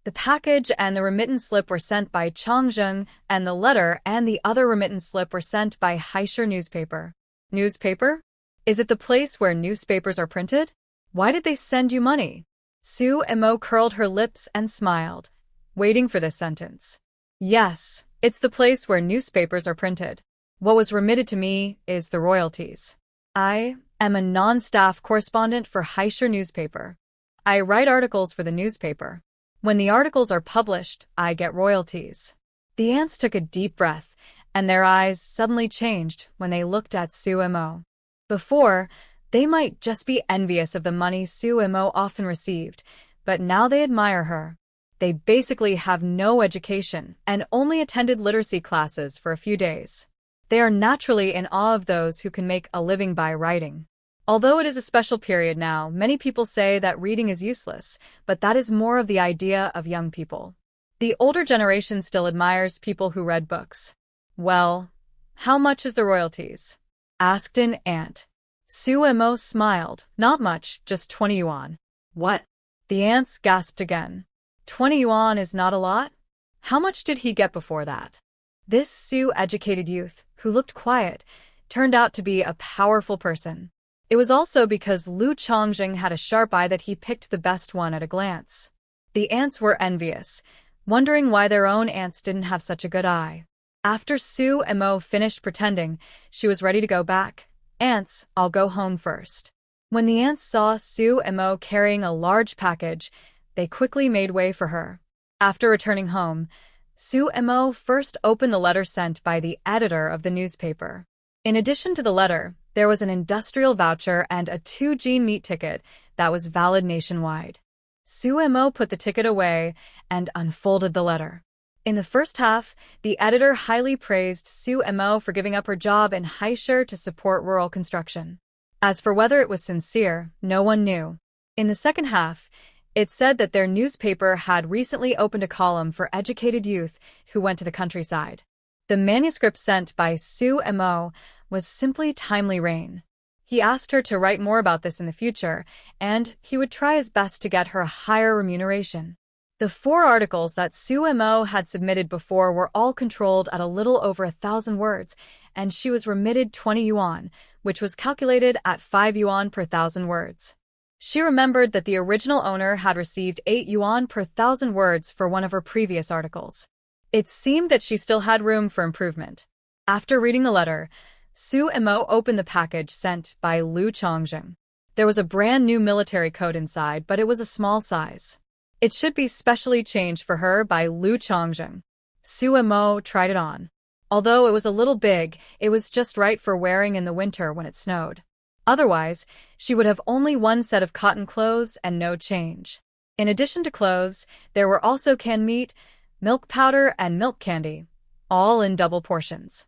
The package and the remittance slip were sent by Chongjin, and the letter and the other remittance slip were sent by Haisher newspaper. Newspaper? Is it the place where newspapers are printed? Why did they send you money? Sue Mo curled her lips and smiled, waiting for this sentence. Yes, it's the place where newspapers are printed. What was remitted to me is the royalties. I am a non-staff correspondent for Haisher newspaper. I write articles for the newspaper. When the articles are published, I get royalties. The ants took a deep breath, and their eyes suddenly changed when they looked at Sue Mo. Before, they might just be envious of the money Sue Mo often received, but now they admire her. They basically have no education and only attended literacy classes for a few days. They are naturally in awe of those who can make a living by writing. Although it is a special period now, many people say that reading is useless, but that is more of the idea of young people. The older generation still admires people who read books. Well, how much is the royalties? Asked an ant. Sue Mo smiled. Not much, just 20 yuan. What? The ants gasped again. 20 yuan is not a lot? How much did he get before that? This Sioux-educated youth, who looked quiet, turned out to be a powerful person. It was also because Lu Chongjing had a sharp eye that he picked the best one at a glance. The ants were envious, wondering why their own ants didn't have such a good eye. After Sue Mo finished pretending, she was ready to go back. Ants, I'll go home first. When the ants saw Sue Mo carrying a large package, they quickly made way for her. After returning home, Sue Mo first opened the letter sent by the editor of the newspaper. In addition to the letter, there was an industrial voucher and a 2G meat ticket that was valid nationwide. Sue Mo put the ticket away and unfolded the letter. In the first half, the editor highly praised Sue Mo for giving up her job in Haisher to support rural construction. As for whether it was sincere, no one knew. In the second half, it said that their newspaper had recently opened a column for educated youth who went to the countryside. The manuscript sent by Sue Mo was simply timely rain. He asked her to write more about this in the future, and he would try his best to get her a higher remuneration. The 4 articles that Sue Mo had submitted before were all controlled at a little over 1,000 words, and she was remitted 20 yuan, which was calculated at 5 yuan per 1,000 words. She remembered that the original owner had received 8 yuan per 1,000 words for one of her previous articles. It seemed that she still had room for improvement. After reading the letter, Sue Mo opened the package sent by Lu Chongjing. There was a brand new military coat inside, but it was a small size. It should be specially changed for her by Lu Chongjing. Sue Mo tried it on. Although it was a little big, it was just right for wearing in the winter when it snowed. Otherwise, she would have only one set of cotton clothes and no change. In addition to clothes, there were also canned meat, milk powder, and milk candy, all in double portions.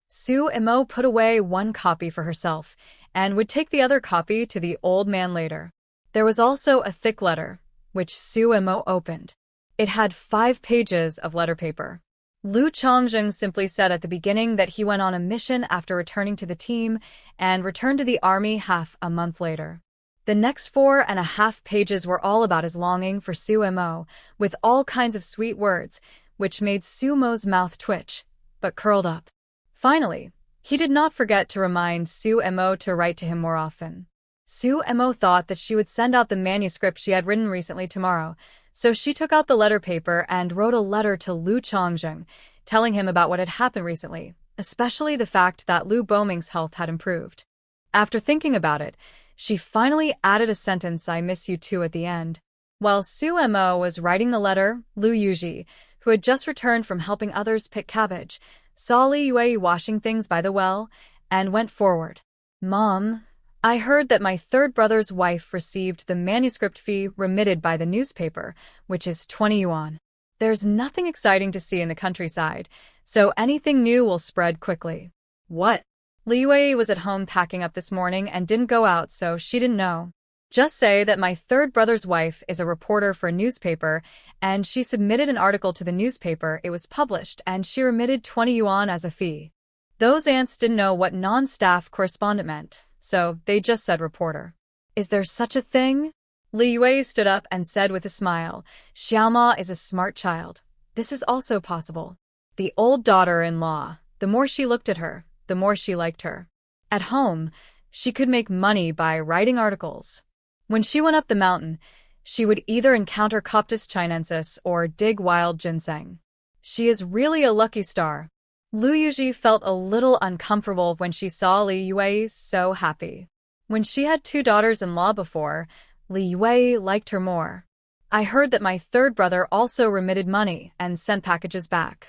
Sue Mo put away one copy for herself and would take the other copy to the old man later. There was also a thick letter, which Sue Mo opened. It had 5 pages of letter paper. Lu Chongjing simply said at the beginning that he went on a mission after returning to the team and returned to the army half a month later. The next 4.5 pages were all about his longing for Sue Mo, with all kinds of sweet words, which made Sue Mo's mouth twitch, but curled up. Finally, he did not forget to remind Sue Mo to write to him more often. Sue Mo thought that she would send out the manuscript she had written recently tomorrow, so she took out the letter paper and wrote a letter to Lu Chongjing, telling him about what had happened recently, especially the fact that Lu Boming's health had improved. After thinking about it, she finally added a sentence, "I miss you too," at the end. While Sue Mo was writing the letter, Lu Yuji, who had just returned from helping others pick cabbage, saw Li Yue washing things by the well, and went forward. "Mom, I heard that my 3rd brother's wife received the manuscript fee remitted by the newspaper, which is 20 yuan. There's nothing exciting to see in the countryside, so anything new will spread quickly." What? Li Yue was at home packing up this morning and didn't go out, so she didn't know. Just say that my 3rd brother's wife is a reporter for a newspaper, and she submitted an article to the newspaper, it was published, and she remitted 20 yuan as a fee. Those ants didn't know what non-staff correspondent meant, so they just said reporter. "Is there such a thing?" Li Yue stood up and said with a smile, "Xiaoma is a smart child. This is also possible." The old daughter-in-law, the more she looked at her, the more she liked her. At home, she could make money by writing articles. When she went up the mountain, She would either encounter Coptis chinensis or dig wild ginseng. She is really a lucky star. Lu Yuji felt a little uncomfortable when she saw Li Yue so happy. When she had 2 daughters-in-law before, Li Yue liked her more. I heard that my third brother also remitted money and sent packages back.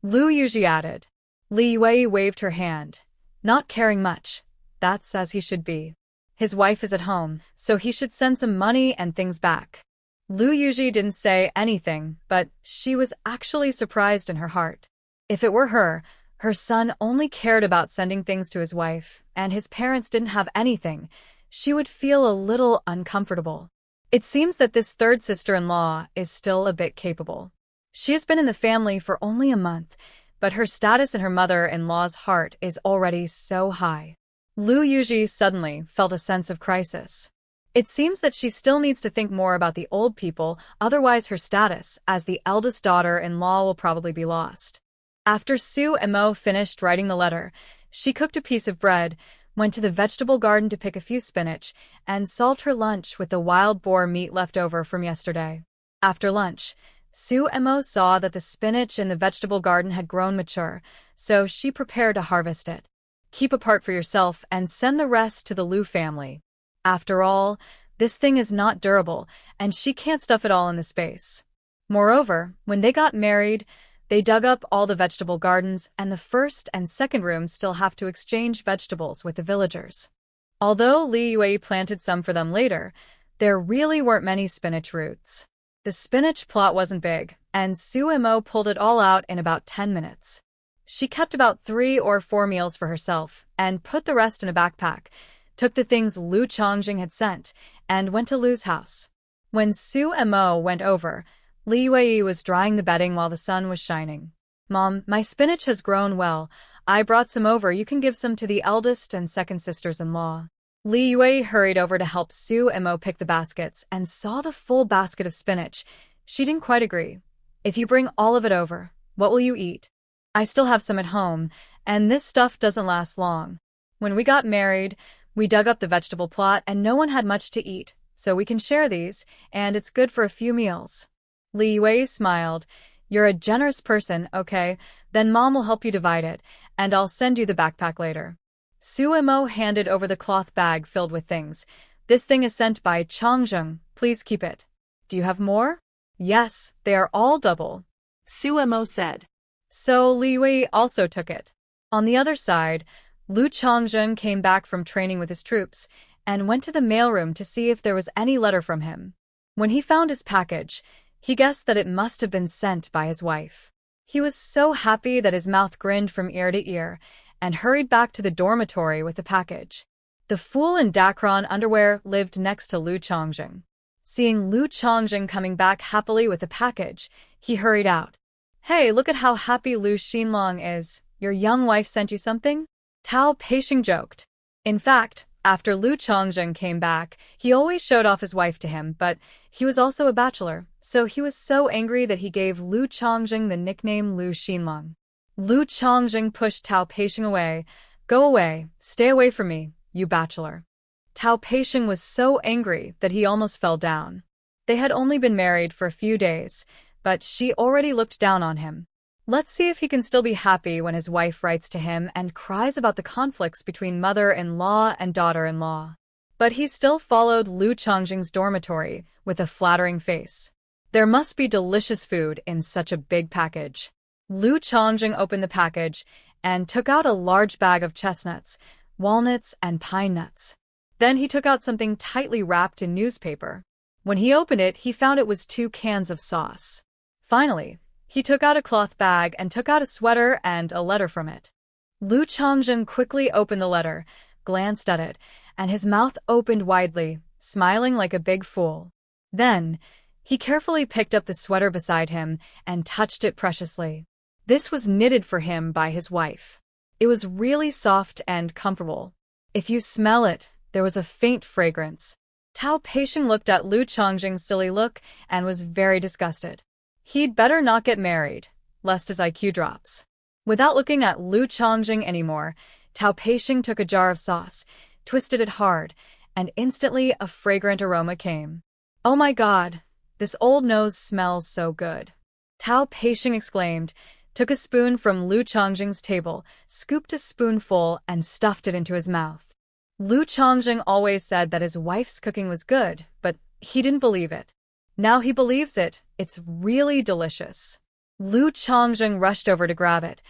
Lu Yuji added. Li Yue waved her hand. Not caring much. That's as he should be. His wife is at home, so he should send some money and things back. Lu Yuji didn't say anything, but she was actually surprised in her heart. If it were her son only cared about sending things to his wife, and his parents didn't have anything, she would feel a little uncomfortable. It seems that this third sister-in-law is still a bit capable. She has been in the family for only a month, but her status in her mother-in-law's heart is already so high. Lu Yuji suddenly felt a sense of crisis. It seems that she still needs to think more about the old people, otherwise her status as the eldest daughter-in-law will probably be lost. After Su Mo finished writing the letter, she cooked a piece of bread, went to the vegetable garden to pick a few spinach, and solved her lunch with the wild boar meat left over from yesterday. After lunch, Su Mo saw that the spinach in the vegetable garden had grown mature, so she prepared to harvest it. Keep a part for yourself and send the rest to the Lu family. After all, this thing is not durable, and she can't stuff it all in the space. Moreover, when they got married, they dug up all the vegetable gardens, and the first and second rooms still have to exchange vegetables with the villagers. Although Li Yue planted some for them later, there really weren't many spinach roots. The spinach plot wasn't big, and Su Mo pulled it all out in about 10 minutes. She kept about 3 or 4 meals for herself, and put the rest in a backpack, took the things Lu Chongjing had sent, and went to Lu's house. When Su Mo went over, Li Yue was drying the bedding while the sun was shining. Mom, my spinach has grown well. I brought some over. You can give some to the eldest and second sisters-in-law. Li Yue hurried over to help Su Mo pick the baskets and saw the full basket of spinach. She didn't quite agree. If you bring all of it over, what will you eat? I still have some at home, and this stuff doesn't last long. When we got married, we dug up the vegetable plot and no one had much to eat, so we can share these, and it's good for a few meals. Li Yue smiled. You're a generous person, okay? Then Mom will help you divide it, and I'll send you the backpack later. Su Mo handed over the cloth bag filled with things. This thing is sent by Changzheng. Please keep it. Do you have more? Yes, they are all double. Su Mo said. So Li Yue also took it. On the other side, Lu Changzheng came back from training with his troops and went to the mailroom to see if there was any letter from him. When he found his package, he guessed that it must have been sent by his wife. He was so happy that his mouth grinned from ear to ear and hurried back to the dormitory with the package. The fool in Dacron underwear lived next to Lu Chongjing. Seeing Lu Chongjing coming back happily with the package, he hurried out. Hey, look at how happy Lu Xinlong is. Your young wife sent you something? Tao Peixing joked. In fact, after Lu Chongjing came back, he always showed off his wife to him, but he was also a bachelor, so he was so angry that he gave Lu Chongjing the nickname Lu Xinlong. Lu Chongjing pushed Tao Peixing away. Go away, stay away from me, you bachelor. Tao Peixing was so angry that he almost fell down. They had only been married for a few days, but she already looked down on him. Let's see if he can still be happy when his wife writes to him and cries about the conflicts between mother-in-law and daughter-in-law. But he still followed Lu Chongjing's dormitory with a flattering face. There must be delicious food in such a big package. Lu Chongjing opened the package and took out a large bag of chestnuts, walnuts, and pine nuts. Then he took out something tightly wrapped in newspaper. When he opened it, he found it was 2 cans of sauce. Finally, he took out a cloth bag and took out a sweater and a letter from it. Lu Chongjing quickly opened the letter, glanced at it, and his mouth opened widely, smiling like a big fool. Then, he carefully picked up the sweater beside him and touched it preciously. This was knitted for him by his wife. It was really soft and comfortable. If you smell it, there was a faint fragrance. Tao Peixing looked at Lu Chongjing's silly look and was very disgusted. He'd better not get married, lest his IQ drops. Without looking at Lu Chongjing anymore, Tao Peixing took a jar of sauce, twisted it hard, and instantly a fragrant aroma came. Oh my god, this old nose smells so good. Tao Peixing exclaimed, took a spoon from Lu Chongjing's table, scooped a spoonful, and stuffed it into his mouth. Lu Chongjing always said that his wife's cooking was good, but he didn't believe it. Now he believes it. It's really delicious. Lu Chongjing rushed over to grab it.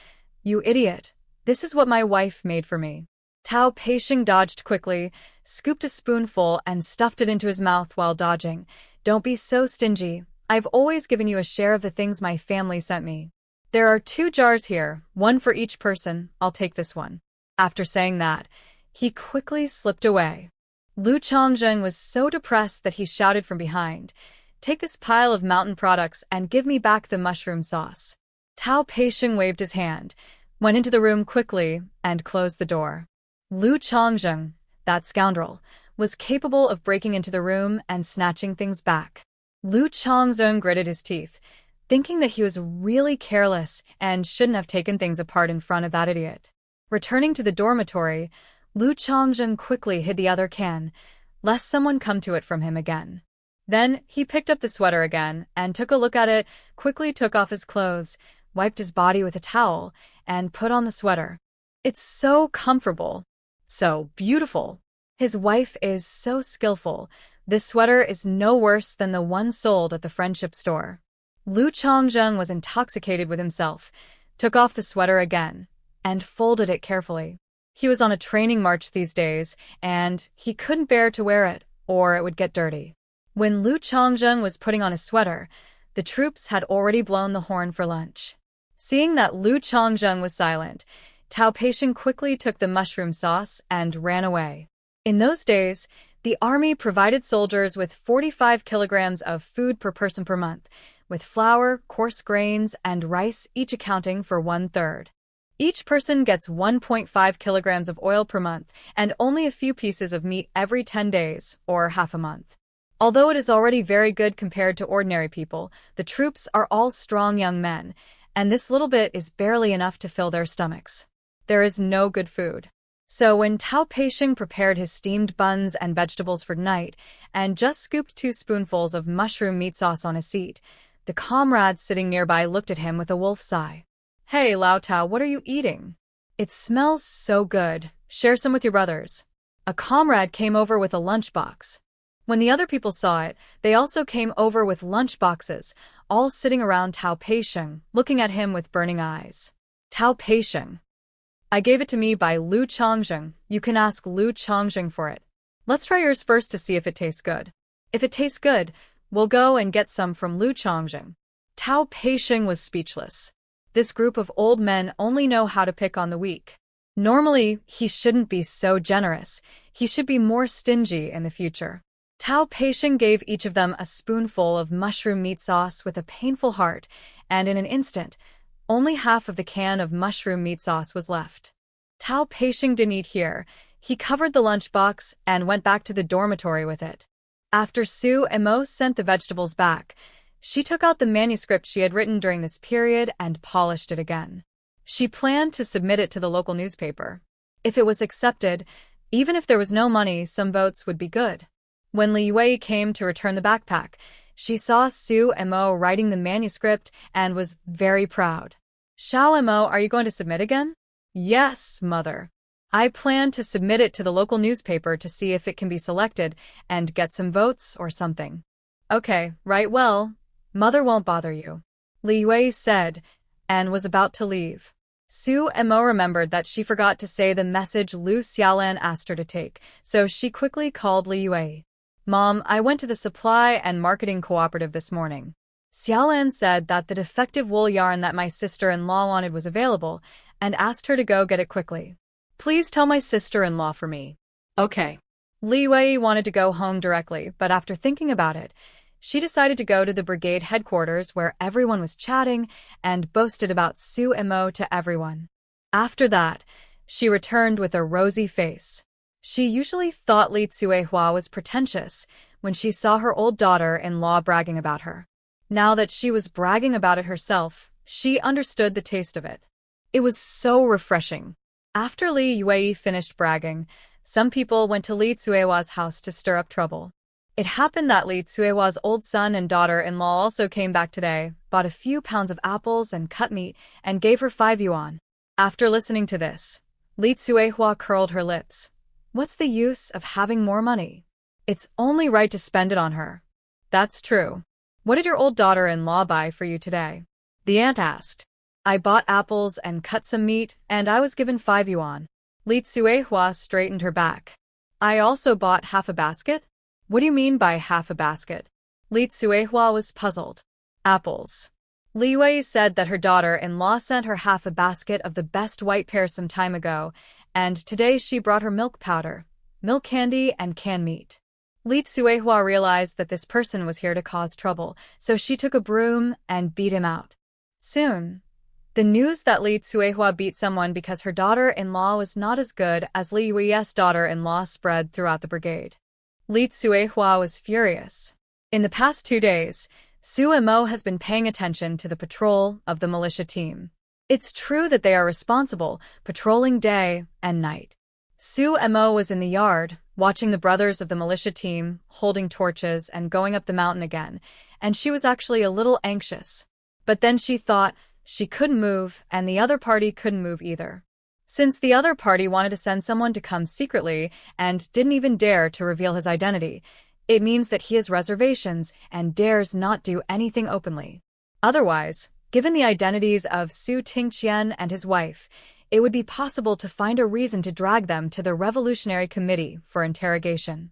You idiot. This is what my wife made for me. Tao Peixing dodged quickly, scooped a spoonful, and stuffed it into his mouth while dodging. Don't be so stingy. I've always given you a share of the things my family sent me. There are 2 jars here, one for each person. I'll take this one. After saying that, he quickly slipped away. Lu Chongjing was so depressed that he shouted from behind, take this pile of mountain products and give me back the mushroom sauce. Tao Peixing waved his hand, went into the room quickly, and closed the door. Lu Chongjing, that scoundrel, was capable of breaking into the room and snatching things back. Lu Chongjing gritted his teeth, thinking that he was really careless and shouldn't have taken things apart in front of that idiot. Returning to the dormitory, Lu Chongjing quickly hid the other can, lest someone come to it from him again. Then he picked up the sweater again and took a look at it, quickly took off his clothes, wiped his body with a towel, and put on the sweater. It's so comfortable. So beautiful. His wife is so skillful. This sweater is no worse than the one sold at the friendship store. Lu Chongjing was intoxicated with himself, took off the sweater again, and folded it carefully. He was on a training march these days, and he couldn't bear to wear it, or it would get dirty. When Lu Chongjing was putting on his sweater, the troops had already blown the horn for lunch. Seeing that Lu Chongjing was silent, Tao Peixing quickly took the mushroom sauce and ran away. In those days, the army provided soldiers with 45 kilograms of food per person per month, with flour, coarse grains, and rice each accounting for 1/3. Each person gets 1.5 kilograms of oil per month and only a few pieces of meat every 10 days, or half a month. Although it is already very good compared to ordinary people, the troops are all strong young men, and this little bit is barely enough to fill their stomachs. There is no good food. So when Tao Peixing prepared his steamed buns and vegetables for night and just scooped 2 spoonfuls of mushroom meat sauce on a seat, the comrades sitting nearby looked at him with a wolf's eye. Hey, Lao Tao, what are you eating? It smells so good. Share some with your brothers. A comrade came over with a lunchbox. When the other people saw it, they also came over with lunchboxes, all sitting around Tao Peixing, looking at him with burning eyes. Tao Peixing. I gave it to me by Lu Chongjing. You can ask Lu Chongjing for it. Let's try yours first to see if it tastes good. If it tastes good, we'll go and get some from Lu Chongjing. Tao Peixing was speechless. This group of old men only know how to pick on the weak. Normally, he shouldn't be so generous. He should be more stingy in the future. Tao Peixing gave each of them a spoonful of mushroom meat sauce with a painful heart, and in an instant, only half of the can of mushroom meat sauce was left. Tao Peixing didn't eat here. He covered the lunchbox and went back to the dormitory with it. After Su Emo sent the vegetables back, she took out the manuscript she had written during this period and polished it again. She planned to submit it to the local newspaper. If it was accepted, even if there was no money, some votes would be good. When Li Yue came to return the backpack, she saw Su Emo writing the manuscript and was very proud. Xiao Emo, are you going to submit again? Yes, mother. I plan to submit it to the local newspaper to see if it can be selected and get some votes or something. Okay, right, well, mother won't bother you, Li Yue said, and was about to leave. Su Emo remembered that she forgot to say the message Lu Xiaolan asked her to take, so she quickly called Li Yue. Mom, I went to the supply and marketing cooperative this morning. Xiaolan said that the defective wool yarn that my sister-in-law wanted was available and asked her to go get it quickly. Please tell my sister-in-law for me. Okay. Li Wei wanted to go home directly, but after thinking about it, she decided to go to the brigade headquarters where everyone was chatting and boasted about Su Emo to everyone. After that, she returned with a rosy face. She usually thought Li Tsuehua was pretentious when she saw her old daughter-in-law bragging about her. Now that she was bragging about it herself, she understood the taste of it. It was so refreshing. After Li Yue finished bragging, some people went to Li Tsuehua's house to stir up trouble. It happened that Li Tsuehua's old son and daughter-in-law also came back today, bought a few pounds of apples and cut meat, and gave her 5 yuan. After listening to this, Li Tsuehua curled her lips. What's the use of having more money? It's only right to spend it on her. That's true. What did your old daughter-in-law buy for you today? The aunt asked. I bought apples and cut some meat, and I was given 5 yuan. Li Tsuehua straightened her back. I also bought half a basket? What do you mean by half a basket? Li Tsuehua was puzzled. Apples. Li Wei said that her daughter-in-law sent her half a basket of the best white pears some time ago, and today she brought her milk powder, milk candy, and canned meat. Li Tsuehua realized that this person was here to cause trouble, so she took a broom and beat him out. Soon, the news that Li Tsuehua beat someone because her daughter-in-law was not as good as Li Wei's daughter-in-law spread throughout the brigade. Li Tsuehua was furious. In the past 2 days, Su Mo has been paying attention to the patrol of the militia team. It's true that they are responsible, patrolling day and night. Su Mo was in the yard, watching the brothers of the militia team, holding torches and going up the mountain again, and she was actually a little anxious. But then she thought she couldn't move and the other party couldn't move either. Since the other party wanted to send someone to come secretly and didn't even dare to reveal his identity, it means that he has reservations and dares not do anything openly. Otherwise, given the identities of Su Tingqian and his wife, it would be possible to find a reason to drag them to the Revolutionary Committee for interrogation.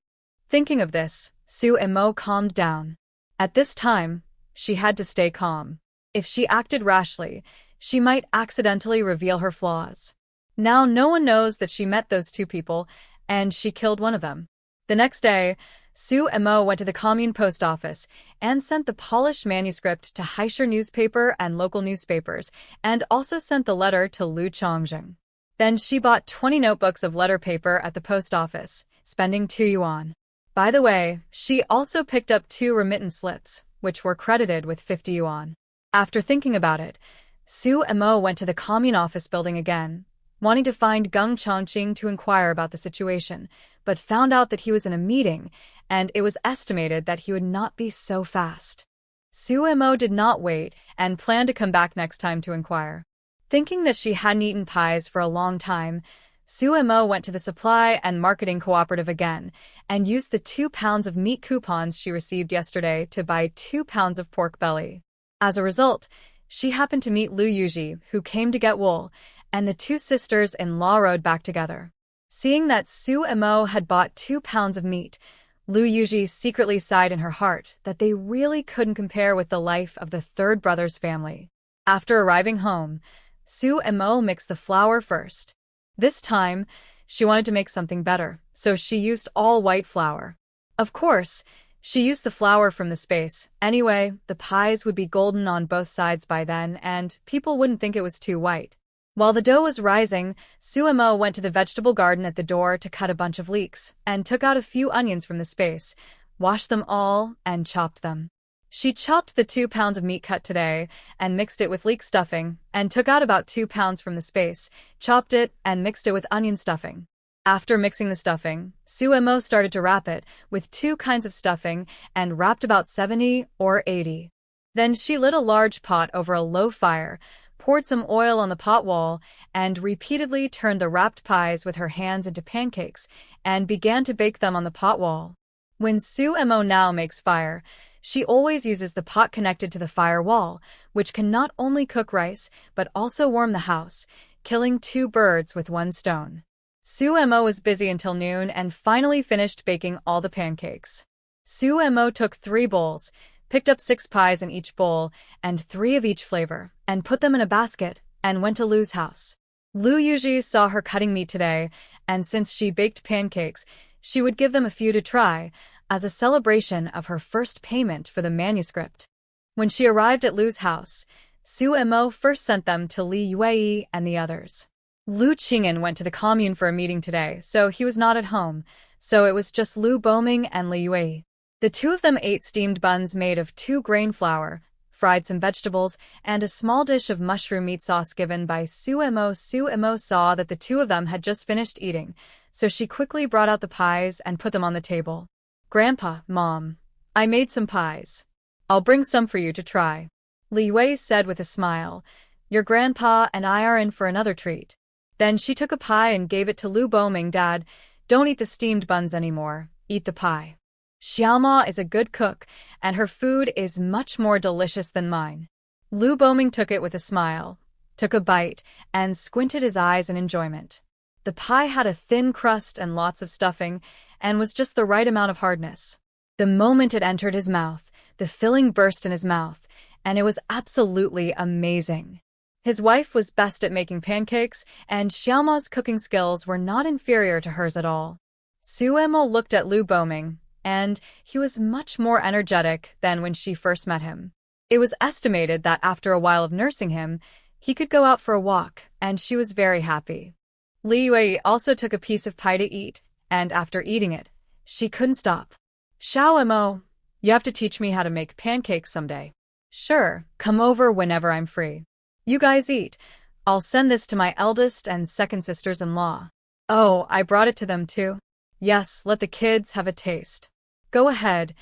Thinking of this, Su Mo calmed down. At this time, she had to stay calm. If she acted rashly, she might accidentally reveal her flaws. Now no one knows that she met those 2 people, and she killed one of them. The next day, Su Mo went to the commune post office and sent the polished manuscript to Haisher newspaper and local newspapers, and also sent the letter to Lu Chongjing. Then she bought 20 notebooks of letter paper at the post office, spending 2 yuan. By the way, she also picked up 2 remittance slips, which were credited with 50 yuan. After thinking about it, Su Mo went to the commune office building again, wanting to find Geng Chongqing to inquire about the situation, but found out that he was in a meeting, and it was estimated that he would not be so fast. Su Mo did not wait and planned to come back next time to inquire. Thinking that she hadn't eaten pies for a long time, Su Mo went to the supply and marketing cooperative again and used the 2 pounds of meat coupons she received yesterday to buy 2 pounds of pork belly. As a result, she happened to meet Lu Yuji, who came to get wool, and the 2 sisters-in-law rode back together. Seeing that Su Mo had bought 2 pounds of meat, Lu Yuji secretly sighed in her heart that they really couldn't compare with the life of the 3rd brother's family. After arriving home, Su Mo mixed the flour first. This time, she wanted to make something better, so she used all white flour. Of course, she used the flour from the space. Anyway, the pies would be golden on both sides by then, and people wouldn't think it was too white. While the dough was rising, Su Mo went to the vegetable garden at the door to cut a bunch of leeks, and took out a few onions from the space, washed them all, and chopped them. She chopped the 2 pounds of meat cut today, and mixed it with leek stuffing, and took out about 2 pounds from the space, chopped it, and mixed it with onion stuffing. After mixing the stuffing, Su Mo started to wrap it with 2 kinds of stuffing and wrapped about 70 or 80. Then she lit a large pot over a low fire, poured some oil on the pot wall, and repeatedly turned the wrapped pies with her hands into pancakes, and began to bake them on the pot wall. When Su Mo now makes fire, she always uses the pot connected to the fire wall, which can not only cook rice, but also warm the house, killing 2 birds with 1 stone. Su Mo was busy until noon and finally finished baking all the pancakes. Su Mo took 3 bowls, picked up 6 pies in each bowl, and 3 of each flavor, and put them in a basket, and went to Lu's house. Lu Yuji saw her cutting meat today, and since she baked pancakes, she would give them a few to try, as a celebration of her first payment for the manuscript. When she arrived at Lu's house, Su Mo first sent them to Li Yue and the others. Lu Qing'an went to the commune for a meeting today, so he was not at home, so it was just Lu Boming and Li Yue. The 2 of them ate steamed buns made of 2 grain flour, fried some vegetables, and a small dish of mushroom meat sauce given by Su Mo. Su Mo saw that the 2 of them had just finished eating, so she quickly brought out the pies and put them on the table. Grandpa, Mom, I made some pies. I'll bring some for you to try. Li Wei said with a smile. Your grandpa and I are in for another treat. Then she took a pie and gave it to Lu Boming. Dad, don't eat the steamed buns anymore. Eat the pie. Xiaoma is a good cook, and her food is much more delicious than mine. Lu Boming took it with a smile, took a bite, and squinted his eyes in enjoyment. The pie had a thin crust and lots of stuffing, and was just the right amount of hardness. The moment it entered his mouth, the filling burst in his mouth, and it was absolutely amazing. His wife was best at making pancakes, and Xiaoma's cooking skills were not inferior to hers at all. Suemo looked at Lu Boming, and he was much more energetic than when she first met him. It was estimated that after a while of nursing him, he could go out for a walk, and she was very happy. Li Wei also took a piece of pie to eat, and after eating it, she couldn't stop. Xiaomo, you have to teach me how to make pancakes someday. Sure, come over whenever I'm free. You guys eat. I'll send this to my eldest and second sisters-in-law. Oh, I brought it to them too. Yes, let the kids have a taste. Go ahead.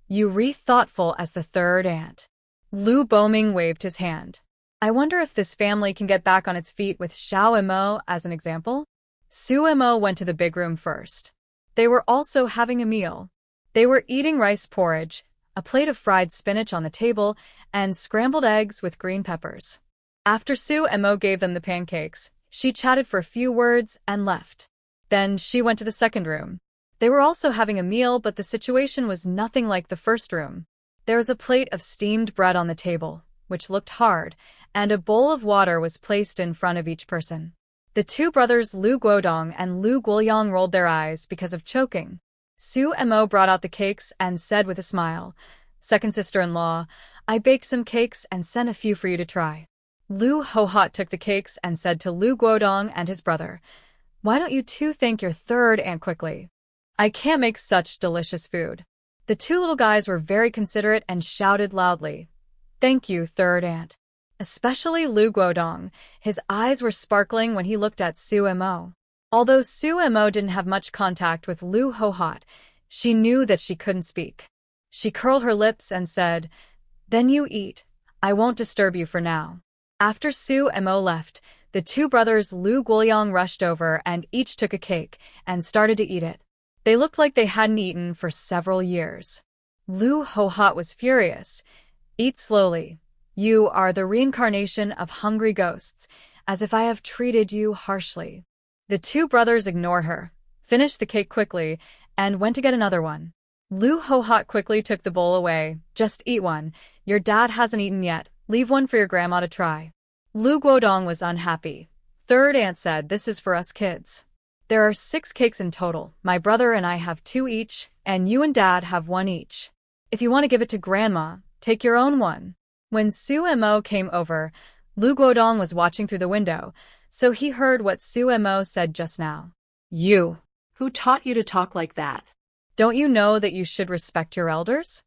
You thoughtful as the third aunt. Lu Boming waved his hand. I wonder if this family can get back on its feet with Xiao Emo as an example? Su Emo went to the big room first. They were also having a meal. They were eating rice porridge, a plate of fried spinach on the table, and scrambled eggs with green peppers. After Su Emo gave them the pancakes, she chatted for a few words and left. Then she went to the second room. They were also having a meal, but the situation was nothing like the first room. There was a plate of steamed bread on the table, which looked hard, and a bowl of water was placed in front of each person. The two brothers Lu Guodong and Lu Guoyang rolled their eyes because of choking. Su Emo brought out the cakes and said with a smile, Second sister-in-law, I baked some cakes and sent a few for you to try. Lu Hohot took the cakes and said to Lu Guodong and his brother, Why don't you two thank your third aunt quickly? I can't make such delicious food. The two little guys were very considerate and shouted loudly, Thank you, third aunt. Especially Lu Guodong. His eyes were sparkling when he looked at Su Emo. Although Su Emo didn't have much contact with Lu Hohot, she knew that she couldn't speak. She curled her lips and said, Then you eat. I won't disturb you for now. After Su Emo left, the two brothers Lu Guoyang rushed over and each took a cake and started to eat it. They looked like they hadn't eaten for several years. Lu Hohot was furious. Eat slowly. You are the reincarnation of hungry ghosts, as if I have treated you harshly. The two brothers ignored her, finished the cake quickly, and went to get another one. Lu Hohot quickly took the bowl away. Just eat one. Your dad hasn't eaten yet. Leave one for your grandma to try. Lu Guodong was unhappy. Third aunt said, This is for us kids. There are 6 cakes in total. My brother and I have 2 each, and you and dad have 1 each. If you want to give it to grandma, take your own one. When Su Emo came over, Lu Guodong was watching through the window, so he heard what Su Emo said just now. You. Who taught you to talk like that? Don't you know that you should respect your elders?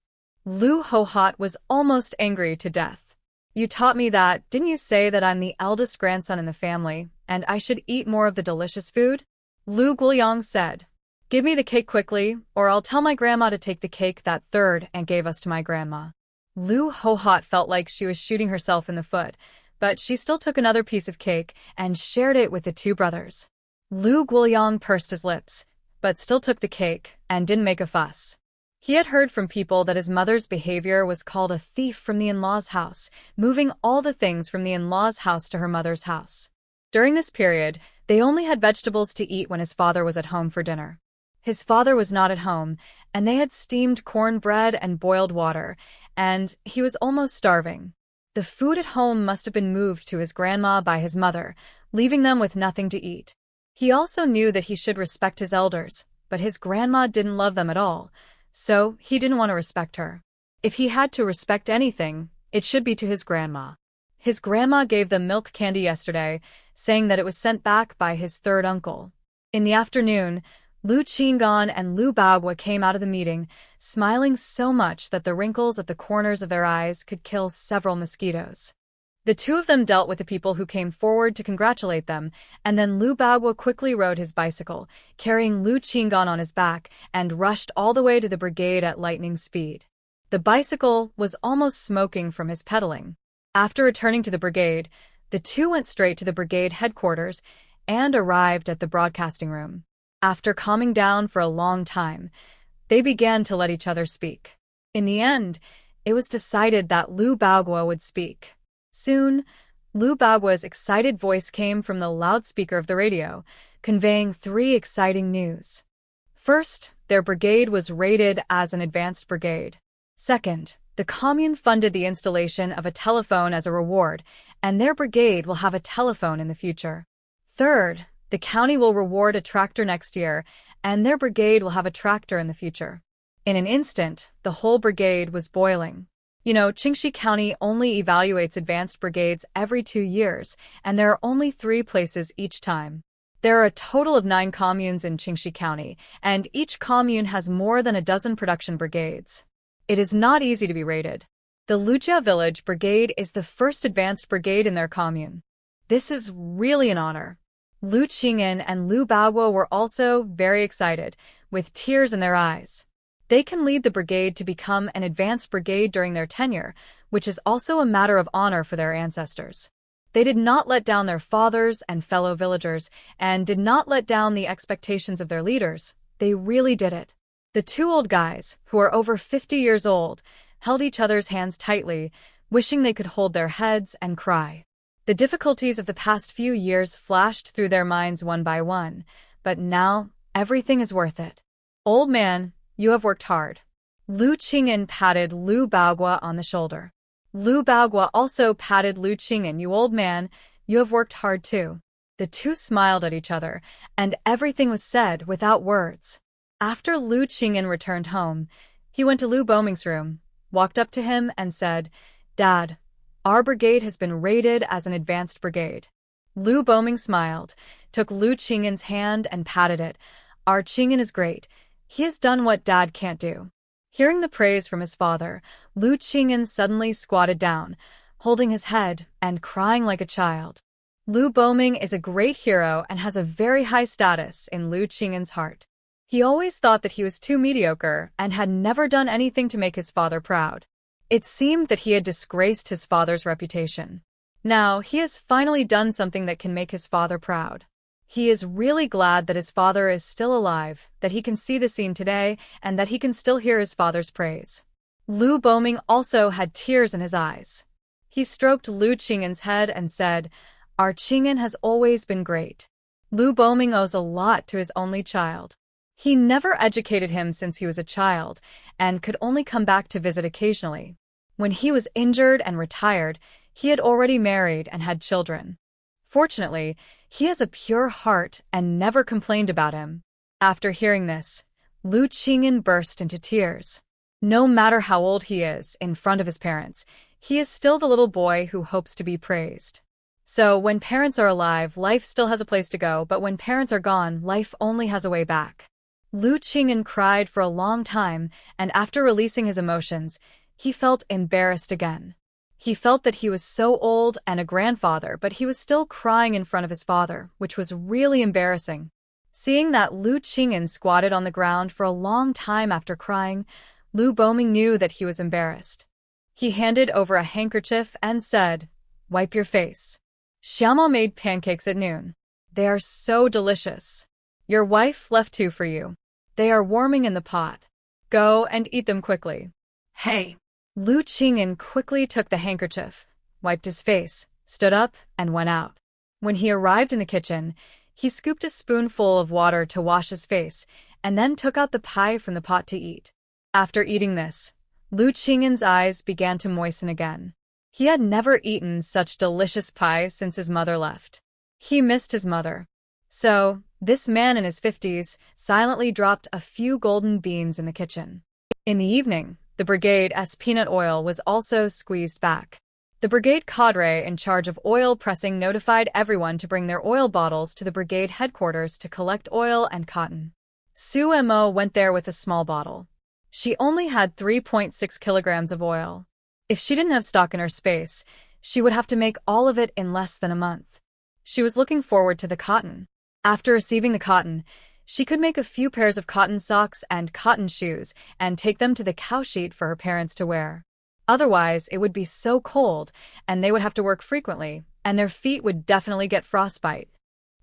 Lu Hohot was almost angry to death. You taught me that, didn't you say that I'm the eldest grandson in the family, and I should eat more of the delicious food? Lu Guoyang said, Give me the cake quickly, or I'll tell my grandma to take the cake that third aunt gave us to my grandma. Lu Hohot felt like she was shooting herself in the foot, but she still took another piece of cake and shared it with the two brothers. Lu Guoyang pursed his lips, but still took the cake and didn't make a fuss. He had heard from people that his mother's behavior was called a thief from the in-laws' house, moving all the things from the in-laws' house to her mother's house. During this period, they only had vegetables to eat when his father was at home for dinner. His father was not at home, and they had steamed cornbread and boiled water, and he was almost starving. The food at home must have been moved to his grandma by his mother, leaving them with nothing to eat. He also knew that he should respect his elders, but his grandma didn't love them at all, so he didn't want to respect her. If he had to respect anything, it should be to his grandma. His grandma gave them milk candy yesterday, saying that it was sent back by his third uncle. In the afternoon, Lu Qinggan and Lu Baogua came out of the meeting, smiling so much that the wrinkles at the corners of their eyes could kill several mosquitoes. The two of them dealt with the people who came forward to congratulate them, and then Lu Bagua quickly rode his bicycle, carrying Lu Qinggan on his back, and rushed all the way to the brigade at lightning speed. The bicycle was almost smoking from his pedaling. After returning to the brigade, the two went straight to the brigade headquarters and arrived at the broadcasting room. After calming down for a long time, they began to let each other speak. In the end, it was decided that Lu Bagua would speak. Soon, Lu Bagua's excited voice came from the loudspeaker of the radio, conveying three exciting news. First, their brigade was rated as an advanced brigade. Second, the commune funded the installation of a telephone as a reward, and their brigade will have a telephone in the future. Third, the county will reward a tractor next year, and their brigade will have a tractor in the future. In an instant, the whole brigade was boiling. Qingxi County only evaluates advanced brigades every 2 years, and there are only 3 places each time. There are a total of 9 communes in Qingxi County, and each commune has more than a dozen production brigades. It is not easy to be rated. The Lujia Village Brigade is the first advanced brigade in their commune. This is really an honor. Lu Qing'an and Lu Bagua were also very excited, with tears in their eyes. They can lead the brigade to become an advanced brigade during their tenure, which is also a matter of honor for their ancestors. They did not let down their fathers and fellow villagers, and did not let down the expectations of their leaders. They really did it. The 2 old guys, who are over 50 years old, held each other's hands tightly, wishing they could hold their heads and cry. The difficulties of the past few years flashed through their minds one by one, but now everything is worth it. Old man, you have worked hard. Lu Qing'an patted Lu Bagua on the shoulder. Lu Bagua also patted Lu Qing'an. You old man, you have worked hard too. The two smiled at each other, and everything was said without words. After Lu Qing'an returned home, he went to Lu Boming's room, walked up to him and said, "Dad, our brigade has been rated as an advanced brigade." Lu Boming smiled, took Lu Qing'an's hand and patted it. "Our Qing'an is great. He has done what Dad can't do." Hearing the praise from his father, Lu Qing'an suddenly squatted down, holding his head and crying like a child. Lu Boming is a great hero and has a very high status in Lu Qing'an's heart. He always thought that he was too mediocre and had never done anything to make his father proud. It seemed that he had disgraced his father's reputation. Now, he has finally done something that can make his father proud. He is really glad that his father is still alive, that he can see the scene today, and that he can still hear his father's praise. Lu Boming also had tears in his eyes. He stroked Lu Qing'an's head and said, "Our Qing'an has always been great." Lu Boming owes a lot to his only child. He never educated him since he was a child, and could only come back to visit occasionally. When he was injured and retired, he had already married and had children. Fortunately, he has a pure heart and never complained about him. After hearing this, Lu Qing'an burst into tears. No matter how old he is in front of his parents, he is still the little boy who hopes to be praised. So, when parents are alive, life still has a place to go, but when parents are gone, life only has a way back. Lu Qing'an cried for a long time, and after releasing his emotions, he felt embarrassed again. He felt that he was so old and a grandfather, but he was still crying in front of his father, which was really embarrassing. Seeing that Lu Qing'an squatted on the ground for a long time after crying, Lu Boming knew that he was embarrassed. He handed over a handkerchief and said, "Wipe your face. Xiaoma made pancakes at noon. They are so delicious. Your wife left 2 for you. They are warming in the pot. Go and eat them quickly." Hey. Lu Qing'an quickly took the handkerchief, wiped his face, stood up, and went out. When he arrived in the kitchen, he scooped a spoonful of water to wash his face, and then took out the pie from the pot to eat. After eating this, Lu Qing'an's eyes began to moisten again. He had never eaten such delicious pie since his mother left. He missed his mother. So, this man in his 50s silently dropped a few golden beans in the kitchen. In the evening, the brigade's peanut oil was also squeezed back. The brigade cadre in charge of oil pressing notified everyone to bring their oil bottles to the brigade headquarters to collect oil and cotton. Su Mo went there with a small bottle. She only had 3.6 kilograms of oil. If she didn't have stock in her space, she would have to make all of it in less than a month. She was looking forward to the cotton. After receiving the cotton, she could make a few pairs of cotton socks and cotton shoes and take them to the cowshed for her parents to wear. Otherwise, it would be so cold, and they would have to work frequently, and their feet would definitely get frostbite.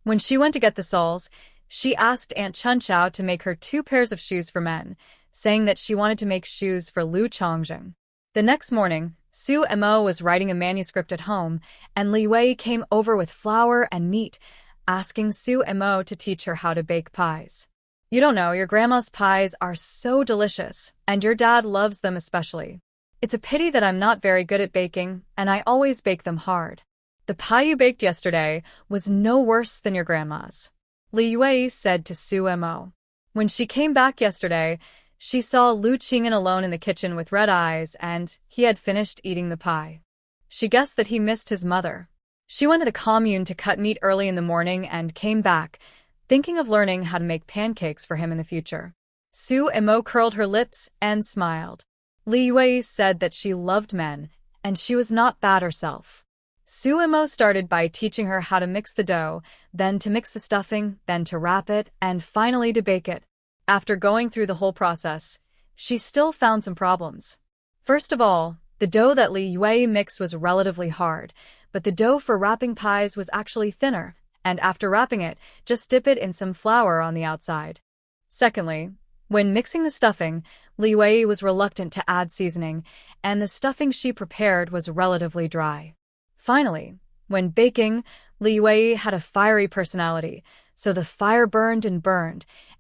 When she went to get the soles, she asked Aunt Chunchow to make her 2 pairs of shoes for men, saying that she wanted to make shoes for Lu Chongjing. The next morning, Su Mo was writing a manuscript at home, and Li Wei came over with flour and meat, asking Su Mo to teach her how to bake pies. You don't know, your grandma's pies are so delicious, and your dad loves them especially. It's a pity that I'm not very good at baking, and I always bake them hard. The pie you baked yesterday was no worse than your grandma's, Li Wei said to Su Mo. When she came back yesterday, she saw Lu Qing'an alone in the kitchen with red eyes, and he had finished eating the pie. She guessed that he missed his mother. She went to the commune to cut meat early in the morning and came back, thinking of learning how to make pancakes for him in the future. Su Mo curled her lips and smiled. Li Wei said that she loved men, and she was not bad herself. Su Mo started by teaching her how to mix the dough, then to mix the stuffing, then to wrap it, and finally to bake it. After going through the whole process, she still found some problems. First of all, the dough that Li Wei mixed was relatively hard, but the dough for wrapping pies was actually thinner, and after wrapping it, just dip it in some flour on the outside. Secondly, when mixing the stuffing, Li Wei was reluctant to add seasoning, and the stuffing she prepared was relatively dry. Finally, when baking, Li Wei had a fiery personality, so the fire burned,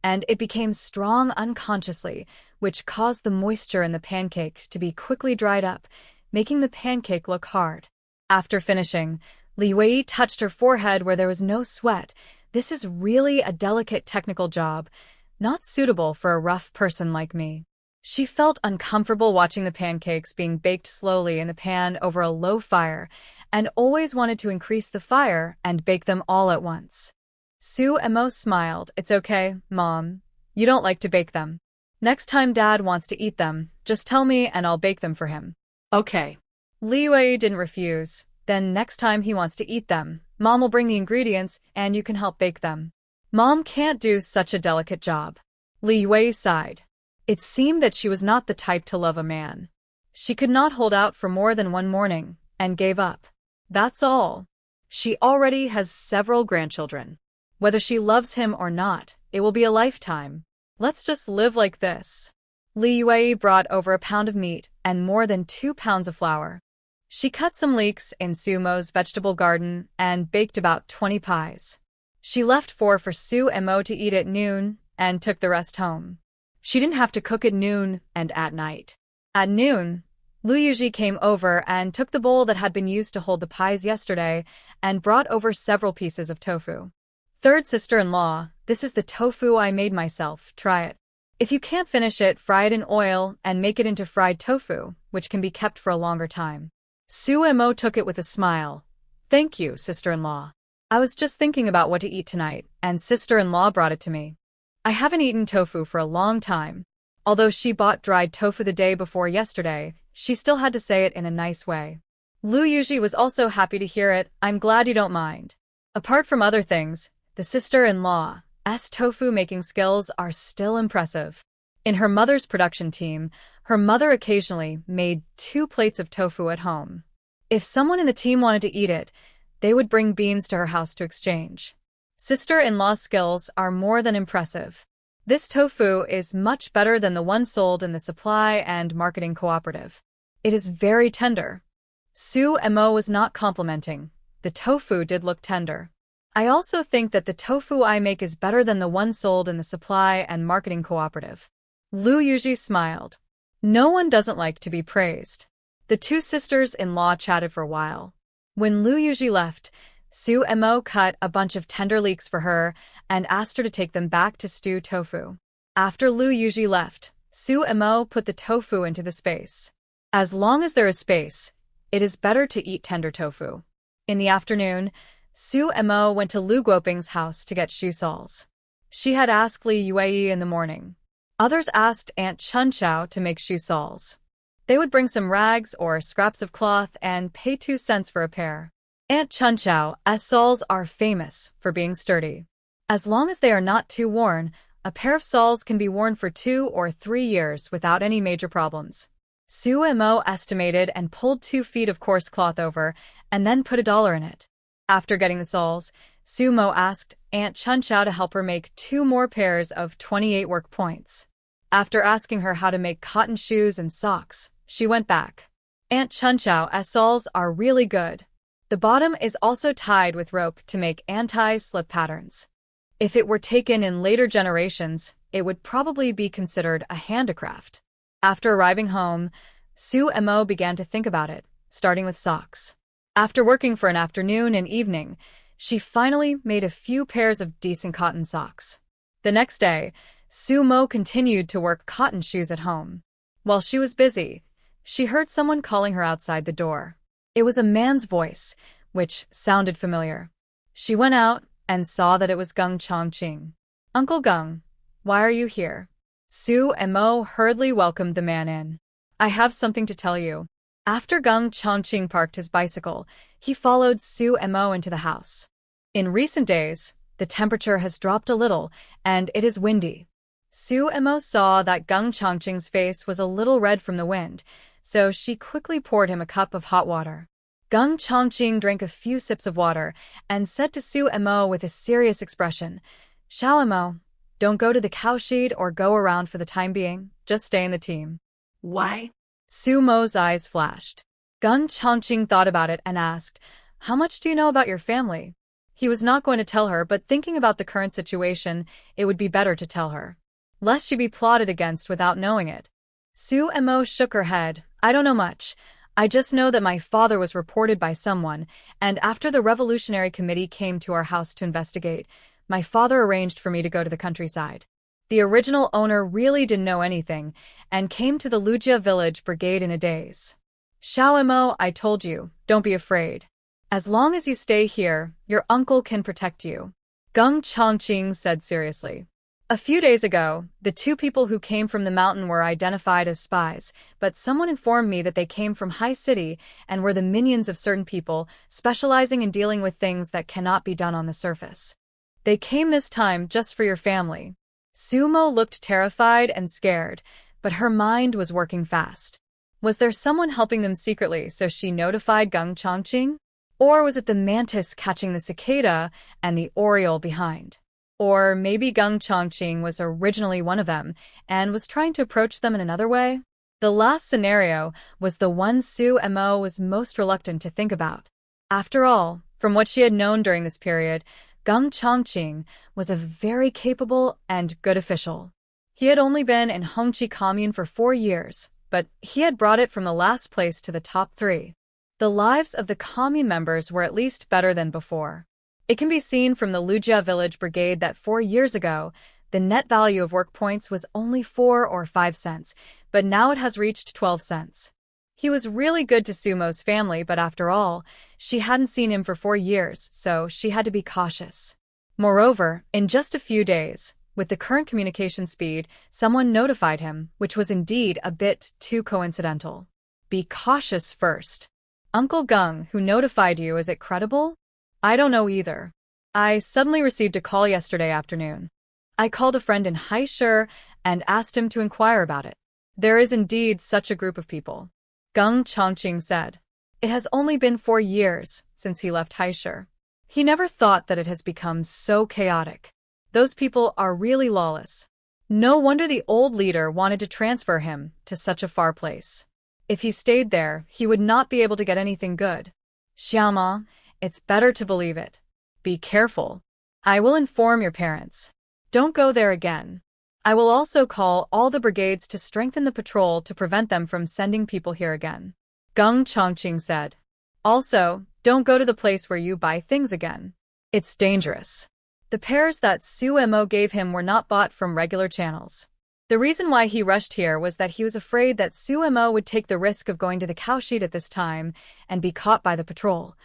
and it became strong unconsciously, which caused the moisture in the pancake to be quickly dried up, making the pancake look hard. After finishing, Li Wei touched her forehead where there was no sweat. This is really a delicate technical job, not suitable for a rough person like me. She felt uncomfortable watching the pancakes being baked slowly in the pan over a low fire, and always wanted to increase the fire and bake them all at once. Su Mo smiled. It's okay, Mom. You don't like to bake them. Next time Dad wants to eat them, just tell me and I'll bake them for him. Okay. Li Wei didn't refuse. Then next time he wants to eat them, Mom will bring the ingredients and you can help bake them. Mom can't do such a delicate job. Li Wei sighed. It seemed that she was not the type to love a man. She could not hold out for more than one morning, and gave up. That's all. She already has several grandchildren. Whether she loves him or not, it will be a lifetime. Let's just live like this. Li Wei brought over a pound of meat and more than 2 pounds of flour. She cut some leeks in Su Mo's vegetable garden and baked about 20 pies. She left 4 for Su Mo to eat at noon and took the rest home. She didn't have to cook at noon and at night. At noon, Lu Yuji came over and took the bowl that had been used to hold the pies yesterday and brought over several pieces of tofu. Third sister-in-law, this is the tofu I made myself, try it. If you can't finish it, fry it in oil and make it into fried tofu, which can be kept for a longer time. Su Mo took it with a smile. Thank you, sister-in-law. I was just thinking about what to eat tonight, and sister-in-law brought it to me. I haven't eaten tofu for a long time. Although she bought dried tofu the day before yesterday, she still had to say it in a nice way. Lu Yuji was also happy to hear it. I'm glad you don't mind. Apart from other things, the sister-in-law's tofu-making skills are still impressive. In her mother's production team, her mother occasionally made 2 plates of tofu at home. If someone in the team wanted to eat it, they would bring beans to her house to exchange. Sister-in-law's skills are more than impressive. This tofu is much better than the one sold in the supply and marketing cooperative. It is very tender. Su Mo was not complimenting. The tofu did look tender. I also think that the tofu I make is better than the one sold in the supply and marketing cooperative. Lu Yuji smiled. No one doesn't like to be praised. The 2 sisters-in-law chatted for a while. When Lu Yuji left, Su Mo cut a bunch of tender leeks for her and asked her to take them back to stew tofu. After Lu Yuji left, Su Mo put the tofu into the space. As long as there is space, it is better to eat tender tofu. In the afternoon, Su Mo went to Lu Guoping's house to get shoe soles. She had asked Li Yue in the morning. Others asked Aunt Chunchow to make shoe soles. They would bring some rags or scraps of cloth and pay 2 cents for a pair. Aunt Chunchao shawls are famous for being sturdy. As long as they are not too worn, a pair of shawls can be worn for 2 or 3 years without any major problems. Su Mo estimated and pulled 2 feet of coarse cloth over, and then put $1 in it. After getting the shawls, Su Mo asked Aunt Chunchao to help her make 2 more pairs of 28 work points. After asking her how to make cotton shoes and socks, she went back. Aunt Chunchao's shawls are really good. The bottom is also tied with rope to make anti-slip patterns. If it were taken in later generations, it would probably be considered a handicraft. After arriving home, Su Mo began to think about it, starting with socks. After working for an afternoon and evening, she finally made a few pairs of decent cotton socks. The next day, Su Mo continued to work cotton shoes at home. While she was busy, she heard someone calling her outside the door. It was a man's voice, which sounded familiar. She went out and saw that it was Gung Chongqing. "Uncle Gung, why are you here?" Su Mo hurriedly welcomed the man in. "I have something to tell you." After Gung Chongqing parked his bicycle, he followed Su Mo into the house. In recent days, the temperature has dropped a little, and it is windy. Su Mo saw that Gung Chongqing's face was a little red from the wind, so she quickly poured him a cup of hot water. Gung Chongqing drank a few sips of water and said to Su Mo with a serious expression, "Xiao Mo, don't go to the cowshed or go around for the time being, just stay in the team." Why? Su Mo's eyes flashed. Gung Chongqing thought about it and asked, "How much do you know about your family?" He was not going to tell her, but thinking about the current situation, it would be better to tell her, lest she be plotted against without knowing it. Su Mo shook her head. "I don't know much. I just know that my father was reported by someone, and after the Revolutionary Committee came to our house to investigate, my father arranged for me to go to the countryside. The original owner really didn't know anything, and came to the Lujia village brigade in a daze. Xiao Mo, I told you, don't be afraid. As long as you stay here, your uncle can protect you," Gung Chongqing said seriously. A few days ago, the 2 people who came from the mountain were identified as spies, but someone informed me that they came from High City and were the minions of certain people, specializing in dealing with things that cannot be done on the surface. They came this time just for your family. Su Mo looked terrified and scared, but her mind was working fast. Was there someone helping them secretly, so she notified Gung Chongqing? Or was it the mantis catching the cicada and the oriole behind? Or maybe Gung Chongqing was originally one of them and was trying to approach them in another way? The last scenario was the one Su Mo was most reluctant to think about. After all, from what she had known during this period, Gung Chongqing was a very capable and good official. He had only been in Hongqi Commune for 4 years, but he had brought it from the last place to the top 3. The lives of the commune members were at least better than before. It can be seen from the Lujia village brigade that 4 years ago, the net value of work points was only 4 or 5 cents, but now it has reached 12 cents. He was really good to Su Mo's family, but after all, she hadn't seen him for 4 years, so she had to be cautious. Moreover, in just a few days, with the current communication speed, someone notified him, which was indeed a bit too coincidental. Be cautious first. Uncle Gung, who notified you, is it credible? I don't know either. I suddenly received a call yesterday afternoon. I called a friend in Haisher and asked him to inquire about it. There is indeed such a group of people. Gung Chongqing said. It has only been 4 years since he left Haisher. He never thought that it has become so chaotic. Those people are really lawless. No wonder the old leader wanted to transfer him to such a far place. If he stayed there, he would not be able to get anything good. Xiaoma, it's better to believe it. Be careful. I will inform your parents. Don't go there again. I will also call all the brigades to strengthen the patrol to prevent them from sending people here again. Gung Chongqing said. Also, don't go to the place where you buy things again. It's dangerous. The pairs that Su Mo gave him were not bought from regular channels. The reason why he rushed here was that he was afraid that Su Mo would take the risk of going to the cowshed at this time and be caught by the patrol.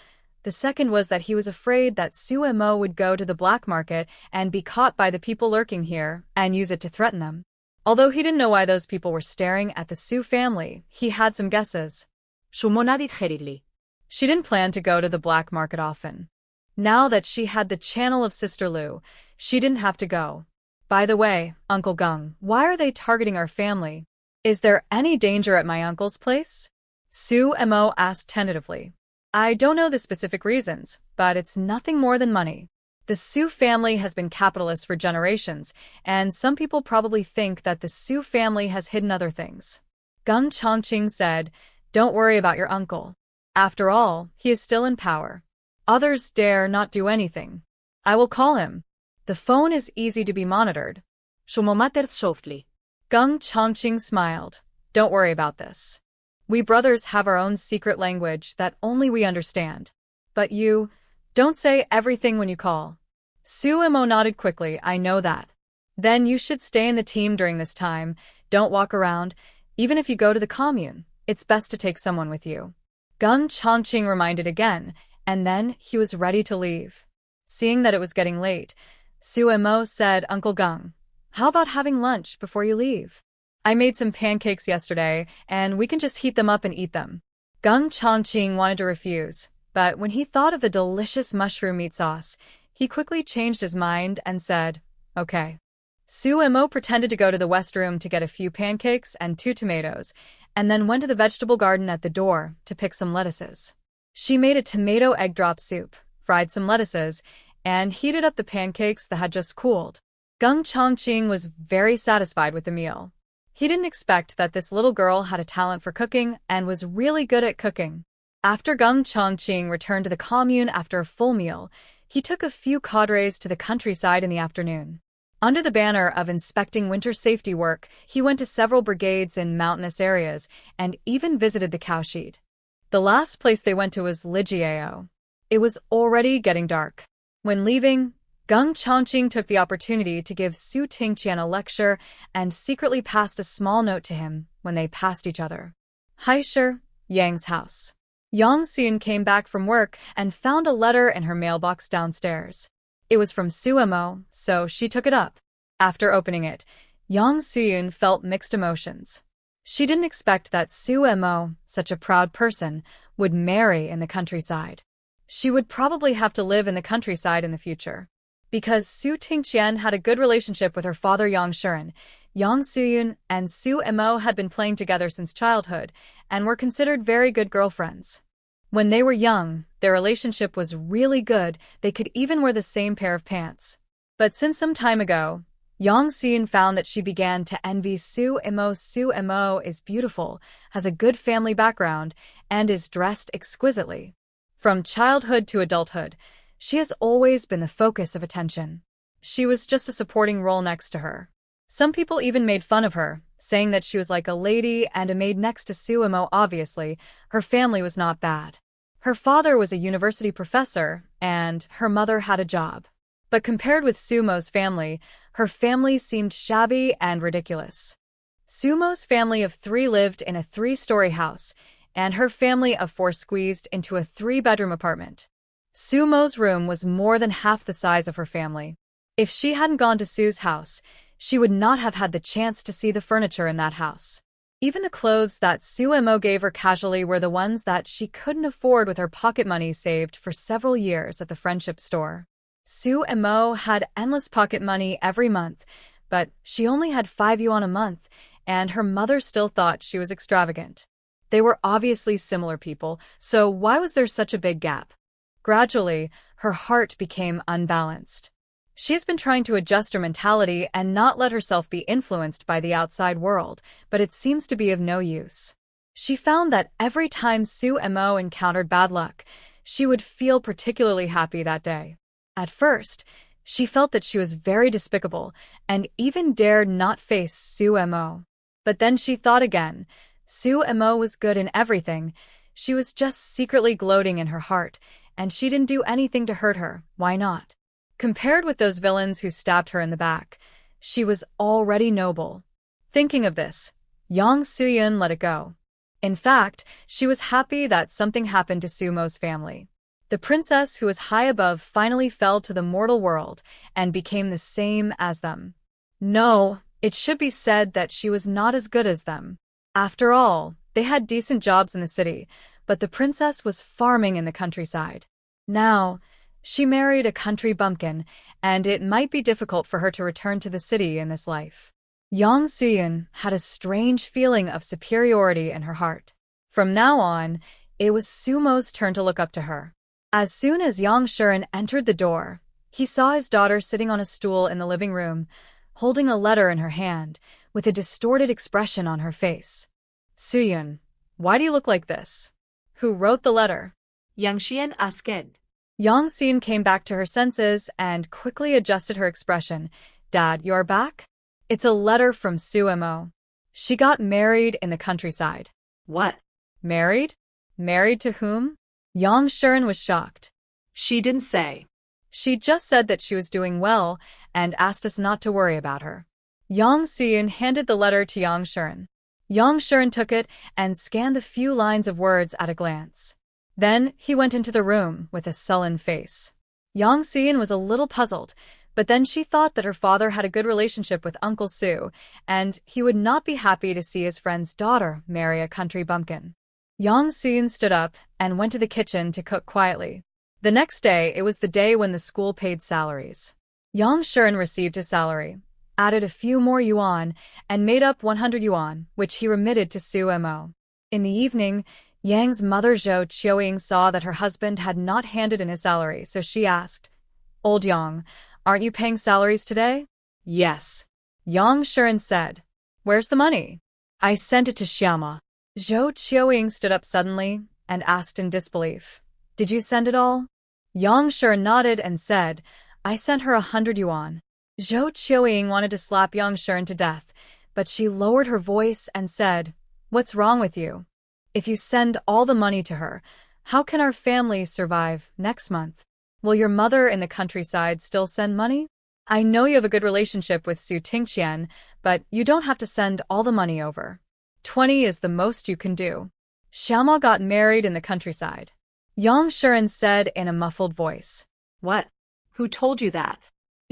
The second was that he was afraid that Su Mo would go to the black market and be caught by the people lurking here and use it to threaten them. Although he didn't know why those people were staring at the Su family, he had some guesses. Shumonadit Heridli. She didn't plan to go to the black market often. Now that she had the channel of Sister Lu, she didn't have to go. By the way, Uncle Gung, why are they targeting our family? Is there any danger at my uncle's place? Su Mo asked tentatively. I don't know the specific reasons, but it's nothing more than money. The Su family has been capitalists for generations, and some people probably think that the Su family has hidden other things. Gung Chongqing said, Don't worry about your uncle. After all, he is still in power. Others dare not do anything. I will call him. The phone is easy to be monitored. Shumomater softly. Gung Chongqing smiled. Don't worry about this. We brothers have our own secret language that only we understand. But you, don't say everything when you call. Su Mo nodded quickly, I know that. Then you should stay in the team during this time. Don't walk around. Even if you go to the commune, it's best to take someone with you. Gung Chongqing reminded again, and then he was ready to leave. Seeing that it was getting late, Su Mo said, Uncle Gung, how about having lunch before you leave? I made some pancakes yesterday, and we can just heat them up and eat them. Gung Chongqing wanted to refuse, but when he thought of the delicious mushroom meat sauce, he quickly changed his mind and said, okay. Su Mo pretended to go to the West Room to get a few pancakes and 2 tomatoes, and then went to the vegetable garden at the door to pick some lettuces. She made a tomato egg drop soup, fried some lettuces, and heated up the pancakes that had just cooled. Gung Chongqing was very satisfied with the meal. He didn't expect that this little girl had a talent for cooking and was really good at cooking. After Gung Chongqing returned to the commune after a full meal, he took a few cadres to the countryside in the afternoon. Under the banner of inspecting winter safety work, he went to several brigades in mountainous areas and even visited the cowshed. The last place they went to was Lijiao. It was already getting dark. When leaving, Gung Chongqing took the opportunity to give Su Tingqian a lecture and secretly passed a small note to him when they passed each other. Haisher, Yang's house. Yang Xun came back from work and found a letter in her mailbox downstairs. It was from Su Mo, so she took it up. After opening it, Yang Xun felt mixed emotions. She didn't expect that Su Mo, such a proud person, would marry in the countryside. She would probably have to live in the countryside in the future. Because Su Tingqian had a good relationship with her father Yang Shuren, Yang Xuyun and Su Mo had been playing together since childhood and were considered very good girlfriends. When they were young, their relationship was really good, they could even wear the same pair of pants. But since some time ago, Yang Xuyun found that she began to envy Su Mo. Su Mo is beautiful, has a good family background, and is dressed exquisitely. From childhood to adulthood, she has always been the focus of attention. She was just a supporting role next to her. Some people even made fun of her, saying that she was like a lady and a maid next to Su Mo. Obviously, her family was not bad. Her father was a university professor, and her mother had a job. But compared with Su Mo's family, her family seemed shabby and ridiculous. Su Mo's family of 3 lived in a 3-story house, and her family of 4 squeezed into a 3-bedroom apartment. Su Mo's room was more than half the size of her family. If she hadn't gone to Su's house, she would not have had the chance to see the furniture in that house. Even the clothes that Su Mo gave her casually were the ones that she couldn't afford with her pocket money saved for several years at the friendship store. Su Mo had endless pocket money every month, but she only had 5 yuan a month, and her mother still thought she was extravagant. They were obviously similar people, so why was there such a big gap? Gradually, her heart became unbalanced. She has been trying to adjust her mentality and not let herself be influenced by the outside world, but it seems to be of no use. She found that every time Su Mo encountered bad luck, she would feel particularly happy that day. At first, she felt that she was very despicable and even dared not face Su Mo. But then she thought again. Su Mo was good in everything. She was just secretly gloating in her heart, and she didn't do anything to hurt her. Why not? Compared with those villains who stabbed her in the back, she was already noble. Thinking of this, Yang Xuyun let it go. In fact, she was happy that something happened to Su Mo's family. The princess who was high above finally fell to the mortal world and became the same as them. No, It should be said that she was not as good as them. After all, they had decent jobs in the city, but the princess was farming in the countryside. Now, she married a country bumpkin, and it might be difficult for her to return to the city in this life. Yang Suyun had a strange feeling of superiority in her heart. From now on, it was Sumo's turn to look up to her. As soon as Yang Shuren entered the door, he saw his daughter sitting on a stool in the living room, holding a letter in her hand, with a distorted expression on her face. Suyun, why do you look like this? Who wrote the letter? Yang Xian asked. Yang Suyun came back to her senses and quickly adjusted her expression. Dad, you're back? It's a letter from Sumo. She got married in the countryside. What? Married? Married to whom? Yang Shuren was shocked. She didn't say. She just said that she was doing well and asked us not to worry about her. Yang Suyun handed the letter to Yang Shuren. Yang Shuren took it and scanned the few lines of words at a glance. Then he went into the room with a sullen face. Yang Suyun was a little puzzled, but then she thought that her father had a good relationship with Uncle Su, and he would not be happy to see his friend's daughter marry a country bumpkin. Yang Suyun stood up and went to the kitchen to cook quietly. The next day, it was the day when the school paid salaries. Yang Shuren received his salary, added a few more yuan, and made up 100 yuan, which he remitted to Sumo. In the evening, Yang's mother Zhou Qiuying saw that her husband had not handed in his salary, so she asked, Old Yang, aren't you paying salaries today? Yes. Yang Shuren said. Where's the money? I sent it to Xiama. Zhou Qiuying stood up suddenly and asked in disbelief. Did you send it all? Yang Shuren nodded and said, I sent her 100 yuan. Zhou Qiuying wanted to slap Yang Shuren to death, but she lowered her voice and said, What's wrong with you? If you send all the money to her, how can our family survive next month? Will your mother in the countryside still send money? I know you have a good relationship with Su Tingqian, but you don't have to send all the money over. 20 is the most you can do. Xiaoma got married in the countryside. Yang Shuren said in a muffled voice. What? Who told you that?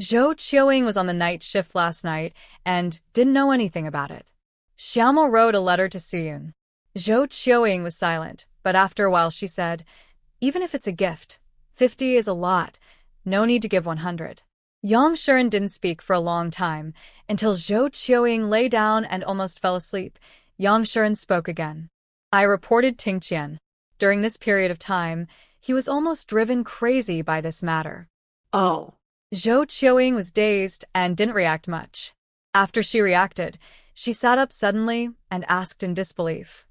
Zhou Qiuying was on the night shift last night and didn't know anything about it. Xiaoma wrote a letter to Suyun. Zhou Qiuying was silent, but after a while she said, Even if it's a gift, 50 is a lot. No need to give 100. Yang Shuren didn't speak for a long time, until Zhou Qiuying lay down and almost fell asleep. Yang Shuren spoke again. I reported Tingqian. During this period of time, he was almost driven crazy by this matter. Oh. Zhou Qiuying was dazed and didn't react much. After she reacted, she sat up suddenly and asked in disbelief.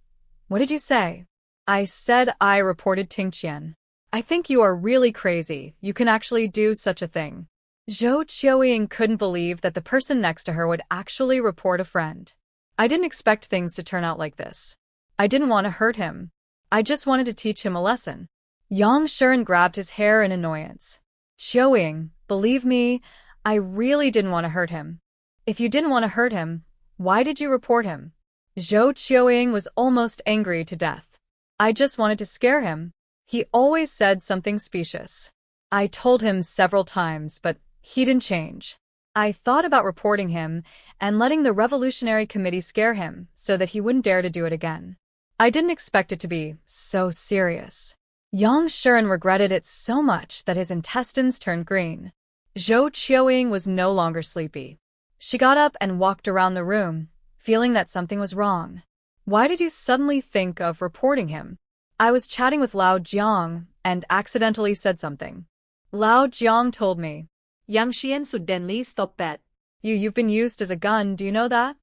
What did you say? I said I reported Tingqian. I think you are really crazy. You can actually do such a thing. Zhou Qiuying couldn't believe that the person next to her would actually report a friend. I didn't expect things to turn out like this. I didn't want to hurt him. I just wanted to teach him a lesson. Yang Shuren grabbed his hair in annoyance. Qiuying, believe me, I really didn't want to hurt him. If you didn't want to hurt him, why did you report him? Zhou Qiuying was almost angry to death. I just wanted to scare him. He always said something specious. I told him several times, but he didn't change. I thought about reporting him and letting the Revolutionary Committee scare him so that he wouldn't dare to do it again. I didn't expect it to be so serious. Yang Shuren regretted it so much that his intestines turned green. Zhou Qiuying was no longer sleepy. She got up and walked around the room, feeling that something was wrong. Why did you suddenly think of reporting him? I was chatting with Lao Jiang and accidentally said something. Lao Jiang told me. Yang Xian suddenly stopped that. You've been used as a gun, do you know that?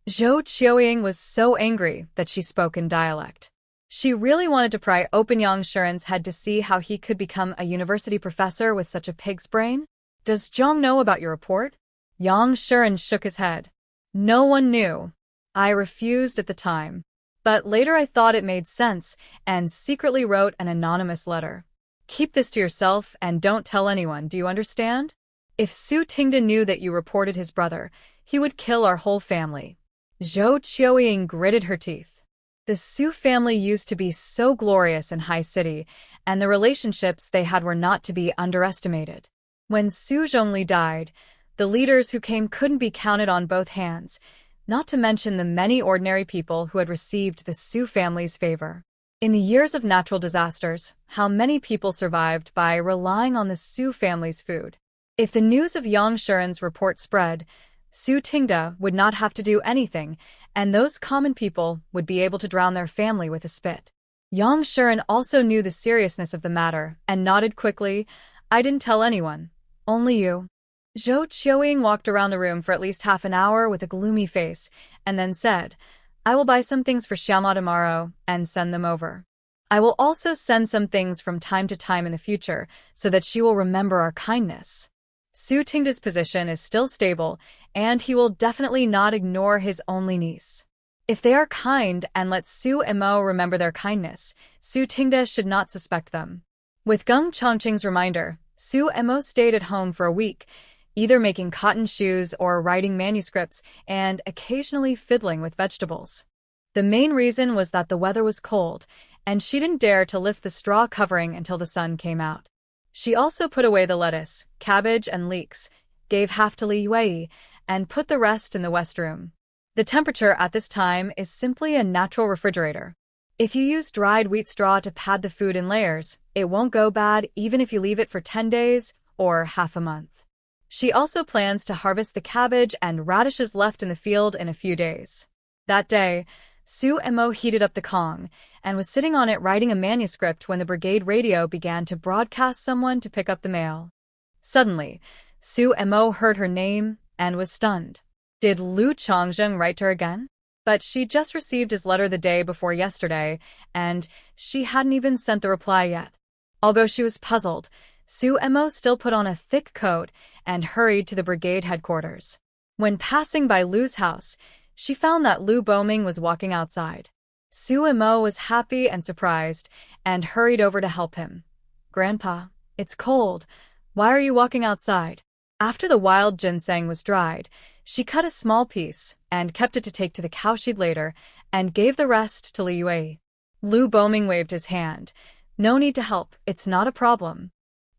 Zhou Qiuying was so angry that she spoke in dialect. She really wanted to pry open Yang Shuren's head to see how he could become a university professor with such a pig's brain. Does Zhang know about your report? Yang Shuren shook his head. No one knew. I refused at the time. But later I thought it made sense and secretly wrote an anonymous letter. Keep this to yourself and don't tell anyone, do you understand? If Su Tingda knew that you reported his brother, he would kill our whole family. Zhou Qiuying gritted her teeth. The Su family used to be so glorious in High City, and the relationships they had were not to be underestimated. When Su Zhongli died, The leaders who came couldn't be counted on both hands, not to mention the many ordinary people who had received the Su family's favor. In the years of natural disasters, how many people survived by relying on the Su family's food? If the news of Yang Shuren's report spread, Su Tingda would not have to do anything, and those common people would be able to drown their family with a spit. Yang Shuren also knew the seriousness of the matter and nodded quickly. I didn't tell anyone. Only you. Zhou Qiuying walked around the room for at least half an hour with a gloomy face, and then said, I will buy some things for Xiaoma tomorrow and send them over. I will also send some things from time to time in the future so that she will remember our kindness. Su Tingda's position is still stable, and he will definitely not ignore his only niece. If they are kind and let Su Mo remember their kindness, Su Tingda should not suspect them. With Geng Chongqing's reminder, Su Mo stayed at home for a week, either making cotton shoes or writing manuscripts and occasionally fiddling with vegetables. The main reason was that the weather was cold, and she didn't dare to lift the straw covering until the sun came out. She also put away the lettuce, cabbage, and leeks, gave half to Li Yue, and put the rest in the west room. The temperature at this time is simply a natural refrigerator. If you use dried wheat straw to pad the food in layers, it won't go bad even if you leave it for 10 days or half a month. She also plans to harvest the cabbage and radishes left in the field in a few days. That day, Su Mo heated up the Kong and was sitting on it writing a manuscript when the brigade radio began to broadcast someone to pick up the mail. Suddenly, Su Mo heard her name and was stunned. Did Lu Chongzheng write to her again? But she just received his letter the day before yesterday, and she hadn't even sent the reply yet. Although she was puzzled, Su Mo still put on a thick coat and hurried to the brigade headquarters. When passing by Lu's house, she found that Lu Boming was walking outside. Su Mo was happy and surprised and hurried over to help him. Grandpa, it's cold. Why are you walking outside? After the wild ginseng was dried, she cut a small piece and kept it to take to the cowshed later and gave the rest to Li Yue. Lu Boming waved his hand. No need to help, it's not a problem.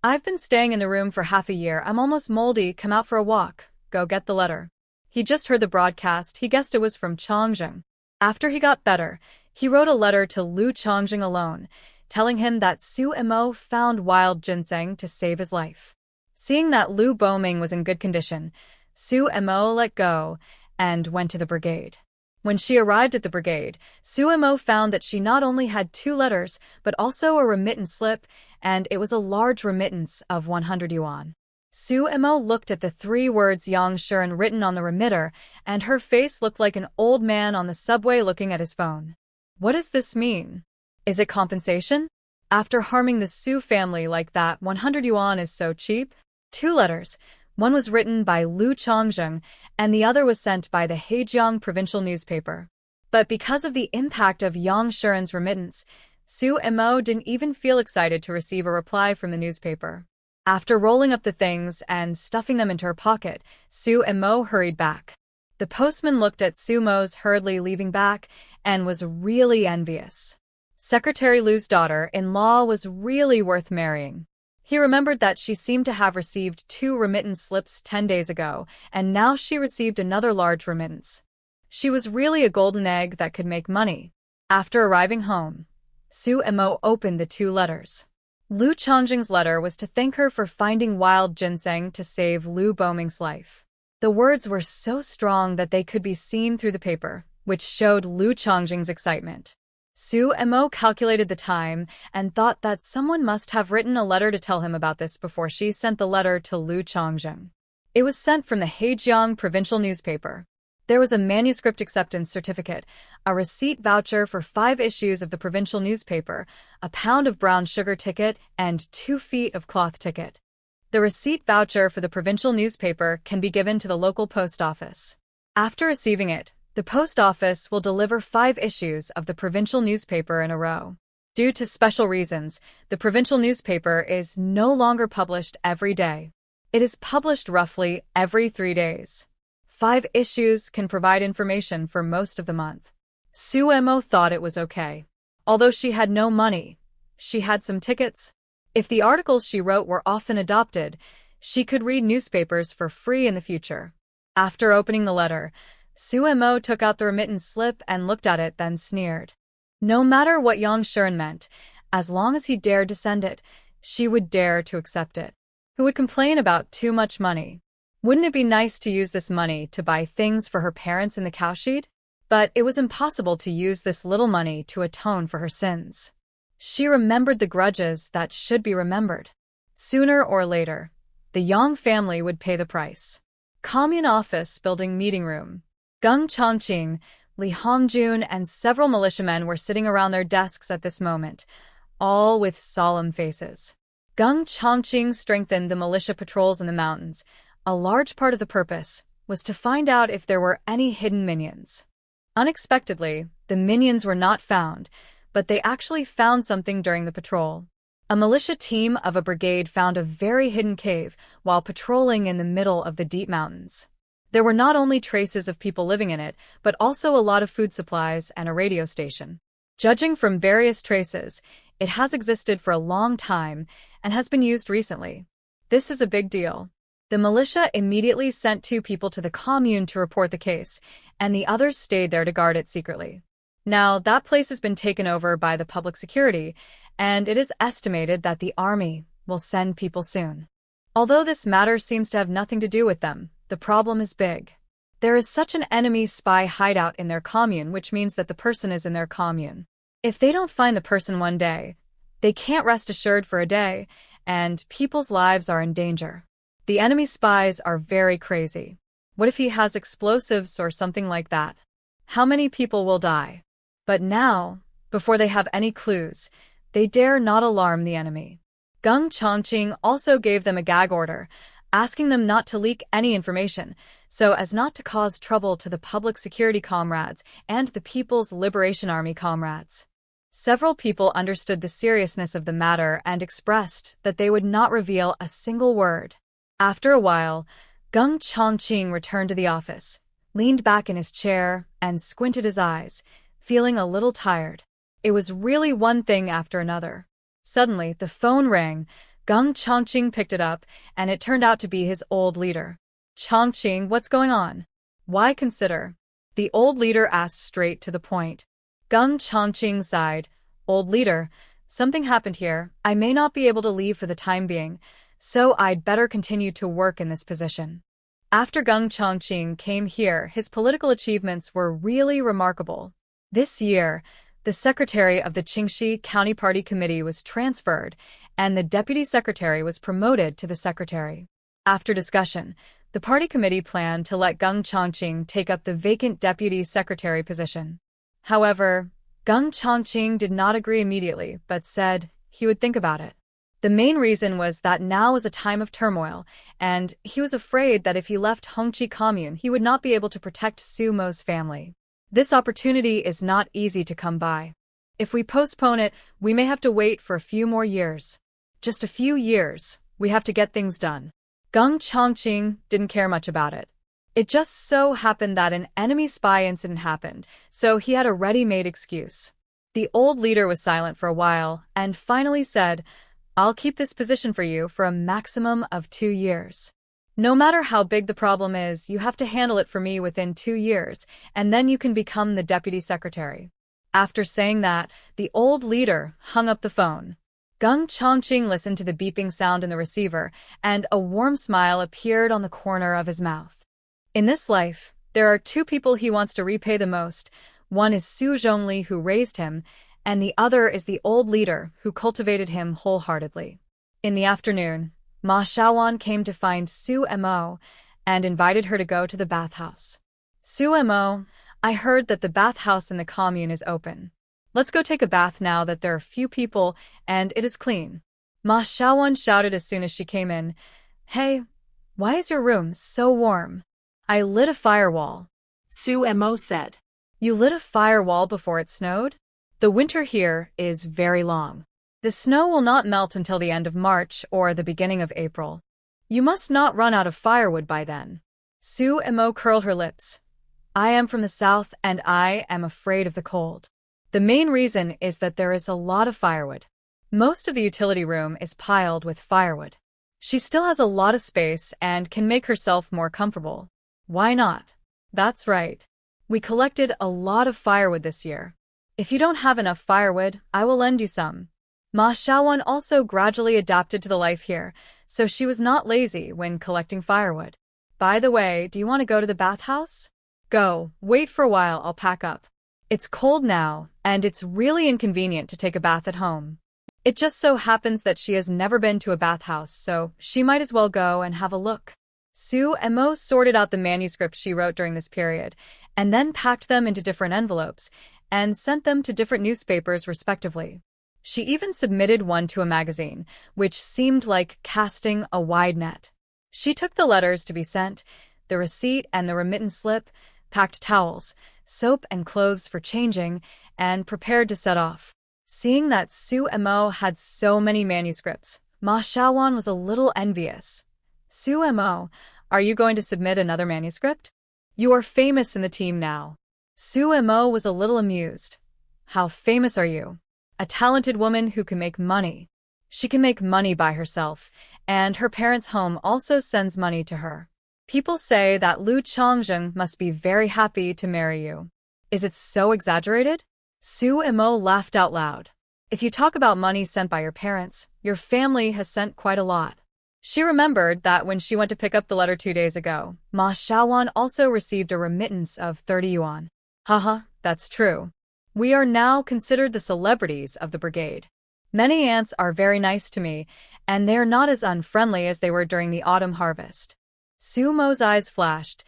I've been staying in the room for half a year. I'm almost moldy. Come out for a walk. Go get the letter. He just heard the broadcast. He guessed it was from Chongzheng. After he got better, he wrote a letter to Lu Chongzheng alone, telling him that Su Mo found wild ginseng to save his life. Seeing that Lu Boming was in good condition, Su Mo let go and went to the brigade. When she arrived at the brigade, Su Mo found that she not only had 2 letters, but also a remittance slip, and it was a large remittance of 100 yuan. Su Mo looked at the 3 words Yang Shuren written on the remitter, and her face looked like an old man on the subway looking at his phone. What does this mean? Is it compensation? After harming the Su family like that, 100 yuan is so cheap? 2 letters. One was written by Lu Chongzheng, and the other was sent by the Hejiang provincial newspaper. But because of the impact of Yang Shuren's remittance, Su Mo didn't even feel excited to receive a reply from the newspaper. After rolling up the things and stuffing them into her pocket, Su Mo hurried back. The postman looked at Su Mo's hurriedly leaving back and was really envious. Secretary Lu's daughter-in-law was really worth marrying. He remembered that she seemed to have received 2 remittance slips 10 days ago, and now she received another large remittance. She was really a golden egg that could make money. After arriving home, Su Mo opened the 2 letters. Lu Chongzheng's letter was to thank her for finding wild ginseng to save Lu Boming's life. The words were so strong that they could be seen through the paper, which showed Lu Chongzheng's excitement. Su Mo calculated the time and thought that someone must have written a letter to tell him about this before she sent the letter to Lu Chongzheng. It was sent from the Hejiang provincial newspaper. There was a manuscript acceptance certificate, a receipt voucher for 5 issues of the provincial newspaper, a pound of brown sugar ticket, and 2 feet of cloth ticket. The receipt voucher for the provincial newspaper can be given to the local post office. After receiving it, the post office will deliver 5 issues of the provincial newspaper in a row. Due to special reasons, the provincial newspaper is no longer published every day. It is published roughly every 3 days. 5 issues can provide information for most of the month. Su Mo thought it was okay. Although she had no money, she had some tickets. If the articles she wrote were often adopted, She could read newspapers for free in the future. After opening the letter, Su Mo took out the remittance slip and looked at it, then sneered. No matter what Yang Shuren meant, as long as he dared to send it, she would dare to accept it. Who would complain about too much money? Wouldn't it be nice to use this money to buy things for her parents in the cowshed? But it was impossible to use this little money to atone for her sins. She remembered the grudges that should be remembered. Sooner or later, the Yang family would pay the price. Commune office building meeting room. Gung Chongqing, Li Hongjun, and several militiamen were sitting around their desks at this moment, all with solemn faces. Gung Chongqing strengthened the militia patrols in the mountains. A large part of the purpose was to find out if there were any hidden minions. Unexpectedly, the minions were not found, but they actually found something during the patrol. A militia team of a brigade found a very hidden cave while patrolling in the middle of the deep mountains. There were not only traces of people living in it, but also a lot of food supplies and a radio station. Judging from various traces, it has existed for a long time and has been used recently. This is a big deal. The militia immediately sent 2 people to the commune to report the case, and the others stayed there to guard it secretly. Now, that place has been taken over by the public security, and it is estimated that the army will send people soon. Although this matter seems to have nothing to do with them, the problem is big. There is such an enemy spy hideout in their commune, which means that the person is in their commune. If they don't find the person one day, they can't rest assured for a day, and people's lives are in danger. The enemy spies are very crazy. What if he has explosives or something like that? How many people will die? But now, before they have any clues, they dare not alarm the enemy. Gung Chongqing also gave them a gag order, asking them not to leak any information, so as not to cause trouble to the public security comrades and the People's Liberation Army comrades. Several people understood the seriousness of the matter and expressed that they would not reveal a single word. After a while, Gung Chongqing returned to the office, leaned back in his chair, and squinted his eyes, feeling a little tired. It was really one thing after another. Suddenly, the phone rang. Gung Chongqing picked it up, and it turned out to be his old leader. Chongqing, what's going on? Why consider? The old leader asked straight to the point. Gung Chongqing sighed. Old leader, something happened here. I may not be able to leave for the time being, so I'd better continue to work in this position. After Gung Chongqing came here, his political achievements were really remarkable. This year, the secretary of the Qingxi County Party Committee was transferred, and the deputy secretary was promoted to the secretary. After discussion, the party committee planned to let Gung Chongqing take up the vacant deputy secretary position. However, Gung Chongqing did not agree immediately, but said he would think about it. The main reason was that now was a time of turmoil, and he was afraid that if he left Hongqi Commune, he would not be able to protect Su Mo's family. This opportunity is not easy to come by. If we postpone it, we may have to wait for a few more years. Just a few years, we have to get things done. Gung Chongqing didn't care much about it. It just so happened that an enemy spy incident happened, so he had a ready-made excuse. The old leader was silent for a while, and finally said, I'll keep this position for you for a maximum of 2 years. No matter how big the problem is, you have to handle it for me within 2 years, and then you can become the deputy secretary. After saying that, the old leader hung up the phone. Gung Chongqing listened to the beeping sound in the receiver, and a warm smile appeared on the corner of his mouth. In this life, there are 2 people he wants to repay the most. One is Su Zhongli, who raised him, and the other is the old leader who cultivated him wholeheartedly. In the afternoon, Ma Xiaowan came to find Su Mo and invited her to go to the bathhouse. Su Mo, I heard that the bathhouse in the commune is open. Let's go take a bath now that there are few people and it is clean. Ma Xiaowan shouted as soon as she came in. Hey, why is your room so warm? I lit a firewall. Su Mo said. You lit a firewall before it snowed? The winter here is very long. The snow will not melt until the end of March or the beginning of April. You must not run out of firewood by then. Su Mo curled her lips. I am from the south and I am afraid of the cold. The main reason is that there is a lot of firewood. Most of the utility room is piled with firewood. She still has a lot of space and can make herself more comfortable. Why not? That's right. We collected a lot of firewood this year. If you don't have enough firewood, I will lend you some. Ma Xiaowan also gradually adapted to the life here, so she was not lazy when collecting firewood. By the way, do you want to go to the bathhouse? Go, wait for a while, I'll pack up. It's cold now, and it's really inconvenient to take a bath at home. It just so happens that she has never been to a bathhouse, so she might as well go and have a look. Su Emo sorted out the manuscripts she wrote during this period, and then packed them into different envelopes, and sent them to different newspapers respectively. She even submitted one to a magazine, which seemed like casting a wide net. She took the letters to be sent, the receipt and the remittance slip, packed towels, soap and clothes for changing, and prepared to set off. Seeing that Su Emo had so many manuscripts, Ma Xiaowan was a little envious. Su Emo, are you going to submit another manuscript? You are famous in the team now. Su Emo was a little amused. How famous are you? A talented woman who can make money. She can make money by herself, and her parents' home also sends money to her. People say that Lu Changzheng must be very happy to marry you. Is it so exaggerated? Su Emo laughed out loud. If you talk about money sent by your parents, your family has sent quite a lot. She remembered that when she went to pick up the letter 2 days ago, Ma Xiaowan also received a remittance of 30 yuan. Haha, that's true. We are now considered the celebrities of the brigade. Many ants are very nice to me, and they're not as unfriendly as they were during the autumn harvest. Su Mo's eyes flashed,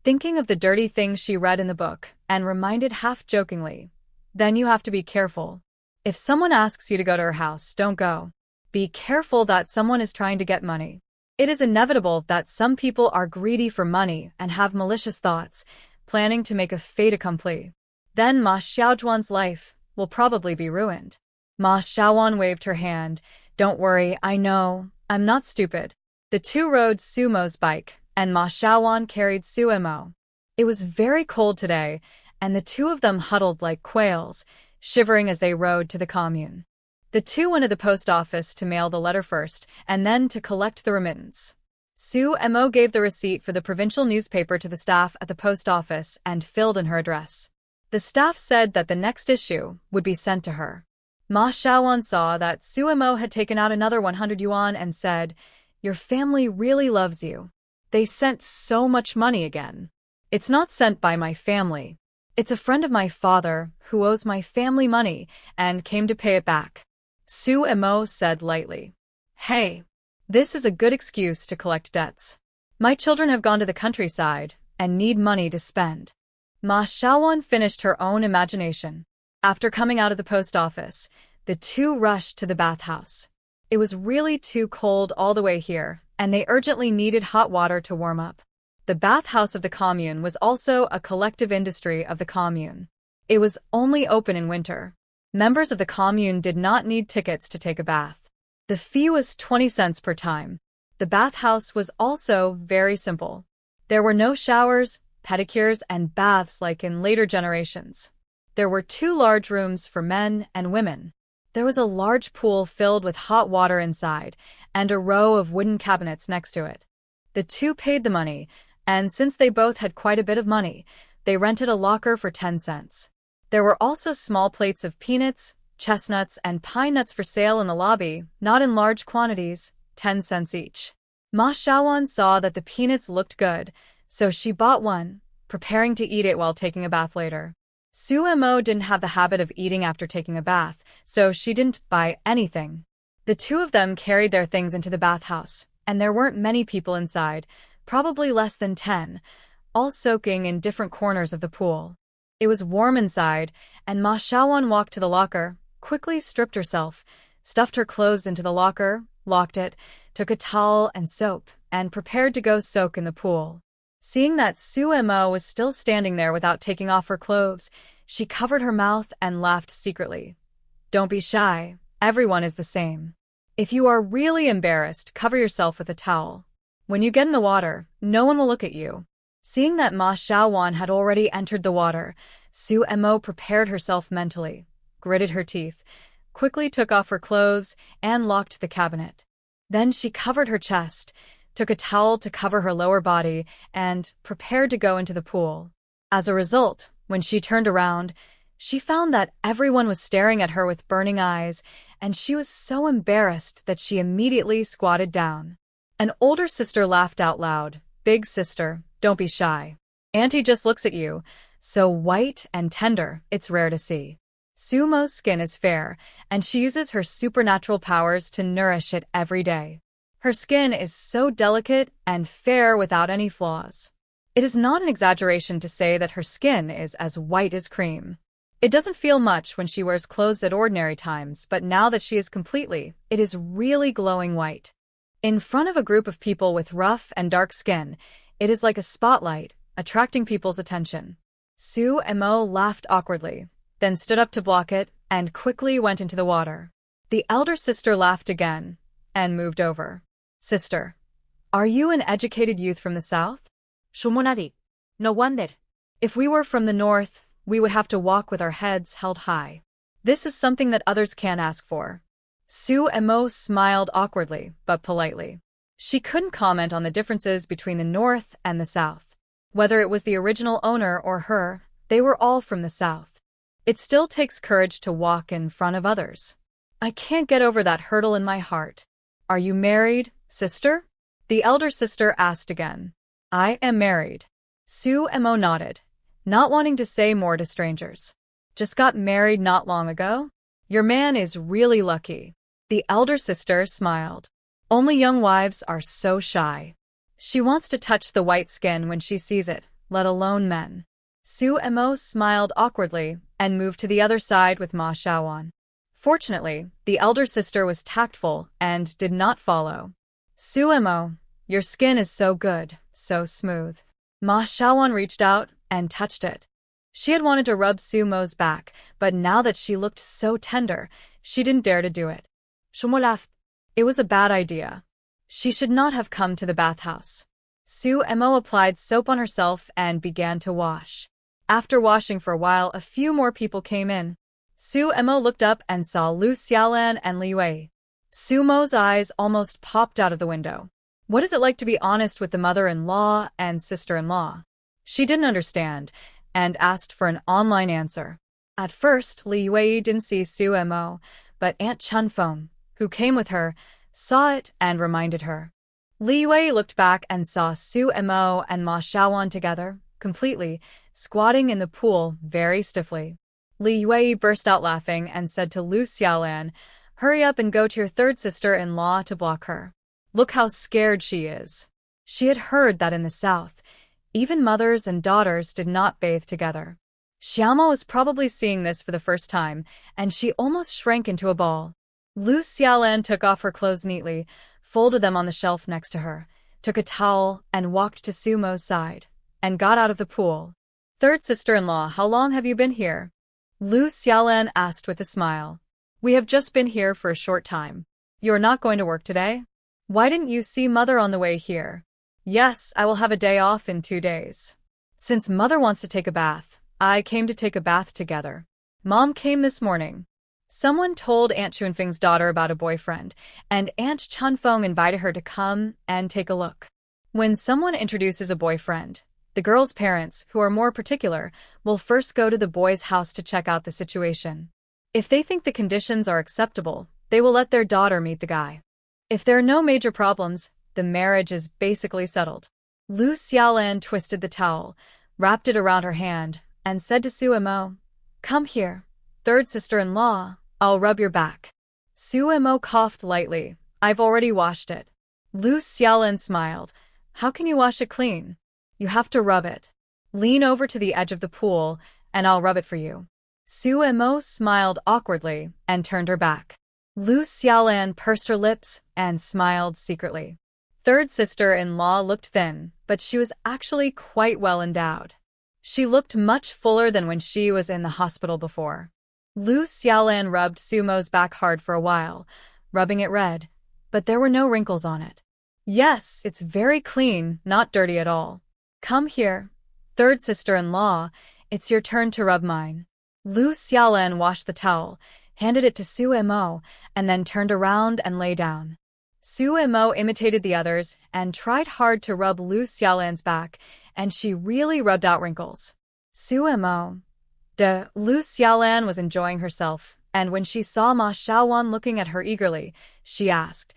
thinking of the dirty things she read in the book, and reminded half-jokingly, then you have to be careful. If someone asks you to go to her house, don't go. Be careful that someone is trying to get money. It is inevitable that some people are greedy for money and have malicious thoughts, planning to make a fait accompli. Then Ma Xiaojuan's life will probably be ruined. Ma Xiaowan waved her hand. Don't worry, I know. I'm not stupid. The two rode Su Mo's bike, and Ma Xiaowan carried Su Emo. It was very cold today, and the two of them huddled like quails, shivering as they rode to the commune. The two went to the post office to mail the letter first, and then to collect the remittance. Su Emo gave the receipt for the provincial newspaper to the staff at the post office and filled in her address. The staff said that the next issue would be sent to her. Ma Xiaowan saw that Su Emo had taken out another 100 yuan and said, "Your family really loves you. They sent so much money again. It's not sent by my family. It's a friend of my father who owes my family money and came to pay it back." Su Emo said lightly. Hey, this is a good excuse to collect debts. My children have gone to the countryside and need money to spend. Ma Xiaowan finished her own imagination. After coming out of the post office, the two rushed to the bathhouse. It was really too cold all the way here, and they urgently needed hot water to warm up. The bathhouse of the commune was also a collective industry of the commune. It was only open in winter. Members of the commune did not need tickets to take a bath. The fee was 20 cents per time. The bathhouse was also very simple. There were no showers, pedicures, and baths like in later generations. There were 2 large rooms for men and women. There was a large pool filled with hot water inside, and a row of wooden cabinets next to it. The two paid the money, and since they both had quite a bit of money, they rented a locker for 10 cents. There were also small plates of peanuts, chestnuts, and pine nuts for sale in the lobby, not in large quantities, 10 cents each. Ma Xiaowan saw that the peanuts looked good, so she bought one, preparing to eat it while taking a bath later. Su Emo didn't have the habit of eating after taking a bath, so she didn't buy anything. The two of them carried their things into the bathhouse, and there weren't many people inside, probably less than 10, all soaking in different corners of the pool. It was warm inside, and Ma Xiaowan walked to the locker, quickly stripped herself, stuffed her clothes into the locker, locked it, took a towel and soap, and prepared to go soak in the pool. Seeing that Su Emo was still standing there without taking off her clothes, she covered her mouth and laughed secretly. Don't be shy, everyone is the same. If you are really embarrassed, cover yourself with a towel. When you get in the water, no one will look at you. Seeing that Ma Xiaowan had already entered the water, Su Emo prepared herself mentally, gritted her teeth, quickly took off her clothes, and locked the cabinet. Then she covered her chest, took a towel to cover her lower body, and prepared to go into the pool. As a result, when she turned around, she found that everyone was staring at her with burning eyes, and she was so embarrassed that she immediately squatted down. An older sister laughed out loud. "Big sister, don't be shy. Auntie just looks at you. So white and tender, it's rare to see." Sumo's skin is fair, and she uses her supernatural powers to nourish it every day. Her skin is so delicate and fair without any flaws. It is not an exaggeration to say that her skin is as white as cream. It doesn't feel much when she wears clothes at ordinary times, but now that she is completely, it is really glowing white. In front of a group of people with rough and dark skin, it is like a spotlight, attracting people's attention. Sumo laughed awkwardly, then stood up to block it, and quickly went into the water. The elder sister laughed again, and moved over. "Sister, are you an educated youth from the south?" Shumonari. No wonder. "If we were from the north, we would have to walk with our heads held high. This is something that others can't ask for." Sumo smiled awkwardly, but politely. She couldn't comment on the differences between the north and the south. Whether it was the original owner or her, they were all from the south. It still takes courage to walk in front of others. "I can't get over that hurdle in my heart. Are you married, sister?" The elder sister asked again. "I am married." Sumo nodded, not wanting to say more to strangers. "Just got married not long ago? Your man is really lucky." The elder sister smiled. Only young wives are so shy. She wants to touch the white skin when she sees it, let alone men. Sumo smiled awkwardly and moved to the other side with Ma Xiaoan. Fortunately, the elder sister was tactful and did not follow. "Sumo, your skin is so good, so smooth." Ma Xiaoan reached out and touched it. She had wanted to rub Sumo's back, but now that she looked so tender, she didn't dare to do it. Sumo laughed. It was a bad idea. She should not have come to the bathhouse. Sumo applied soap on herself and began to wash. After washing for a while, a few more people came in. Sumo looked up and saw Lu Xiaolan and Li Wei. Sumo's eyes almost popped out of the window. What is it like to be honest with the mother-in-law and sister-in-law? She didn't understand, and asked for an online answer. At first, Li Wei didn't see Sumo, but Aunt Chunfeng, who came with her, saw it and reminded her. Li Wei looked back and saw Sumo and Ma Xiaoan together, completely, squatting in the pool very stiffly. Li Wei burst out laughing and said to Lu Xiaolan, "Hurry up and go to your third sister-in-law to block her. Look how scared she is." She had heard that in the south, even mothers and daughters did not bathe together. Xiaomo was probably seeing this for the first time, and she almost shrank into a ball. Lu Xiaolan took off her clothes neatly, folded them on the shelf next to her, took a towel and walked to Sumo's side, and got out of the pool. "Third sister-in-law, how long have you been here?" Lu Xiaolan asked with a smile. "We have just been here for a short time. You are not going to work today? Why didn't you see Mother on the way here?" "Yes, I will have a day off in 2 days. Since Mother wants to take a bath, I came to take a bath together. Mom came this morning." Someone told Aunt Chunfeng's daughter about a boyfriend, and Aunt Chunfeng invited her to come and take a look. When someone introduces a boyfriend, the girl's parents, who are more particular, will first go to the boy's house to check out the situation. If they think the conditions are acceptable, they will let their daughter meet the guy. If there are no major problems, the marriage is basically settled. Lu Xiaolan twisted the towel, wrapped it around her hand, and said to Sumo, "Come here, third sister-in-law, I'll rub your back." Sumo coughed lightly. "I've already washed it." Lu Xiaolan smiled. "How can you wash it clean? You have to rub it. Lean over to the edge of the pool, and I'll rub it for you." Sumo smiled awkwardly and turned her back. Lu Xiaolan pursed her lips and smiled secretly. Third sister-in-law looked thin, but she was actually quite well endowed. She looked much fuller than when she was in the hospital before. Lu Xiaolan rubbed Sumo's back hard for a while, rubbing it red, but there were no wrinkles on it. "Yes, it's very clean, not dirty at all. Come here, third sister-in-law, it's your turn to rub mine." Lu Xiaolan washed the towel, handed it to Sumo, and then turned around and lay down. Su Mo imitated the others and tried hard to rub Lu Xiaolan's back, and she really rubbed out wrinkles. Su Mo. Lu Xiaolan was enjoying herself, and when she saw Ma Xiaowan looking at her eagerly, she asked,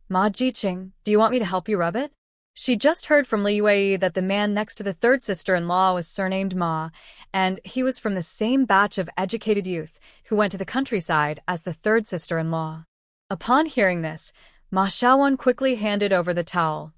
Ma Jiqing, do you want me to help you rub it? She just heard from Li Yue that the man next to the third sister-in-law was surnamed Ma, and he was from the same batch of educated youth who went to the countryside as the third sister-in-law. Upon hearing this, Ma Xiaowan quickly handed over the towel.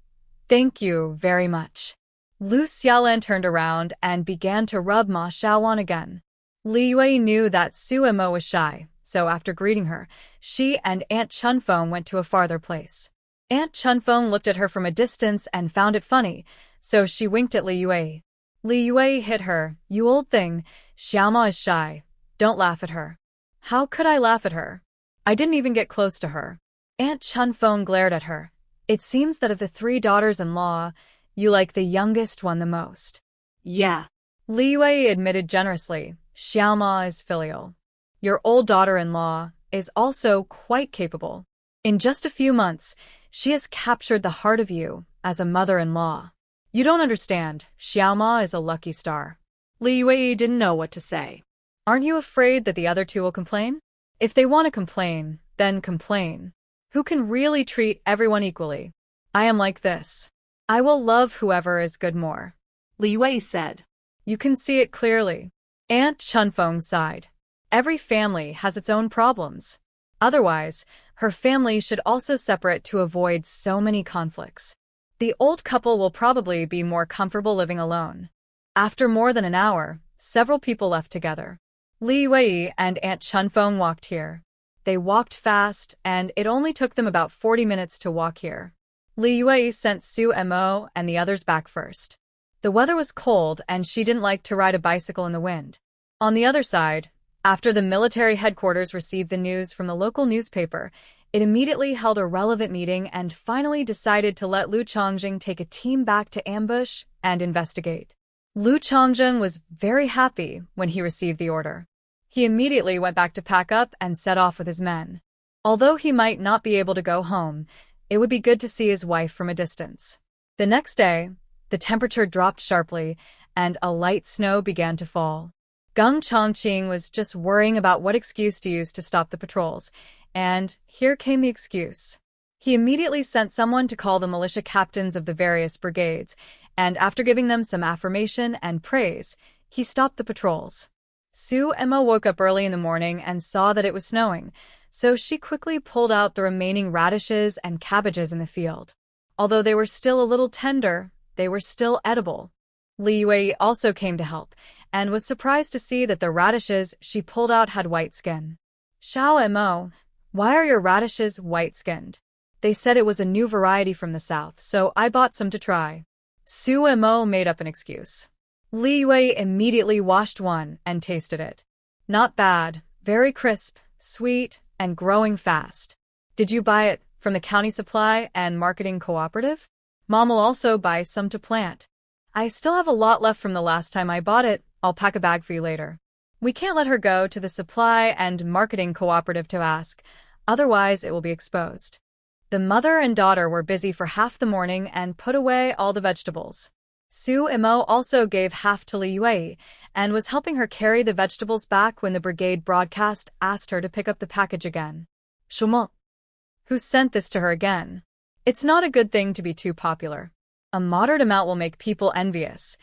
Thank you very much. Lu Xiaolan turned around and began to rub Ma Xiaowan again. Li Yue knew that Su Mo was shy, so after greeting her, she and Aunt Chunfeng went to a farther place. Aunt Chunfeng looked at her from a distance and found it funny, so she winked at Li Yue. Li Yue hit her, you old thing, Xiaoma is shy. Don't laugh at her. How could I laugh at her? I didn't even get close to her. Aunt Chunfeng glared at her. It seems that of the 3 daughters-in-law, you like the youngest one the most. Yeah. Li Yue admitted generously, Xiaoma is filial. Your old daughter-in-law is also quite capable. In just a few months, she has captured the heart of you as a mother-in-law. You don't understand, Xiaoma is a lucky star. Li Yue didn't know what to say. Aren't you afraid that the other 2 will complain? If they want to complain, then complain. Who can really treat everyone equally? I am like this. I will love whoever is good more. Li Yue said. You can see it clearly. Aunt Chunfeng sighed. Every family has its own problems. Otherwise, her family should also separate to avoid so many conflicts. The old couple will probably be more comfortable living alone. After more than an hour, several people left together. Li Yue and Aunt Chunfeng walked here. They walked fast, and it only took them about 40 minutes to walk here. Li Yue sent Su Mo and the others back first. The weather was cold, and she didn't like to ride a bicycle in the wind. On the other side, after the military headquarters received the news from the local newspaper, it immediately held a relevant meeting and finally decided to let Lu Chongjing take a team back to ambush and investigate. Lu Chongjing was very happy when he received the order. He immediately went back to pack up and set off with his men. Although he might not be able to go home, it would be good to see his wife from a distance. The next day, the temperature dropped sharply, and a light snow began to fall. Geng Chongqing was just worrying about what excuse to use to stop the patrols, and here came the excuse. He immediately sent someone to call the militia captains of the various brigades, and after giving them some affirmation and praise, he stopped the patrols. Su Mo woke up early in the morning and saw that it was snowing, so she quickly pulled out the remaining radishes and cabbages in the field. Although they were still a little tender, they were still edible. Li Yue also came to help, and was surprised to see that the radishes she pulled out had white skin. Xiao Mo, why are your radishes white-skinned? They said it was a new variety from the south, so I bought some to try. Su Mo made up an excuse. Li Yue immediately washed one and tasted it. Not bad, very crisp, sweet, and growing fast. Did you buy it from the county supply and marketing cooperative? Mom will also buy some to plant. I still have a lot left from the last time I bought it. I'll pack a bag for you later. We can't let her go to the supply and marketing cooperative to ask, otherwise it will be exposed. The mother and daughter were busy for half the morning and put away all the vegetables. Su Mo also gave half to Li Yue and was helping her carry the vegetables back when the brigade broadcast asked her to pick up the package again. Shumo. Who sent this to her again? It's not a good thing to be too popular. A moderate amount will make people envious.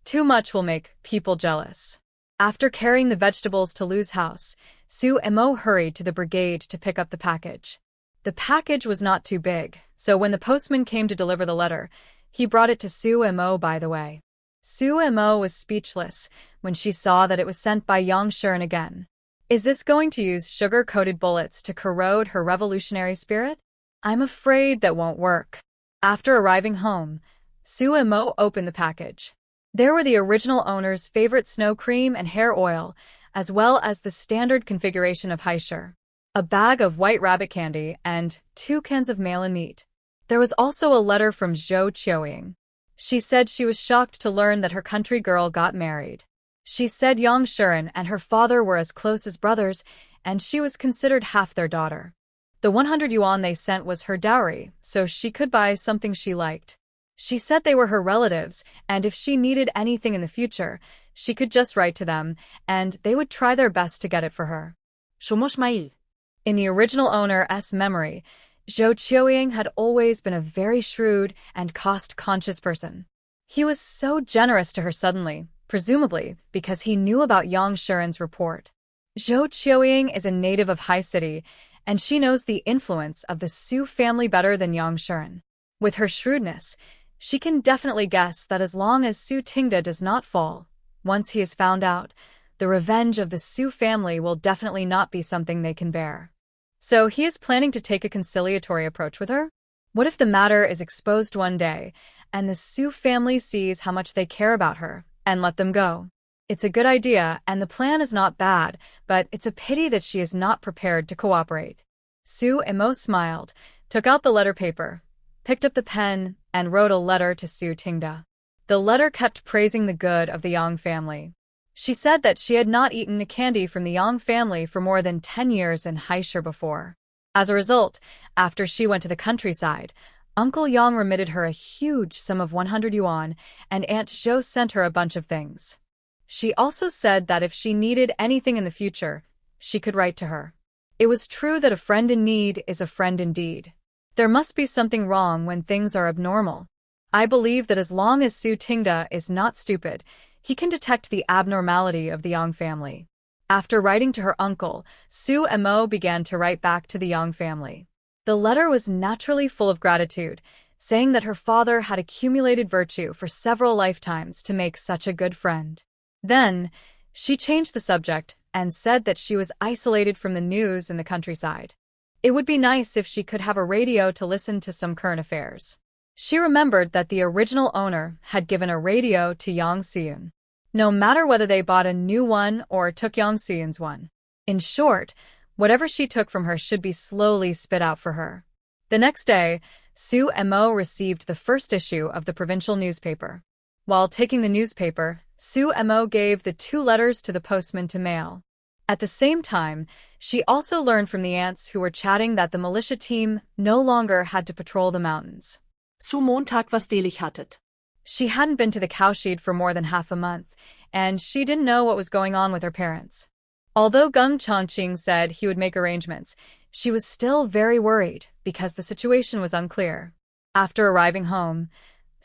Too much will make people jealous. After carrying the vegetables to Lu's house, Su Mo hurried to the brigade to pick up the package. The package was not too big, so when the postman came to deliver the letter, he brought it to Su Mo by the way. Su Mo was speechless when she saw that it was sent by Yang Shuren again. Is this going to use sugar-coated bullets to corrode her revolutionary spirit? I'm afraid that won't work. After arriving home, Su Mo opened the package. There were the original owner's favorite snow cream and hair oil, as well as the standard configuration of Haisher, a bag of white rabbit candy, and 2 cans of mail-in meat. There was also a letter from Zhou Qiuying. She said she was shocked to learn that her country girl got married. She said Yang Shuren and her father were as close as brothers, and she was considered half their daughter. The 100 yuan they sent was her dowry, so she could buy something she liked. She said they were her relatives, and if she needed anything in the future, she could just write to them, and they would try their best to get it for her. Somos mail. In the original owner's memory, Zhou Qiuying had always been a very shrewd and cost-conscious person. He was so generous to her suddenly, presumably because he knew about Yang Shuren's report. Zhou Qiuying is a native of High City, and she knows the influence of the Su family better than Yang Shuren. With her shrewdness, she can definitely guess that as long as Su Tingda does not fall, once he is found out, the revenge of the Su family will definitely not be something they can bear. So he is planning to take a conciliatory approach with her? What if the matter is exposed one day, and the Su family sees how much they care about her, and let them go? It's a good idea, and the plan is not bad, but it's a pity that she is not prepared to cooperate. Su Emo smiled, took out the letter paper, picked up the pen, and wrote a letter to Su Tingda. The letter kept praising the good of the Yang family. She said that she had not eaten a candy from the Yang family for more than 10 years in Haisher before. As a result, after she went to the countryside, Uncle Yang remitted her a huge sum of 100 yuan, and Aunt Zhou sent her a bunch of things. She also said that if she needed anything in the future, she could write to her. It was true that a friend in need is a friend indeed. There must be something wrong when things are abnormal. I believe that as long as Su Tingda is not stupid, he can detect the abnormality of the Yang family. After writing to her uncle, Su Emo began to write back to the Yang family. The letter was naturally full of gratitude, saying that her father had accumulated virtue for several lifetimes to make such a good friend. Then, she changed the subject and said that she was isolated from the news in the countryside. It would be nice if she could have a radio to listen to some current affairs. She remembered that the original owner had given a radio to Yang Suyun. No matter whether they bought a new one or took Yang Suyun's one. In short, whatever she took from her should be slowly spit out for her. The next day, Su Emo received the first issue of the provincial newspaper. While taking the newspaper, Su Emo gave the 2 letters to the postman to mail. At the same time, she also learned from the ants who were chatting that the militia team no longer had to patrol the mountains. Zu Montag was delig hattet. She hadn't been to the cowshed for more than half a month, and she didn't know what was going on with her parents. Although Geng Chongqing said he would make arrangements, she was still very worried because the situation was unclear. After arriving home,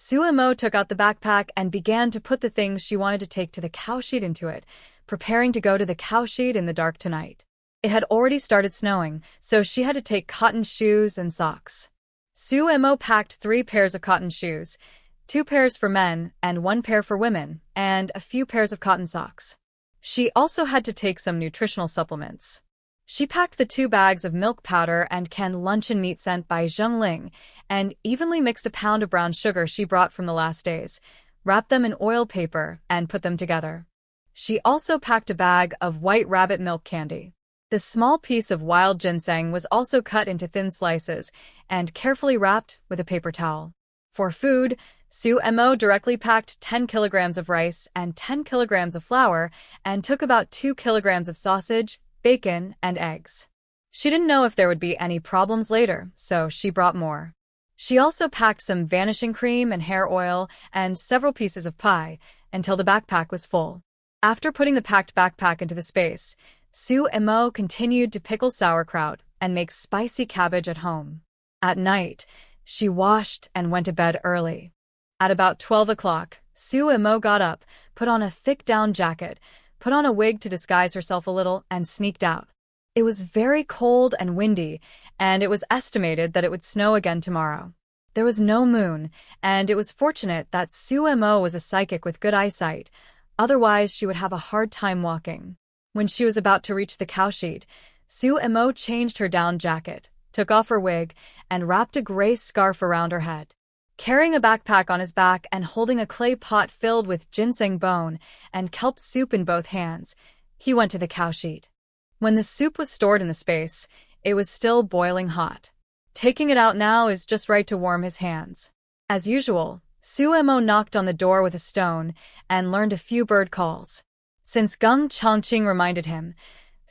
Su Emo took out the backpack and began to put the things she wanted to take to the cowshed into it, preparing to go to the cowshed in the dark tonight. It had already started snowing, so she had to take cotton shoes and socks. Su Emo packed 3 pairs of cotton shoes, 2 pairs for men and 1 pair for women, and a few pairs of cotton socks. She also had to take some nutritional supplements. She packed the 2 bags of milk powder and canned luncheon meat sent by Zheng Ling, and evenly mixed a pound of brown sugar she brought from the last days, wrapped them in oil paper, and put them together. She also packed a bag of white rabbit milk candy. The small piece of wild ginseng was also cut into thin slices and carefully wrapped with a paper towel. For food, Su Emo directly packed 10 kilograms of rice and 10 kilograms of flour and took about 2 kilograms of sausage, bacon, and eggs. She didn't know if there would be any problems later, so she brought more. She also packed some vanishing cream and hair oil and several pieces of pie until the backpack was full. After putting the packed backpack into the space, Su Emo continued to pickle sauerkraut and make spicy cabbage at home. At night, she washed and went to bed early. At about 12 o'clock, Su Emo got up, put on a thick down jacket, put on a wig to disguise herself a little, and sneaked out. It was very cold and windy, and it was estimated that it would snow again tomorrow. There was no moon, and it was fortunate that Su Emo was a psychic with good eyesight, otherwise she would have a hard time walking. When she was about to reach the cowshed, Su Emo changed her down jacket, took off her wig, and wrapped a gray scarf around her head. Carrying a backpack on his back and holding a clay pot filled with ginseng bone and kelp soup in both hands, he went to the cowshed. When the soup was stored in the space, it was still boiling hot. Taking it out now is just right to warm his hands. As usual, Su Emo knocked on the door with a stone and learned a few bird calls. Since Geng Chongqing reminded him,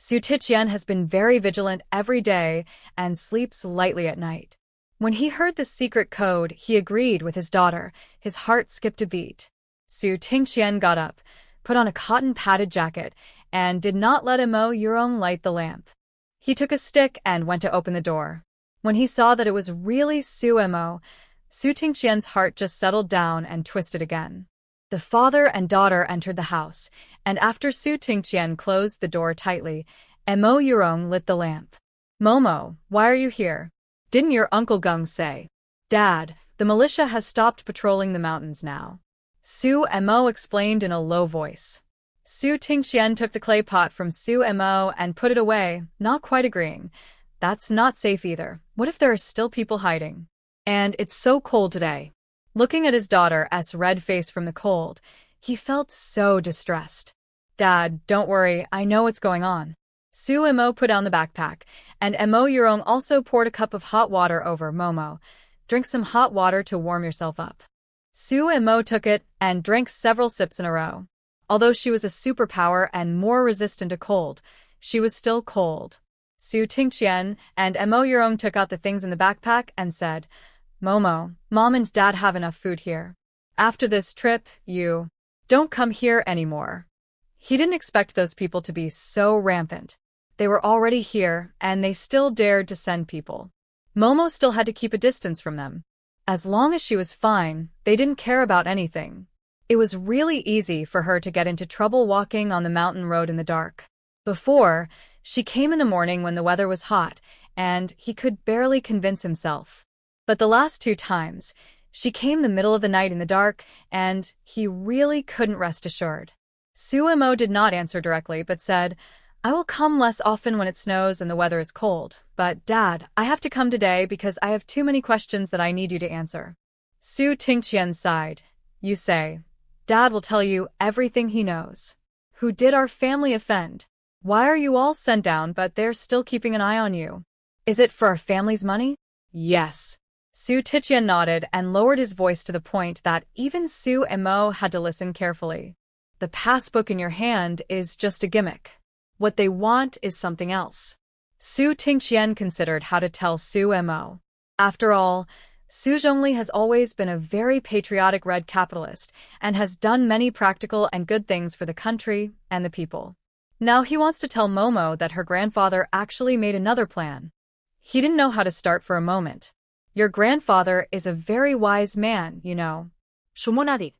Su Tiqian has been very vigilant every day and sleeps lightly at night. When he heard this secret code, he agreed with his daughter. His heart skipped a beat. Su Tingqian got up, put on a cotton-padded jacket, and did not let Mo Yurong light the lamp. He took a stick and went to open the door. When he saw that it was really Su Mo, Su Tingqian's heart just settled down and twisted again. The father and daughter entered the house, and after Su Tingqian closed the door tightly, Mo Yurong lit the lamp. "Momo, why are you here? Didn't your Uncle Gung say?" "Dad, the militia has stopped patrolling the mountains now," Su Mo explained in a low voice. Su Tingqian took the clay pot from Su Mo and put it away, not quite agreeing. "That's not safe either. What if there are still people hiding? And it's so cold today." Looking at his daughter's red face from the cold, he felt so distressed. "Dad, don't worry, I know what's going on." Su Mo put down the backpack, and Mo Yurong also poured a cup of hot water over Momo. "Drink some hot water to warm yourself up." Su Mo took it and drank several sips in a row. Although she was a superpower and more resistant to cold, she was still cold. Su Tingqian and Mo Yurong took out the things in the backpack and said, "Momo, Mom and Dad have enough food here. After this trip, you don't come here anymore." He didn't expect those people to be so rampant. They were already here, and they still dared to send people. Momo still had to keep a distance from them. As long as she was fine, they didn't care about anything. It was really easy for her to get into trouble walking on the mountain road in the dark. Before, she came in the morning when the weather was hot, and he could barely convince himself. But the last 2 times, she came the middle of the night in the dark, and he really couldn't rest assured. Su Mo did not answer directly, but said, "I will come less often when it snows and the weather is cold. But, Dad, I have to come today because I have too many questions that I need you to answer." Su Tingqian sighed. "You say, Dad will tell you everything he knows. Who did our family offend? Why are you all sent down but they're still keeping an eye on you? Is it for our family's money?" "Yes." Su Tingqian nodded and lowered his voice to the point that even Su Mo had to listen carefully. "The passbook in your hand is just a gimmick. What they want is something else." Su Tingqian considered how to tell Su Mo. After all, Su Zhongli has always been a very patriotic red capitalist and has done many practical and good things for the country and the people. Now he wants to tell Momo that her grandfather actually made another plan. He didn't know how to start for a moment. "Your grandfather is a very wise man, you know." Shumonadid.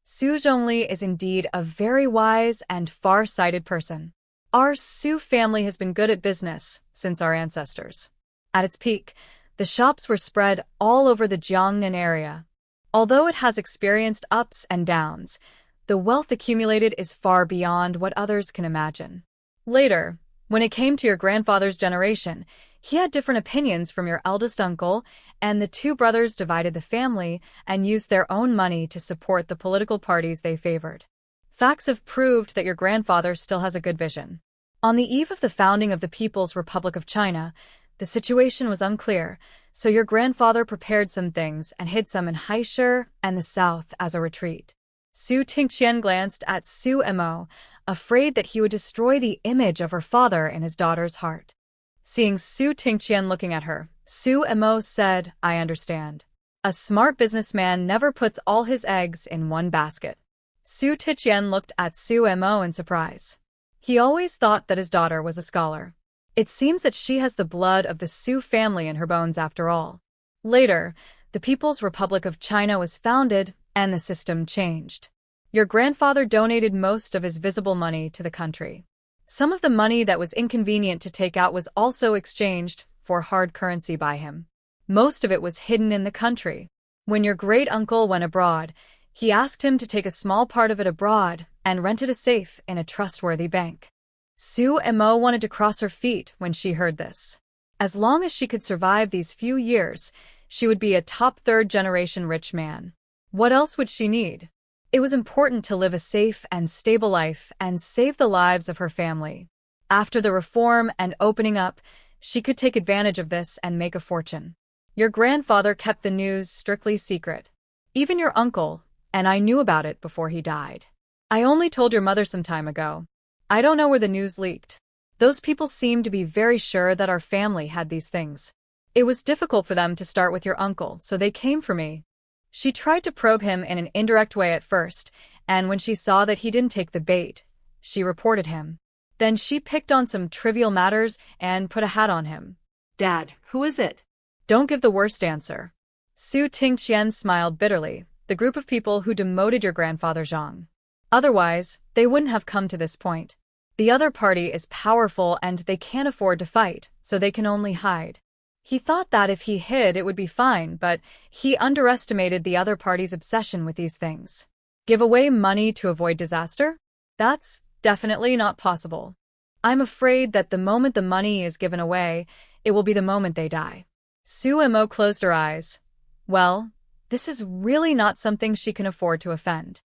Su Zhongli is indeed a very wise and far-sighted person. Our Su family has been good at business since our ancestors. At its peak, the shops were spread all over the Jiangnan area. Although it has experienced ups and downs, the wealth accumulated is far beyond what others can imagine. Later, when it came to your grandfather's generation, he had different opinions from your eldest uncle, and the 2 brothers divided the family and used their own money to support the political parties they favored. Facts have proved that your grandfather still has a good vision. On the eve of the founding of the People's Republic of China, the situation was unclear, so your grandfather prepared some things and hid some in Haishur and the south as a retreat. Su Tingqian glanced at Su Mo, afraid that he would destroy the image of her father in his daughter's heart. Seeing Su Tingqian looking at her, Su Mo said, "I understand. A smart businessman never puts all his eggs in one basket." Su Tingqian looked at Su Mo in surprise. He always thought that his daughter was a scholar. It seems that she has the blood of the Su family in her bones after all. Later, the People's Republic of China was founded, and the system changed. Your grandfather donated most of his visible money to the country. Some of the money that was inconvenient to take out was also exchanged for hard currency by him. Most of it was hidden in the country. When your great-uncle went abroad, he asked him to take a small part of it abroad and rented a safe in a trustworthy bank. Su Mo wanted to cross her feet when she heard this. As long as she could survive these few years, she would be a top 3rd-generation rich man. What else would she need? It was important to live a safe and stable life and save the lives of her family. After the reform and opening up, she could take advantage of this and make a fortune. Your grandfather kept the news strictly secret. Even your uncle, and I knew about it before he died. I only told your mother some time ago. I don't know where the news leaked. Those people seem to be very sure that our family had these things. It was difficult for them to start with your uncle, so they came for me. She tried to probe him in an indirect way at first, and when she saw that he didn't take the bait, she reported him. Then she picked on some trivial matters and put a hat on him. Dad, who is it? Don't give the worst answer. Su Tingqian smiled bitterly, the group of people who demoted your grandfather Zhang. Otherwise, they wouldn't have come to this point. The other party is powerful and they can't afford to fight, so they can only hide. He thought that if he hid it would be fine, but he underestimated the other party's obsession with these things. Give away money to avoid disaster? That's definitely not possible. I'm afraid that the moment the money is given away, it will be the moment they die. Su Mo closed her eyes. Well, this is really not something she can afford to offend.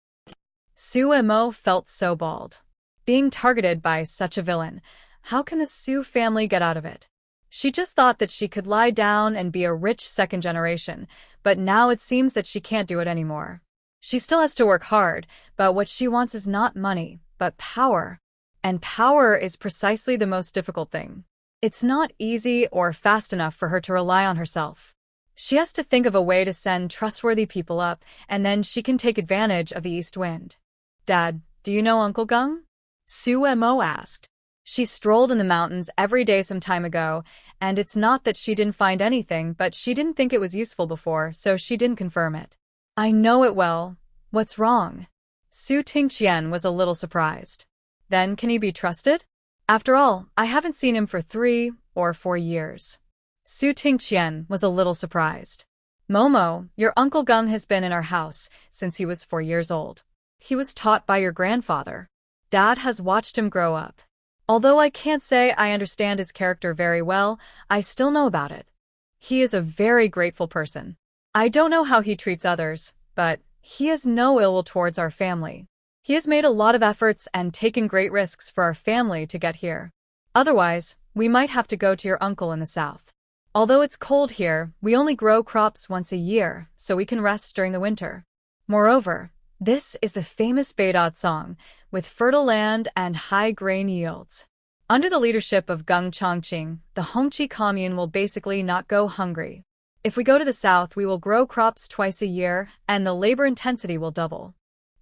Su Mo felt so bald. Being targeted by such a villain, how can the Su family get out of it? She just thought that she could lie down and be a rich second generation, but now it seems that she can't do it anymore. She still has to work hard, but what she wants is not money, but power. And power is precisely the most difficult thing. It's not easy or fast enough for her to rely on herself. She has to think of a way to send trustworthy people up, and then she can take advantage of the east wind. Dad, do you know Uncle Gung? Su Mo asked. She strolled in the mountains every day some time ago, and it's not that she didn't find anything, but she didn't think it was useful before, so she didn't confirm it. I know it well. What's wrong? Su Tingqian was a little surprised. Then can he be trusted? After all, I haven't seen him for 3 or 4 years. Su Tingqian was a little surprised. Momo, your Uncle Gung has been in our house since he was 4 years old. He was taught by your grandfather. Dad has watched him grow up. Although I can't say I understand his character very well, I still know about it. He is a very grateful person. I don't know how he treats others, but he has no ill will towards our family. He has made a lot of efforts and taken great risks for our family to get here. Otherwise, we might have to go to your uncle in the south. Although it's cold here, we only grow crops once a year, so we can rest during the winter. Moreover, this is the famous Beidao song, with fertile land and high grain yields. Under the leadership of Gung Chongqing, the Hongqi commune will basically not go hungry. If we go to the south, we will grow crops twice a year, and the labor intensity will double.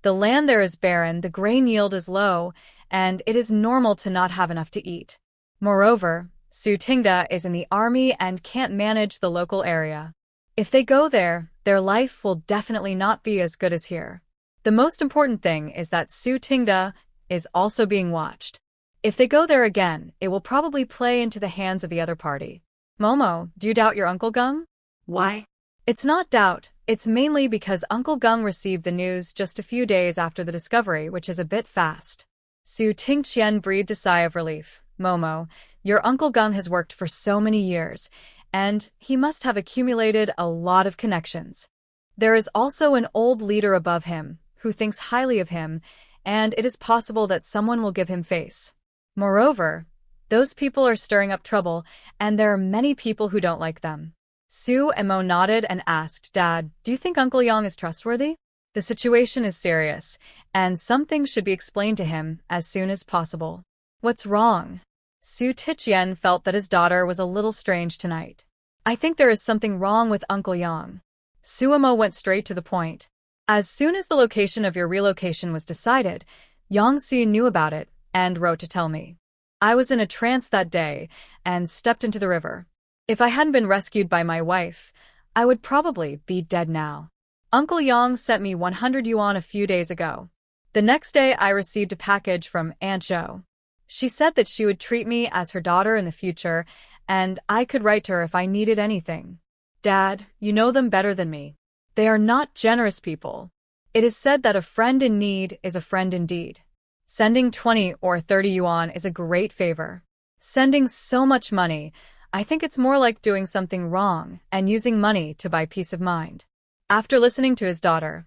The land there is barren, the grain yield is low, and it is normal to not have enough to eat. Moreover, Su Tingda is in the army and can't manage the local area. If they go there, their life will definitely not be as good as here. The most important thing is that Su Tingda is also being watched. If they go there again, it will probably play into the hands of the other party. Momo, do you doubt your Uncle Gung? Why? It's not doubt, it's mainly because Uncle Gung received the news just a few days after the discovery, which is a bit fast. Su Tingqian breathed a sigh of relief. Momo, your Uncle Gung has worked for so many years, and he must have accumulated a lot of connections. There is also an old leader above him, who thinks highly of him, and it is possible that someone will give him face. Moreover, those people are stirring up trouble, and there are many people who don't like them. Su Mo nodded and asked, Dad, do you think Uncle Yang is trustworthy? The situation is serious, and something should be explained to him as soon as possible. What's wrong? Su Tingqian felt that his daughter was a little strange tonight. I think there is something wrong with Uncle Yang. Su Mo went straight to the point. As soon as the location of your relocation was decided, Yang Su knew about it and wrote to tell me. I was in a trance that day and stepped into the river. If I hadn't been rescued by my wife, I would probably be dead now. Uncle Yang sent me 100 yuan a few days ago. The next day I received a package from Aunt Zhou. She said that she would treat me as her daughter in the future, and I could write to her if I needed anything. Dad, you know them better than me. They are not generous people. It is said that a friend in need is a friend indeed. Sending 20 or 30 yuan is a great favor. Sending so much money, I think it's more like doing something wrong and using money to buy peace of mind. After listening to his daughter's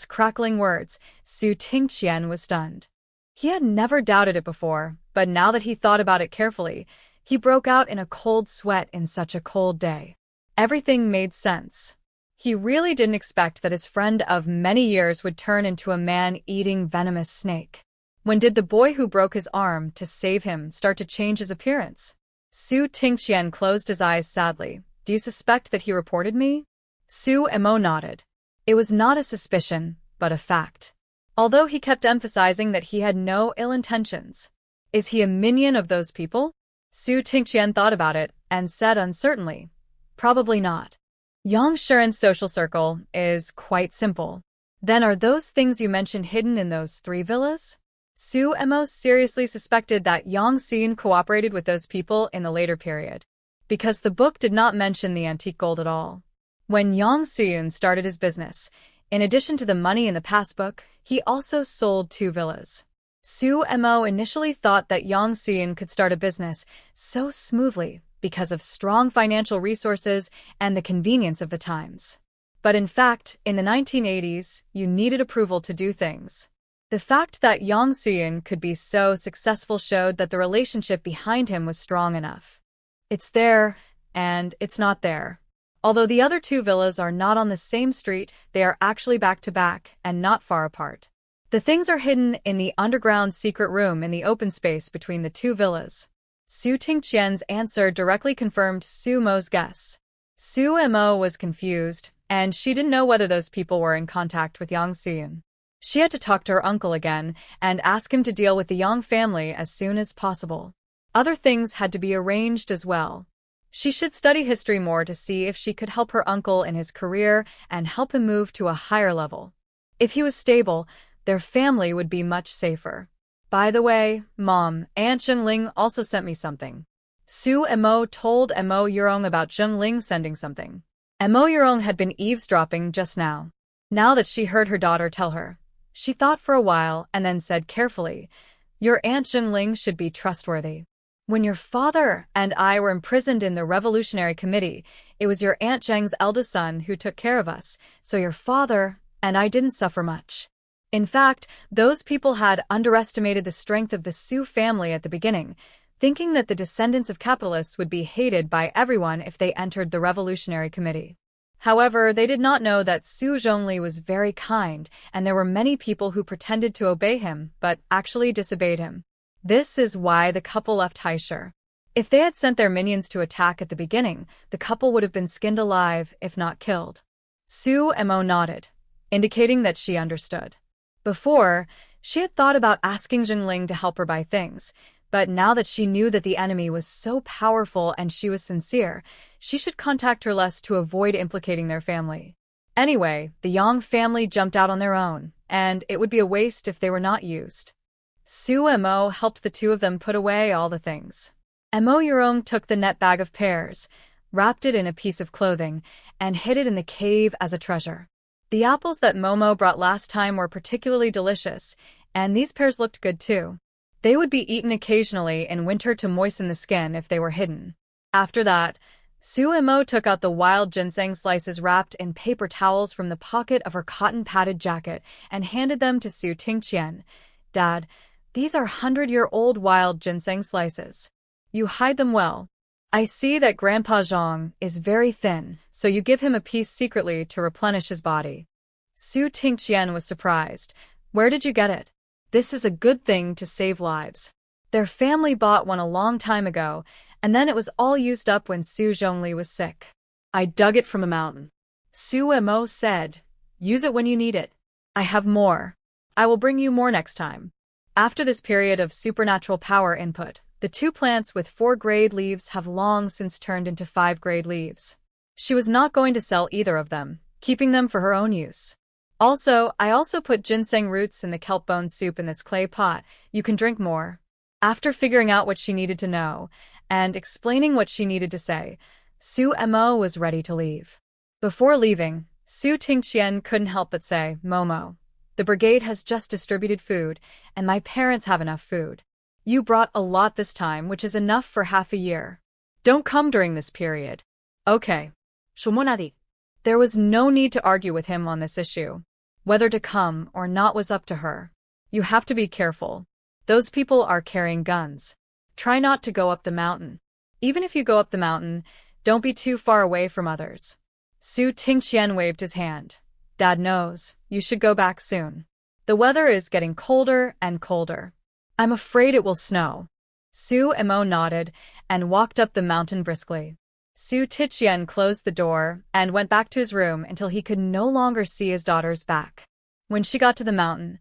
crackling words, Su Tingqian was stunned. He had never doubted it before, but now that he thought about it carefully, he broke out in a cold sweat in such a cold day. Everything made sense. He really didn't expect that his friend of many years would turn into a man-eating venomous snake. When did the boy who broke his arm to save him start to change his appearance? Su Tingqian closed his eyes sadly. Do you suspect that he reported me? Su Mo nodded. It was not a suspicion, but a fact. Although he kept emphasizing that he had no ill intentions. Is he a minion of those people? Su Tingqian thought about it and said uncertainly, probably not. Yang Shiren's social circle is quite simple. Then are those things you mentioned hidden in those 3 villas? Su Mo seriously suspected that Yang Xian cooperated with those people in the later period, because the book did not mention the antique gold at all. When Yang Xian started his business, in addition to the money in the passbook, he also sold 2 villas. Su Mo initially thought that Yang Xian could start a business so smoothly because of strong financial resources and the convenience of the times. But in fact, in the 1980s, you needed approval to do things. The fact that Yang Xian could be so successful showed that the relationship behind him was strong enough. It's there, and it's not there. Although the other 2 villas are not on the same street, they are actually back to back and not far apart. The things are hidden in the underground secret room in the open space between the 2 villas. Su Tingqian's answer directly confirmed Su Mo's guess. Su Mo was confused, and she didn't know whether those people were in contact with Yang Xian. She had to talk to her uncle again and ask him to deal with the Yang family as soon as possible. Other things had to be arranged as well. She should study history more to see if she could help her uncle in his career and help him move to a higher level. If he was stable, their family would be much safer. By the way, Mom, Aunt Zhengling also sent me something. Su Mo told Mo Yurong about Zhengling sending something. Mo Yurong had been eavesdropping just now. Now that she heard her daughter tell her, she thought for a while and then said carefully, "Your Aunt Zhengling should be trustworthy. When your father and I were imprisoned in the Revolutionary Committee, it was your Aunt Zheng's eldest son who took care of us, so your father and I didn't suffer much." In fact, those people had underestimated the strength of the Su family at the beginning, thinking that the descendants of capitalists would be hated by everyone if they entered the Revolutionary Committee. However, they did not know that Su Zhongli was very kind, and there were many people who pretended to obey him, but actually disobeyed him. This is why the couple left Haishur. If they had sent their minions to attack at the beginning, the couple would have been skinned alive, if not killed. Su Mo nodded, indicating that she understood. Before, she had thought about asking Zhengling to help her buy things, but now that she knew that the enemy was so powerful and she was sincere, she should contact her less to avoid implicating their family. Anyway, the Yang family jumped out on their own, and it would be a waste if they were not used. Su Mo helped the 2 of them put away all the things. Mo Yurong took the net bag of pears, wrapped it in a piece of clothing, and hid it in the cave as a treasure. The apples that Momo brought last time were particularly delicious, and these pears looked good too. They would be eaten occasionally in winter to moisten the skin if they were hidden. After that, Su Mo took out the wild ginseng slices wrapped in paper towels from the pocket of her cotton-padded jacket and handed them to Su Tingqian. "Dad, these are 100-year-old wild ginseng slices. You hide them well. I see that Grandpa Zhang is very thin, so you give him a piece secretly to replenish his body." Su Tingqian was surprised. "Where did you get it?" "This is a good thing to save lives. Their family bought one a long time ago, and then it was all used up when Su Zhongli was sick. I dug it from a mountain." Su Mo said, "Use it when you need it. I have more. I will bring you more next time." After this period of supernatural power input, the 2 plants with 4-grade leaves have long since turned into 5-grade leaves. She was not going to sell either of them, keeping them for her own use. I also put ginseng roots in the kelp bone soup in this clay pot. You can drink more." After figuring out what she needed to know and explaining what she needed to say, Su Mo was ready to leave. Before leaving, Su Tingqian couldn't help but say, "Momo, the brigade has just distributed food, and my parents have enough food. You brought a lot this time, which is enough for half a year. Don't come during this period." "Okay." Shumonadi. There was no need to argue with him on this issue. Whether to come or not was up to her. You have to be careful. Those people are carrying guns. Try not to go up the mountain. Even if you go up the mountain, don't be too far away from others. Su Tingqian waved his hand. "Dad knows. You should go back soon. The weather is getting colder and colder." I'm afraid it will snow. Su Emo nodded and walked up the mountain briskly. Su Tiqian closed the door and went back to his room until he could no longer see his daughter's back. When she got to the mountain,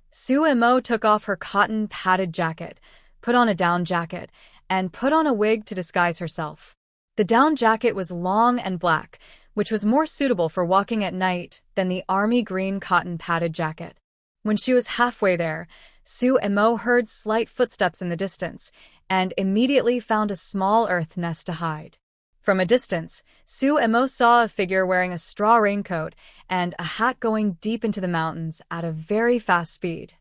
Su Emo took off her cotton padded jacket, put on a down jacket, and put on a wig to disguise herself. The down jacket was long and black, which was more suitable for walking at night than the army green cotton padded jacket. When she was halfway there, Su Emo heard slight footsteps in the distance and immediately found a small earth nest to hide. From a distance, Su Emo saw a figure wearing a straw raincoat and a hat going deep into the mountains at a very fast speed.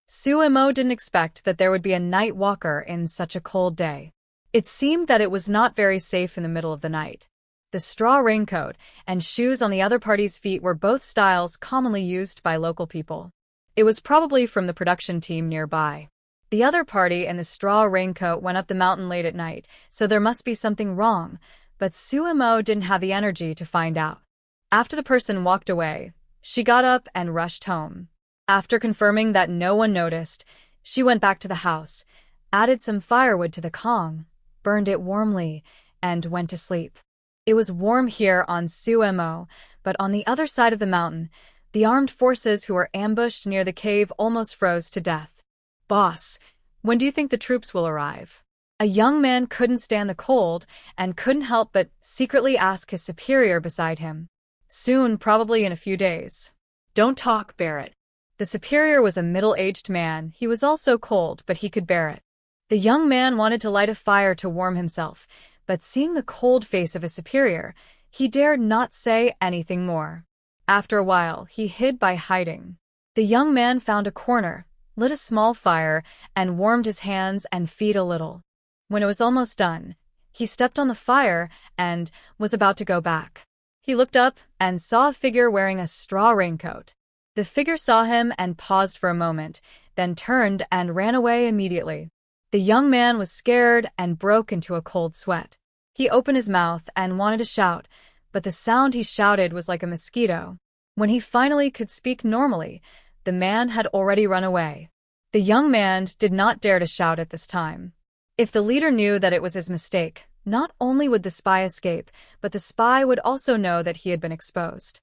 Su Emo didn't expect that there would be a night walker in such a cold day. It seemed that it was not very safe in the middle of the night. The straw raincoat and shoes on the other party's feet were both styles commonly used by local people. It was probably from the production team nearby. The other party in the straw raincoat went up the mountain late at night, so there must be something wrong, but Su Emo didn't have the energy to find out. After the person walked away, she got up and rushed home. After confirming that no one noticed, she went back to the house, added some firewood to the Kong, burned it warmly, and went to sleep. It was warm here on Su Emo, but on the other side of the mountain, the armed forces who were ambushed near the cave almost froze to death. "Boss, when do you think the troops will arrive?" A young man couldn't stand the cold and couldn't help but secretly ask his superior beside him. "Soon, probably in a few days." Don't talk, Barrett. The superior was a middle-aged man. He was also cold, but he could bear it. The young man wanted to light a fire to warm himself, but seeing the cold face of his superior, he dared not say anything more. After a while, he hid by hiding. The young man found a corner, lit a small fire, and warmed his hands and feet a little. When it was almost done, he stepped on the fire and was about to go back. He looked up and saw a figure wearing a straw raincoat. The figure saw him and paused for a moment, then turned and ran away immediately. The young man was scared and broke into a cold sweat. He opened his mouth and wanted to shout, but the sound he shouted was like a mosquito. When he finally could speak normally, the man had already run away. The young man did not dare to shout at this time. If the leader knew that it was his mistake, not only would the spy escape, but the spy would also know that he had been exposed.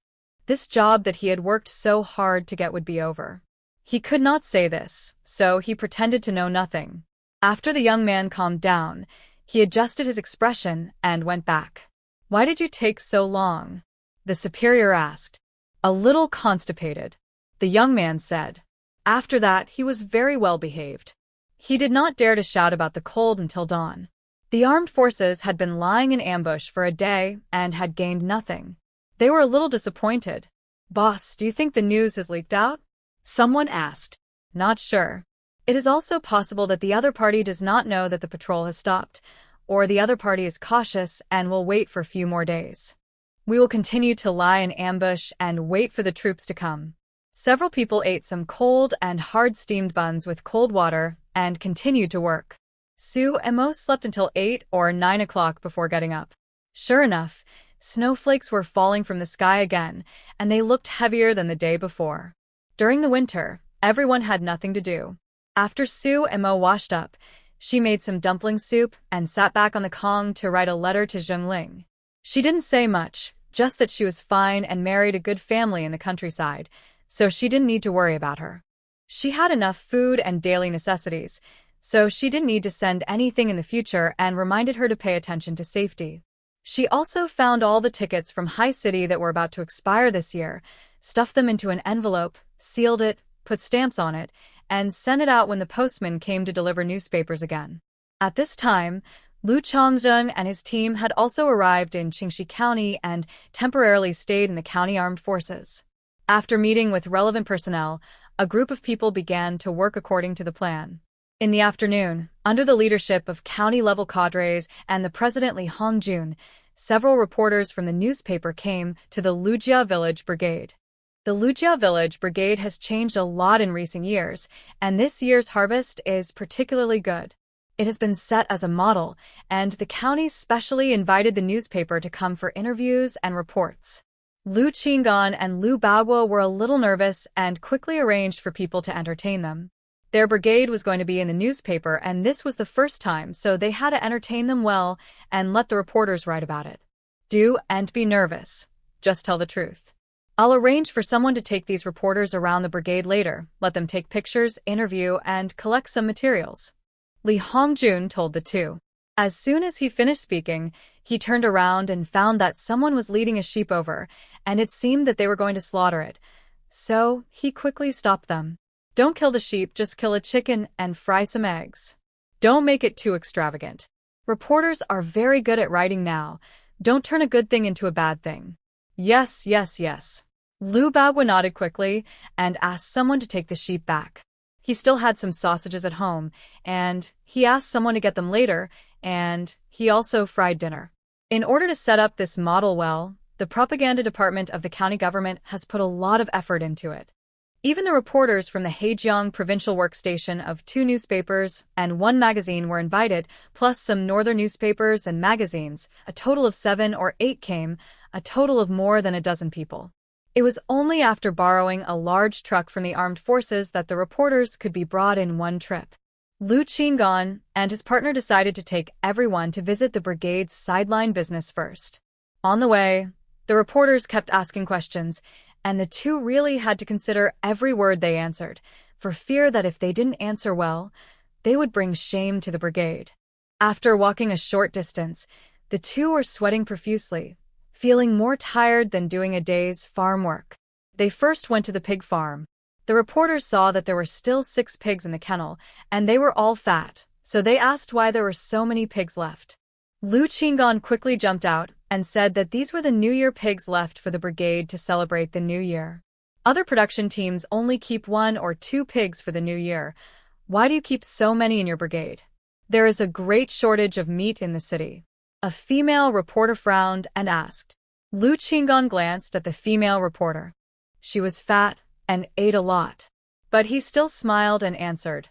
This job that he had worked so hard to get would be over. He could not say this, so he pretended to know nothing. After the young man calmed down, he adjusted his expression and went back. "Why did you take so long?" the superior asked. "A little constipated," the young man said. After that, he was very well behaved. He did not dare to shout about the cold until dawn. The armed forces had been lying in ambush for a day and had gained nothing. They were a little disappointed. "Boss, do you think the news has leaked out?" Someone asked. "Not sure. It is also possible that the other party does not know that the patrol has stopped, or the other party is cautious and will wait for a few more days. We will continue to lie in ambush and wait for the troops to come." Several people ate some cold and hard steamed buns with cold water and continued to work. Su Emo slept until 8 or 9 o'clock before getting up. Sure enough, snowflakes were falling from the sky again, and they looked heavier than the day before. During the winter, everyone had nothing to do. After Su Emo washed up, she made some dumpling soup and sat back on the Kong to write a letter to Zhengling. She didn't say much, just that she was fine and married a good family in the countryside, so she didn't need to worry about her. She had enough food and daily necessities, so she didn't need to send anything in the future and reminded her to pay attention to safety. She also found all the tickets from High City that were about to expire this year, stuffed them into an envelope, sealed it, put stamps on it, and sent it out when the postman came to deliver newspapers again. At this time, Lu Chongzheng and his team had also arrived in Qingxi County and temporarily stayed in the county armed forces. After meeting with relevant personnel, a group of people began to work according to the plan. In the afternoon, under the leadership of county-level cadres and the President Li Hongjun, several reporters from the newspaper came to the Lujia Village Brigade. The Lujia Village Brigade has changed a lot in recent years, and this year's harvest is particularly good. It has been set as a model, and the county specially invited the newspaper to come for interviews and reports. Lu Qinggan and Lu Baoguo were a little nervous and quickly arranged for people to entertain them. Their brigade was going to be in the newspaper, and this was the first time, so they had to entertain them well and let the reporters write about it. And be nervous. Just tell the truth. I'll arrange for someone to take these reporters around the brigade later, let them take pictures, interview, and collect some materials. Lee Hongjun told the two. As soon as he finished speaking, he turned around and found that someone was leading a sheep over, and it seemed that they were going to slaughter it. So he quickly stopped them. Don't kill the sheep, just kill a chicken and fry some eggs. Don't make it too extravagant. Reporters are very good at writing now. Don't turn a good thing into a bad thing. Yes, yes, yes. Liu Bagua nodded quickly and asked someone to take the sheep back. He still had some sausages at home, and he asked someone to get them later, and he also fried dinner. In order to set up this model well, the propaganda department of the county government has put a lot of effort into it. Even the reporters from the Hejiang provincial workstation of 2 newspapers and 1 magazine were invited, plus some northern newspapers and magazines. A total of 7 or 8 came, a total of more than a dozen people. It was only after borrowing a large truck from the armed forces that the reporters could be brought in one trip. Liu Qinggan and his partner decided to take everyone to visit the brigade's sideline business first. On the way, the reporters kept asking questions, and the two really had to consider every word they answered, for fear that if they didn't answer well, they would bring shame to the brigade. After walking a short distance, the two were sweating profusely, feeling more tired than doing a day's farm work. They first went to the pig farm. The reporters saw that there were still 6 pigs in the kennel, and they were all fat, so they asked why there were so many pigs left. Liu Qinggan quickly jumped out and said that these were the New Year pigs left for the brigade to celebrate the New Year. Other production teams only keep 1 or 2 pigs for the New Year. Why do you keep so many in your brigade? There is a great shortage of meat in the city. A female reporter frowned and asked. Liu Qinggan glanced at the female reporter. She was fat and ate a lot. But he still smiled and answered.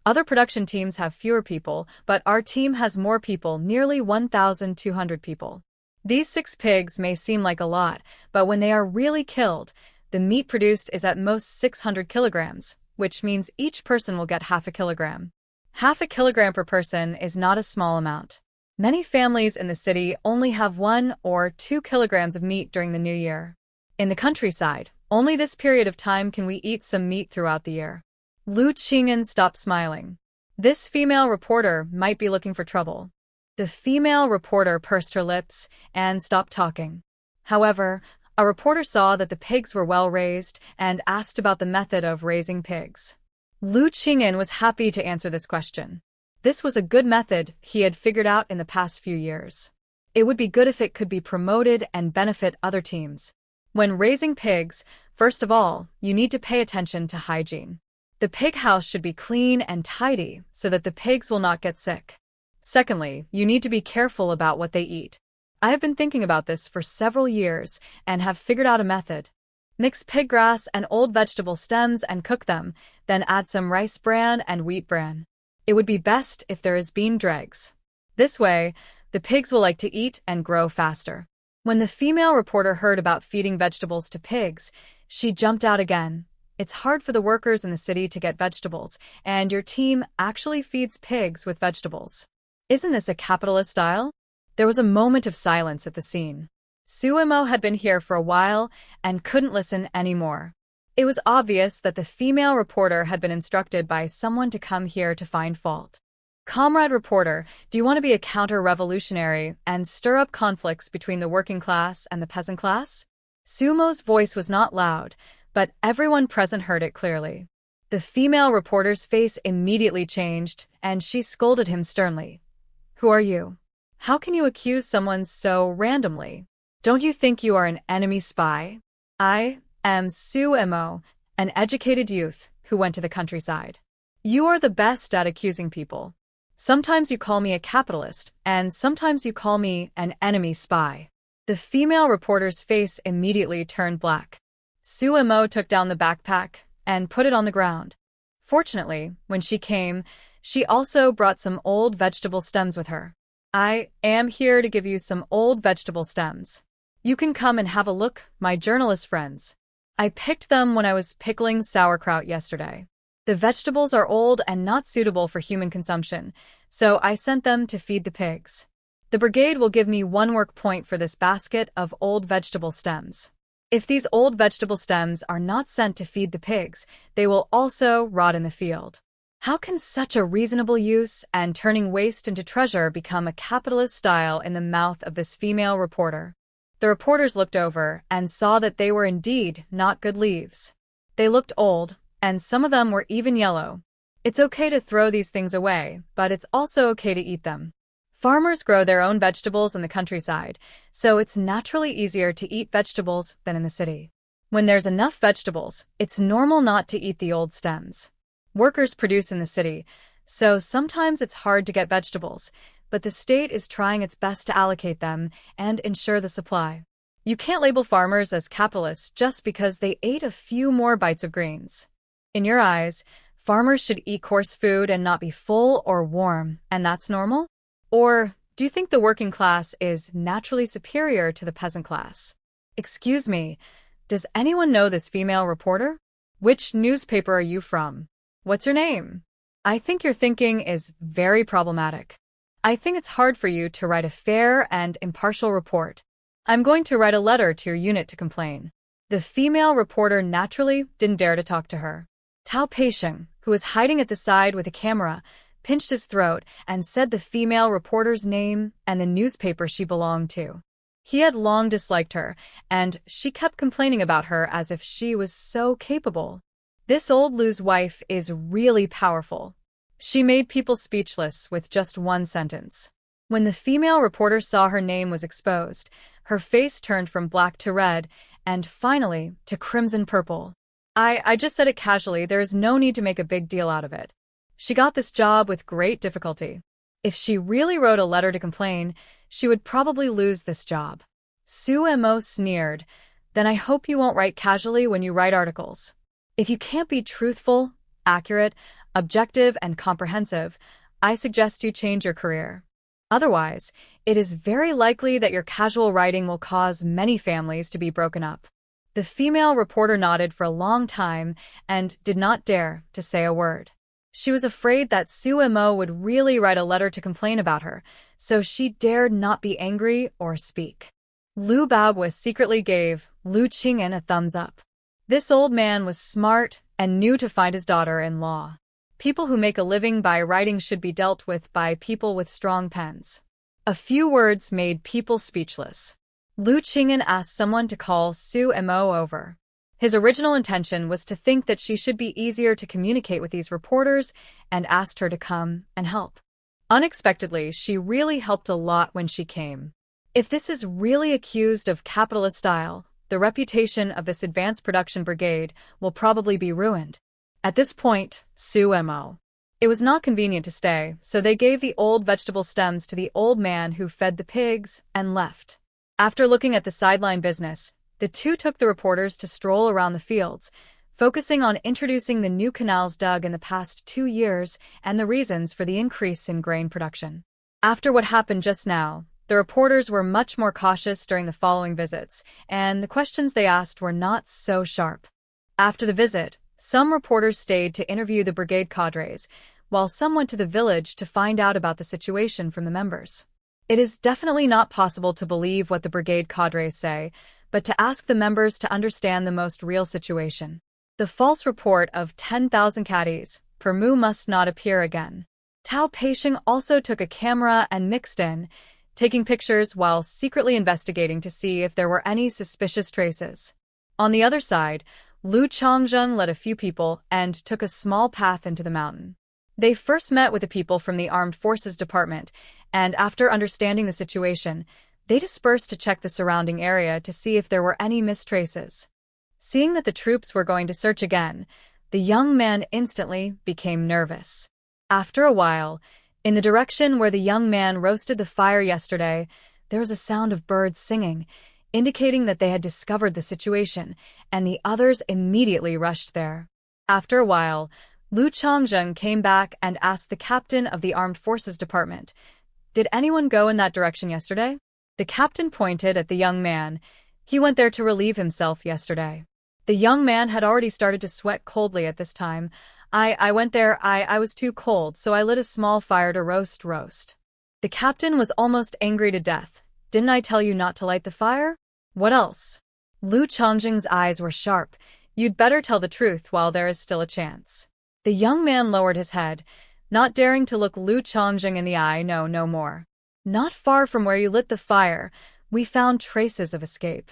Other production teams have fewer people, but our team has more people, nearly 1,200 people. These 6 pigs may seem like a lot, but when they are really killed, the meat produced is at most 600 kilograms, which means each person will get half a kilogram. Half a kilogram per person is not a small amount. Many families in the city only have 1 or 2 kilograms of meat during the New Year. In the countryside, only this period of time can we eat some meat throughout the year. Liu Qinggan stopped smiling. This female reporter might be looking for trouble. The female reporter pursed her lips and stopped talking. However, a reporter saw that the pigs were well raised and asked about the method of raising pigs. Liu Qinggan was happy to answer this question. This was a good method he had figured out in the past few years. It would be good if it could be promoted and benefit other teams. When raising pigs, first of all, you need to pay attention to hygiene. The pig house should be clean and tidy so that the pigs will not get sick. Secondly, you need to be careful about what they eat. I have been thinking about this for several years and have figured out a method. Mix pig grass and old vegetable stems and cook them, then add some rice bran and wheat bran. It would be best if there is bean dregs. This way, the pigs will like to eat and grow faster. When the female reporter heard about feeding vegetables to pigs, she jumped out again. It's hard for the workers in the city to get vegetables, and your team actually feeds pigs with vegetables. Isn't this a capitalist style? There was a moment of silence at the scene. Suemo had been here for a while and couldn't listen anymore. It was obvious that the female reporter had been instructed by someone to come here to find fault. Comrade reporter, do you want to be a counter-revolutionary and stir up conflicts between the working class and the peasant class? Sumo's voice was not loud, but everyone present heard it clearly. The female reporter's face immediately changed, and she scolded him sternly. Who are you? How can you accuse someone so randomly? Don't you think you are an enemy spy? I am Suemo, an educated youth who went to the countryside. You are the best at accusing people. Sometimes you call me a capitalist, and sometimes you call me an enemy spy. The female reporter's face immediately turned black. Suemo took down the backpack and put it on the ground. Fortunately, when she came, she also brought some old vegetable stems with her. I am here to give you some old vegetable stems. You can come and have a look, my journalist friends. I picked them when I was pickling sauerkraut yesterday. The vegetables are old and not suitable for human consumption, so I sent them to feed the pigs. The brigade will give me 1 work point for this basket of old vegetable stems. If these old vegetable stems are not sent to feed the pigs, they will also rot in the field. How can such a reasonable use and turning waste into treasure become a capitalist style in the mouth of this female reporter? The reporters looked over and saw that they were indeed not good leaves. They looked old, and some of them were even yellow. It's okay to throw these things away, but it's also okay to eat them. Farmers grow their own vegetables in the countryside, so it's naturally easier to eat vegetables than in the city. When there's enough vegetables, it's normal not to eat the old stems. Workers produce in the city, so sometimes it's hard to get vegetables, but the state is trying its best to allocate them and ensure the supply. You can't label farmers as capitalists just because they ate a few more bites of greens. In your eyes, farmers should eat coarse food and not be full or warm, and that's normal? Or do you think the working class is naturally superior to the peasant class? Excuse me, does anyone know this female reporter? Which newspaper are you from? What's your name? I think your thinking is very problematic. I think it's hard for you to write a fair and impartial report. I'm going to write a letter to your unit to complain. The female reporter naturally didn't dare to talk to her. Tao Peisheng, who was hiding at the side with a camera, pinched his throat and said the female reporter's name and the newspaper she belonged to. He had long disliked her, and she kept complaining about her as if she was so capable. This old Lu's wife is really powerful. She made people speechless with just 1 sentence. When the female reporter saw her name was exposed, her face turned from black to red, and finally to crimson purple. I just said it casually, there is no need to make a big deal out of it. She got this job with great difficulty. If she really wrote a letter to complain, she would probably lose this job. Su Mo sneered, then I hope you won't write casually when you write articles. If you can't be truthful, accurate, objective, and comprehensive, I suggest you change your career. Otherwise, it is very likely that your casual writing will cause many families to be broken up. The female reporter nodded for a long time and did not dare to say a word. She was afraid that Su Mo would really write a letter to complain about her, so she dared not be angry or speak. Lu Baogua secretly gave Lu Qing'an a thumbs up. This old man was smart and knew to find his daughter-in-law. People who make a living by writing should be dealt with by people with strong pens. A few words made people speechless. Lu Qing'an asked someone to call Su Mo over. His original intention was to think that she should be easier to communicate with these reporters and asked her to come and help. Unexpectedly, she really helped a lot when she came. If this is really accused of capitalist style, the reputation of this advanced production brigade will probably be ruined. At this point, Su Mo. It was not convenient to stay, so they gave the old vegetable stems to the old man who fed the pigs and left. After looking at the sideline business, the two took the reporters to stroll around the fields, focusing on introducing the new canals dug in the past 2 years and the reasons for the increase in grain production. After what happened just now, the reporters were much more cautious during the following visits, and the questions they asked were not so sharp. After the visit, some reporters stayed to interview the brigade cadres, while some went to the village to find out about the situation from the members. It is definitely not possible to believe what the brigade cadres say, but to ask the members to understand the most real situation. The false report of 10,000 caddies per moo must not appear again. Tao Peisheng also took a camera and mixed in, taking pictures while secretly investigating to see if there were any suspicious traces. On the other side, Lu Chongzheng led a few people and took a small path into the mountain. They first met with the people from the Armed Forces Department, and after understanding the situation, they dispersed to check the surrounding area to see if there were any missed traces. Seeing that the troops were going to search again, the young man instantly became nervous. After a while, in the direction where the young man roasted the fire yesterday, there was a sound of birds singing, indicating that they had discovered the situation, and the others immediately rushed there. After a while, Lu Chongzheng came back and asked the captain of the Armed Forces Department, "Did anyone go in that direction yesterday?" The captain pointed at the young man. He went there to relieve himself yesterday. The young man had already started to sweat coldly at this time. I went there, I was too cold, so I lit a small fire to roast. The captain was almost angry to death. Didn't I tell you not to light the fire? What else? Lu Changjing's eyes were sharp. You'd better tell the truth while there is still a chance. The young man lowered his head, not daring to look Lu Changjing in the eye. No more. Not far from where you lit the fire, we found traces of escape.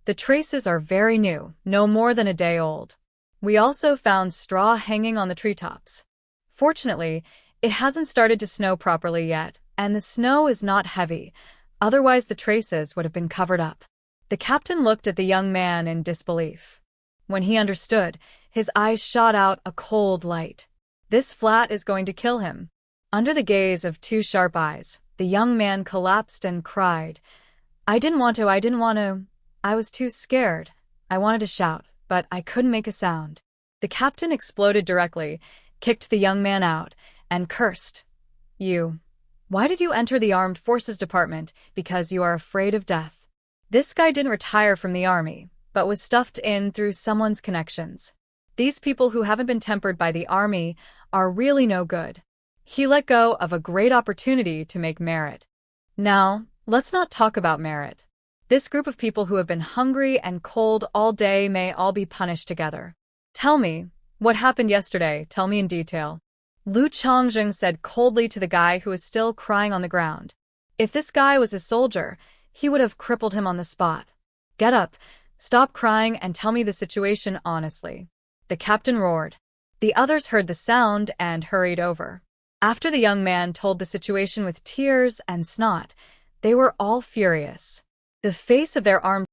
The traces are very new, no more than a day old. We also found straw hanging on the treetops. Fortunately, it hasn't started to snow properly yet, and the snow is not heavy, otherwise the traces would have been covered up. The captain looked at the young man in disbelief. When he understood, his eyes shot out a cold light. This flat is going to kill him. Under the gaze of two sharp eyes, the young man collapsed and cried, I didn't want to. I was too scared. I wanted to shout, but I couldn't make a sound. The captain exploded directly, kicked the young man out, and cursed. Why did you enter the Armed Forces Department? Because you are afraid of death. This guy didn't retire from the army, but was stuffed in through someone's connections. These people who haven't been tempered by the army are really no good. He let go of a great opportunity to make merit. Now, let's not talk about merit. This group of people who have been hungry and cold all day may all be punished together. Tell me, what happened yesterday? Tell me in detail. Lu Changjing said coldly to the guy who was still crying on the ground. If this guy was a soldier, he would have crippled him on the spot. Get up, stop crying, and tell me the situation honestly. The captain roared. The others heard the sound and hurried over. After the young man told the situation with tears and snot, they were all furious. The face of their armed